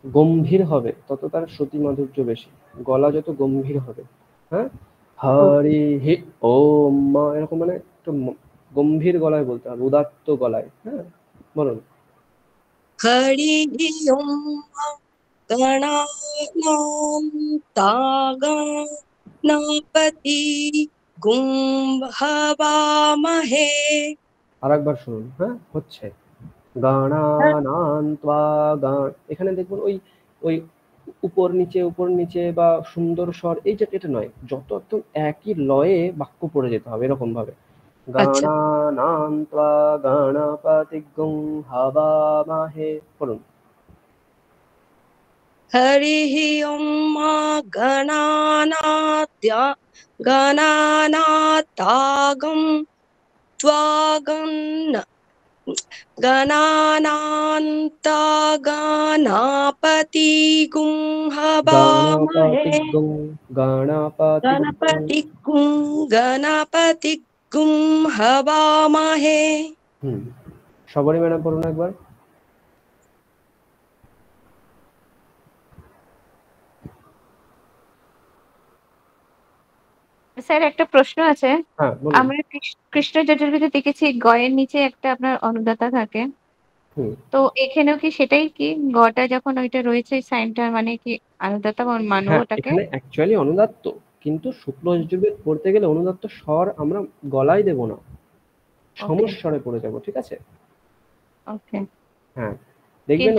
গম্ভীর হবে তত তার শ্রুতি মাধুর্য বেশি, গলা যত গম্ভীর হবে, হ্যাঁ, হরিহি ওম এরকম মানে একটু গম্ভীর গলায় বলতে হবে, উদাত্ত গলায়, হ্যাঁ বলুন। হরিহি ওম গণানাম ত্বা গণপতি গুম হওয়ামহে। আরেকবার শুনুন, হ্যাঁ হচ্ছে গণানাম ত্বা গান, এখানে দেখুন ওই ওই উপর নিচে বা সুন্দর স্বর এই যে এটা নয়, যত একদম একই লয়ে বাক্য পড়ে যেতে হবে এরকম ভাবে। গণানাম ত্বা গণপতিগং হওয়ামহে পড়ুন। হরিহি ওম গণানাত্তাগম গণানান্তাগণাপতি গুং হওয়ামহে। গণপতি গুং হওয়ামহে। সবারই ম্যাডাম পড়ুন একবার। স্যার একটা প্রশ্ন আছে। হ্যাঁ বলুন। আমরা কৃষ্ণ যজুর্বেদে দেখেছি গয়ের নিচে একটা আপনার অনুদাতা থাকে, তো এখানেও কি সেটাই কি গটা যখন ওইটা রয়েছে সাইনটা মানে কি অনুদাতা মানব ওটাকে? এখানে অ্যাকচুয়ালি অনুদাত্ত, কিন্তু শুক্ল যজুর্বেদ পড়তে গেলে অনুদাত্ত স্বর আমরা গলায় দেব না, সমস্বরে পড়ে যাব, ঠিক আছে? ওকে। হ্যাঁ দেখবেন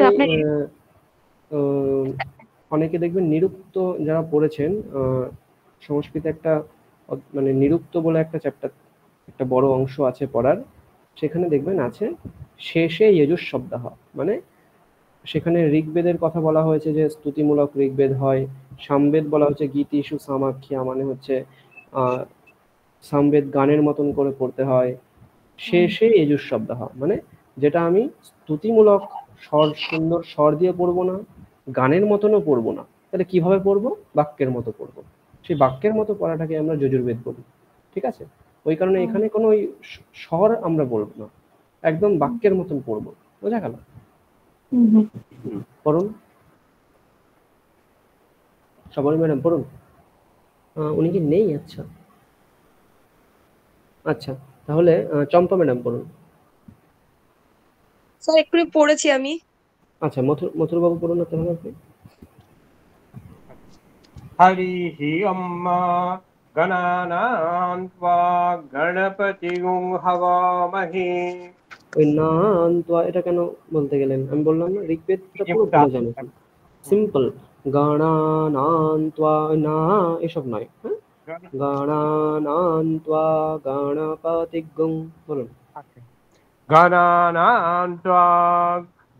অনেকে দেখবেন নিরুক্ত যারা পড়েছেন, সংস্কৃতে একটা মানে নিরুক্ত বলে একটা চ্যাপ্টার, একটা বড় অংশ আছে পড়ার, সেখানে দেখবেন আছে শেষে যজুঃ শব্দঃ, মানে সেখানে ঋগ্বেদের কথা বলা হয়েছে যে স্তুতিমূলক ঋগ্বেদ হয়, সামবেদ বলা হচ্ছে গীতিষু সামাখ্যা, মানে হচ্ছে সামবেদ গানের মতন করে পড়তে হয়, শেষে যজুঃ শব্দঃ মানে যেটা আমি স্তুতিমূলক সুন্দর স্বর দিয়ে পড়বো না, গানের মতনও পড়বো না, তাহলে কিভাবে পড়বো? বাক্যের মতো পড়বো। সেই বাক্যের মতো পড়াটাকে আমরা যজুর্বেদ বলি, ঠিক আছে? ওই কারণে এখানে কোনো ওই স্বর আমরা বলবো না, একদম বাক্যের মতন পড়বো। বোঝা গেল? পড়ুন সবাই, ম্যাডাম পড়ুন। উনি কি নেই? আচ্ছা আচ্ছা, তাহলে চম্পা ম্যাডাম পড়ুন। স্যার একটু পড়েছি আমি। আচ্ছা, মথুর বাবু পড়ুন না তাহলে আপনি। হরিः ॐ গণানাং ত্বা গণপতিং হবামহে। ওই নান ত্বা এটা কেন বলতে গেলেন? আমি বললাম না ঋগ্বেদটা পুরো পড়ে যান, সিম্পল। গণানান ত্বা, না এসব নয়, হ্যাঁ? গণানান ত্বা গণপতিং, বলুন। গণানাং ত্বা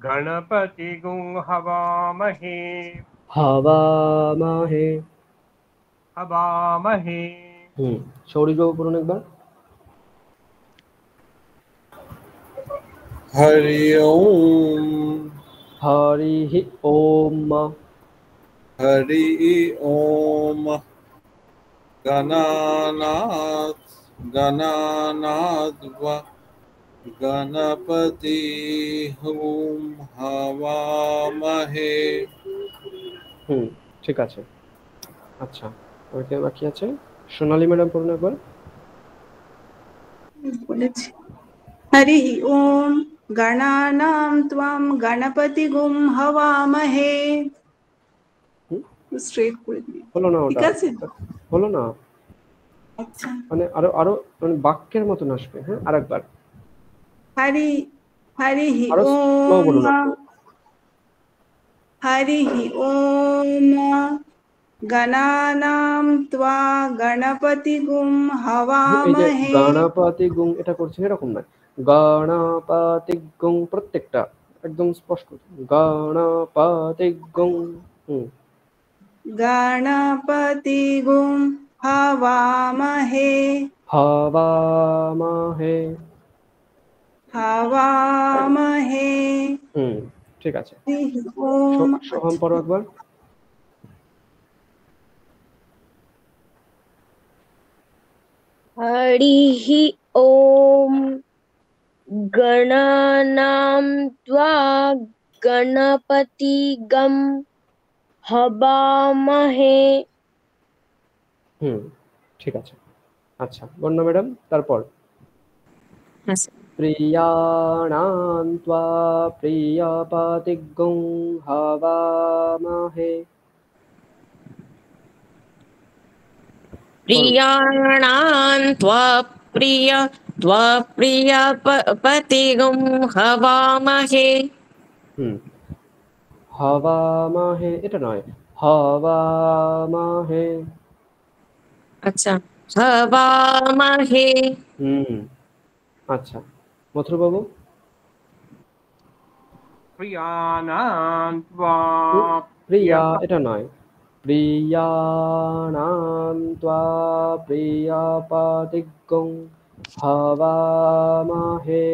গণপতিং হবামহে। হবামহে, হবামহে। সৌরভ বাবু পড়ুন একবার। হরি ওম। হরিঃ ওম। হরি ওম। গণানাৎ গণানাৎ গণপতি হুম হবামহে। ঠিক আছে। আচ্ছা, আর কে বাকি আছে? সোনালী ম্যাডাম পড়ুন একবার। বলেছি। হরি ওম গণানাম ত্বাম গণপতিগুম হবামহে। স্ট্রেট করে দিই, হলো না? ঠিক ওটা আছে, হলো না? আচ্ছা। মানে আরো মানে বাক্যের মতন আসবে। হ্যাঁ, আরেকবার। হরিঃ আরো স্লো ওম। বলুন একটু। হরিঃ ওম গণানাম ত্বা গণপতিগুম এই যে হবামহে। গণপতি গুং এটা করছেন এরকম নয়, গণপতি গুং প্রত্যেকটা একদম স্পষ্ট। গণপতি গুং। গণপতিগুম হবামহে। হবামহে। হবামহে। ঠিক আছে। ওম। সোহম পড়ো একবার। হরিঃ ওম গণানাম ত্বা গণপতিগম হবামহে। ঠিক আছে। আচ্ছা, বন্যা ম্যাডাম তারপর। প্রিয়াণাং ত্বা প্রিয়পতিগং হবামহে। প্রিয়াণাং ত্বা প্রিয়পতিগং হবামহে। হবামহে এটা নয়, হবামহে। আচ্ছা, হবামহে। আচ্ছা, মথুর বাবু। প্রিয়ানাং ত্বা প্রিয়া এটা নয়, প্রিয়াণাং ত্বা প্রিয়পতিগং হবামহে।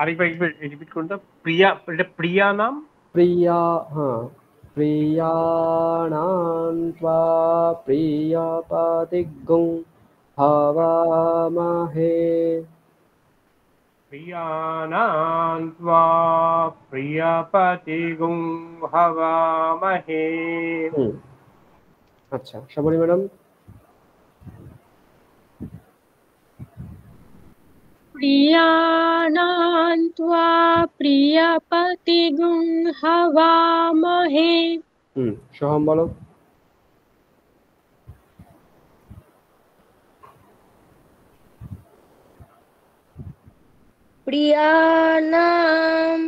আরেকবার রিপিট করুন তো। প্রিয়া, এটা প্রিয়া নাম। প্রিয়া, হ্যাঁ, প্রিয়াণাং ত্বা প্রিয়পতিগং হবামহে। প্রিয়ানাং ত্বা প্রিয়পতিগং হবামহে। আচ্ছা, সবরি ম্যাডাম। প্রিয়ানাং ত্বা প্রিয়পতিগুং হবামহে। সোহম বলো। প্রিয়ানাম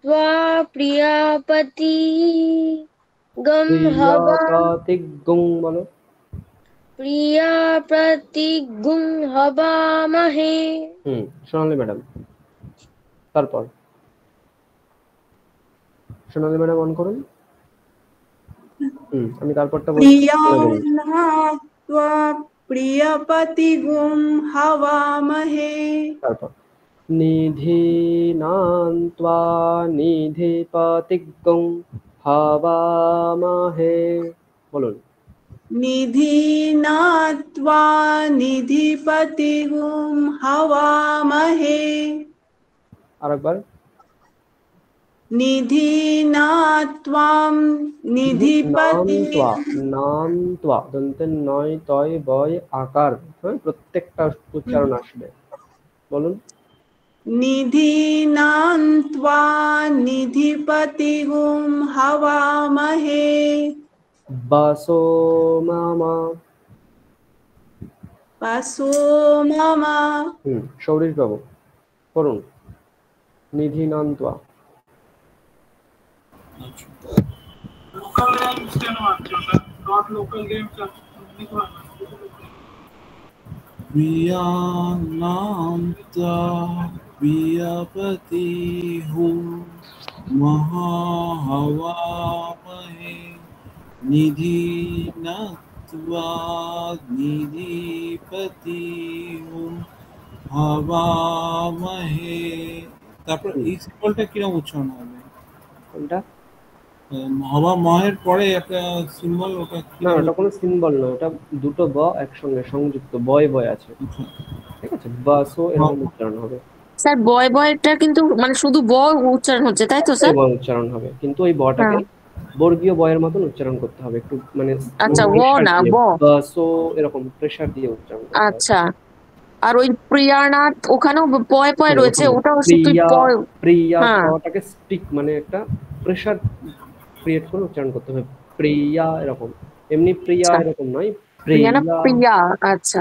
ত্বা প্রিয়পতিগম প্রিয়পতিগং বলো। প্রিয়পতিগুম হবামহে। সোনালী ম্যাডাম তারপর। সোনালী ম্যাডাম অন করুন। আমি তারপরটা বলছি। প্রিয়াণাং ত্বা প্রিয়পতিগুম হবামহে। তারপর নিধিনান্ত্বা নিধিপতিগং হাবামহে। বলুন। নিধিনাত্বা নিধিপতিগুম হওয়ামহে। আরেকবার। নিধিনাত্বাম নিধিপতি। নান্ত্বা, নান্ত্বা দন্তের নয় তয় বয় আকার, হ্যাঁ, প্রত্যেকটা উচ্চারণ আসবে। বলুন। নিধিনান্ত্বা নিধিপতিগুম হওয়ামহে। বাসো মামা। বাসো মামা। সৌরিশ বাবু করুন। নিধিনান্ত্বা। লোকাল গেমস কেন আছে ওটা? নট লোকাল গেমস বিয়ানান্তা বিয়াপতি হুম মহাহওয়ামহে নিধিনাত্বা নিধিপতি হুম হওয়ামহে। তারপর এই সিম্বলটা কিরকম উচ্চারণ হবে? কোনটা? হওয়া মহের পরে একটা সিম্বল, ওটা না, ওটা কোনো সিম্বল না, ওটা দুটো ব একসঙ্গে সংযুক্ত, বয় বয় আছে, ঠিক আছে? বাসো এরকম উচ্চারণ হবে। স্যার বয় বয়টা কিন্তু মানে শুধু ব উচ্চারণ হচ্ছে, তাই তো স্যার? বয় উচ্চারণ হবে, কিন্তু ওই বটাকে বর্গীয় বয়ের মতন উচ্চারণ করতে হবে, একটু মানে আচ্ছা, ও না ব। বাসো এরকম প্রেসার দিয়ে উচ্চারণ করতে হবে। আচ্ছা, আর ওই প্রিয়ানাথ ওখানেও পয় পয় রয়েছে, ওটাও শুধু প্রিয়া, পয়। প্রিয়া হ্যাঁ, ওটাকে স্টিক মানে একটা প্রেসার ক্রিয়েট করে উচ্চারণ করতে হবে, প্রিয়া এরকম, এমনি প্রিয়া এরকম নয়, প্রিয়া না প্রিয়া। প্রিয়া। আচ্ছা,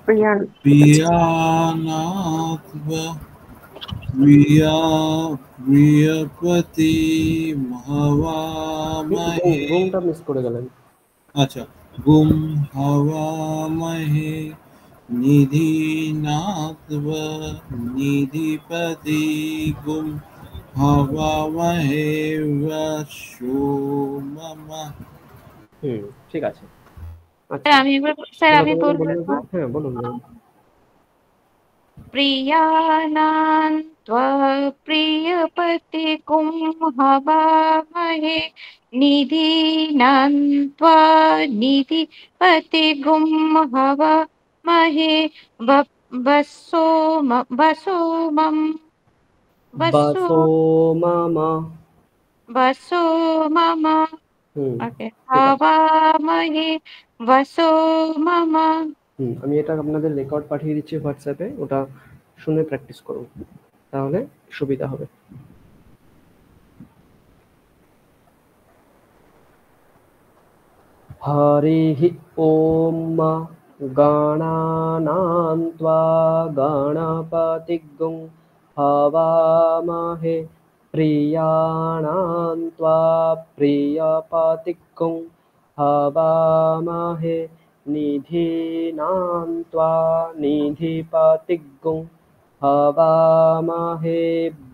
প্রিয়া। বিয়ানাত্বা বিয়াপতি হওয়ামহে। গুমটা মিস করে গেলেন। আচ্ছা, গুম হওয়ামহে নিধিনাত্বা নিধিপতি গুম হওয়ামহে বাসো মামা। ঠিক আছে। স্যার আমি একবার, স্যার আমি বলবো। হ্যাঁ বলুন। প্রিয়ানাং ত্বা প্রিয়পতিগুম হবামহে নিধিনাং ত্বা নিধিপতিগুম হবামহে বসো বসো মম বাসো মামা। বসো মামা। ওকে, হবামহে বসো মামা। আমি এটা আপনাদের রেকর্ড পাঠিয়ে দিচ্ছি হোয়াটসঅ্যাপে, ওটা শুনে প্র্যাকটিস করুন, তাহলে সুবিধা হবে। হরিঃ ওম গণানাং ত্বা গণপতিগং হবামহে প্রিয়াণাং ত্বা প্রিয়পতিগং হবামহে নিধিনাং ত্বা নিধিপতিগং হবামহে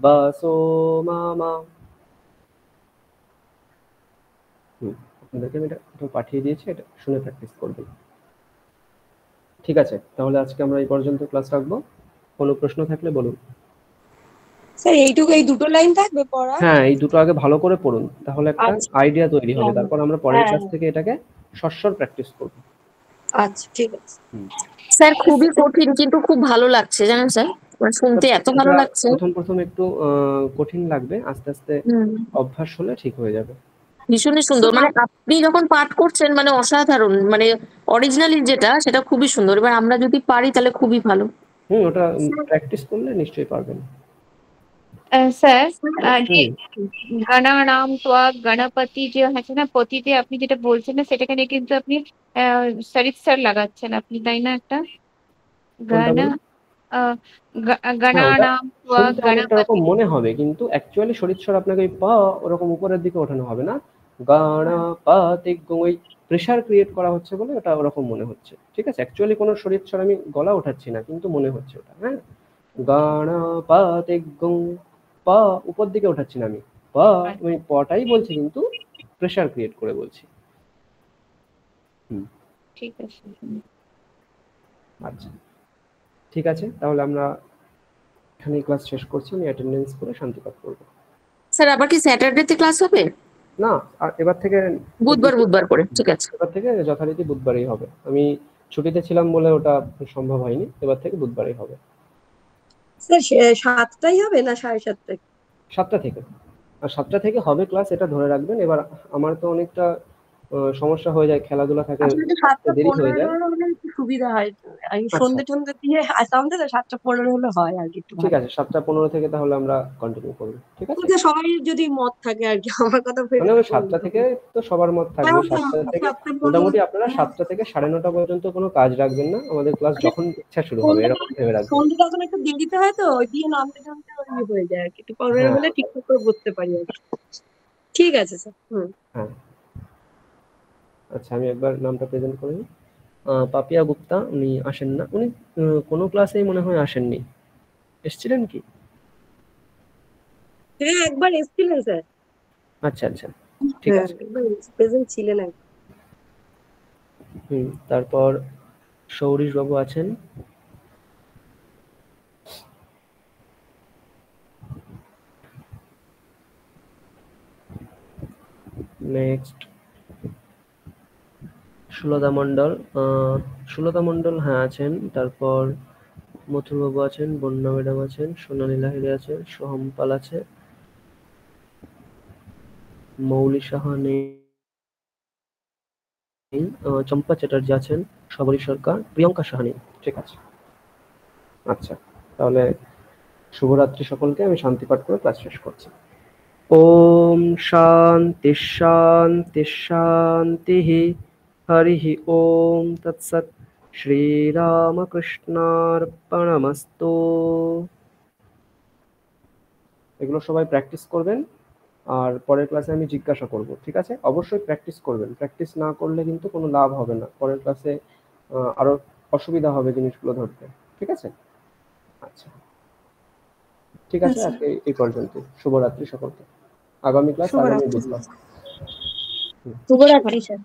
বসো মামা। আপনাদেরকে আমি এটা পাঠিয়ে দিয়েছি, এটা শুনে প্র্যাকটিস করবেন। ঠিক আছে, তাহলে আজকে আমরা এই পর্যন্ত ক্লাস রাখবো। কোনো প্রশ্ন থাকলে বলুন। স্যার এইটুকু, এই দুটো লাইন থাকবে পড়া? হ্যাঁ, এই দুটো আগে ভালো করে পড়ুন, তাহলে একটা আইডিয়া তৈরি হবে, তারপর আমরা পরের ক্লাস থেকে এটাকে সস্বর প্র্যাকটিস করব। আচ্ছা, ঠিক আছে স্যার। খুবই কঠিন কিন্তু খুব ভালো লাগছে, জানেন স্যার, মানে শুনতে এত ভালো লাগছে। প্রথম একটু কঠিন লাগবে, আস্তে আস্তে অভ্যাস হলে ঠিক হয়ে যাবে। ভীষণই সুন্দর, মানে আপনি যখন পাঠ করছেন মানে অসাধারণ, মানে অরিজিনালি যেটা সেটা খুবই সুন্দর। এবার আমরা যদি পারি তাহলে খুবই ভালো। ওটা প্র্যাকটিস করলে নিশ্চয়ই পারবেন। স্যার, গণানাম ত্বা গণপতি যে আছে না, পতিতে আপনি যেটা বলছেন না, সেটাকে নিয়ে কিন্তু আপনি সরিৎসার লাগাচ্ছেন আপনি, তাই না? একটা গণানাম ত্বা গণপতি মনে হবে, কিন্তু অ্যাকচুয়ালি সরিৎস্বর আপনাকে ওই পা ওরকম উপরের দিকে ওঠানো হবে না, গণপতিগং ওই প্রেসার ক্রিয়েট করা হচ্ছে বলে ওটা ওরকম মনে হচ্ছে, ঠিক আছে? অ্যাকচুয়ালি কোনো সরিৎস্বর আমি গলা ওঠাচ্ছি না, কিন্তু মনে হচ্ছে ওটা। হ্যাঁ, গণপতিগং, পা উপর দিকে ওঠাচ্ছি না আমি, পা আমি পটাই বলছি, কিন্তু প্রেসার ক্রিয়েট করে বলছি। ঠিক আছে। আচ্ছা, ঠিক আছে, তাহলে আমরা এখানে ক্লাস শেষ করছি, আমি অ্যাটেন্ডেন্স করে শান্তিপাঠ করব। স্যার আবার কি স্যাটারডেতে ক্লাস হবে? না, আর এবার থেকে বুধবার করে, ঠিক আছে। এবার থেকে যথারীতি বুধবারই হবে। আমি ছুটিতে ছিলাম বলে ওটা সম্ভব হয়নি, এবার থেকে বুধবারই হবে। স্যার 7টাই হবে না 7:30টায়? 7টা থেকে, আর 7টা থেকে হবে ক্লাস, এটা ধরে রাখবেন। এবার আমার তো অনেকটা সমস্যা হয়ে যায়, খেলাধুলা থাকে, আসলে 7:15 দেরি হয়ে যায়। হলে একটু সুবিধা হয়, এই আচ্ছা, সন্ধ্যে দিয়ে আসতে তো 7:15 হলে হয় আর কি একটু ঠিক ভালো। আছে, 7টা 15 থেকে তাহলে আমরা কন্টিনিউ করব, ঠিক আছে? ওকে, সবাই যদি মত থাকে আর কি, আমার কথা ভেবে মানে ওই 7টা থেকে তো সবার মত থাকবে। 7টা থেকে 7:15 মোটামুটি আপনারা 7টা থেকে 9:30 পর্যন্ত কোনো কাজ রাখবেন না, আমাদের ক্লাস যখন ইচ্ছা শুরু হবে এরকম ভেবে রাখবেন। সন্ধ্যেটা এখন একটু দেরিতে হয় তো, ওই দিয়ে নামতে নামতে ওই হয়ে যায় আর কি, একটু পরে হ্যাঁ, হলে ঠিকঠাক করে বসতে পারি আর কি। ঠিক আছে স্যার। হ্যাঁ, আচ্ছা আমি একবার নামটা প্রেজেন্ট করে নিই। পাপিয়া গুপ্তা, উনি আসেন না, উনি কোনো ক্লাসেই মনে হয় আসেননি। এসেছিলেন কি? হ্যাঁ, একবার এসেছিলেন স্যার। আচ্ছা আচ্ছা, ঠিক আছে। একবার প্রেজেন্ট ছিলেন। তারপর সৌরিশ বাবু আছেন। নেক্সট সুলতা মণ্ডল হ্যাঁ আছেন। তারপর মথুর বাবু আছেন, বন্যা ম্যাডাম আছেন, সোনালী লাহিড়ী আছেন, সোহম পাল আছে, মৌলি সাহা নেই, চম্পা চ্যাটার্জি আছেন, শবরী সরকার, প্রিয়ঙ্কা সাহা নেই। ঠিক আছে, আচ্ছা তাহলে শুভরাত্রি সকলকে, আমি শান্তি পাঠ করে ক্লাস শেষ করছি। ওম শান্তি শান্তি শান্তি, হরি ওম তৎসৎ, শ্রীরামকৃষ্ণার্পণমস্তু। এগুলো সবাই প্র্যাকটিস করবেন, আর পরের ক্লাসে আমি জিজ্ঞাসা করব, ঠিক আছে? অবশ্যই প্র্যাকটিস করবেন, প্র্যাকটিস না করলে কিন্তু কোনো লাভ হবে না, পরের ক্লাসে আরো অসুবিধা হবে জিনিসগুলো ধরতে, ঠিক আছে? আচ্ছা ঠিক আছে, আজকে এই পর্যন্ত। শুভরাত্রি সকলকে, আগামী ক্লাস আগামী বুধবার। শুভরাত্রি স্যার।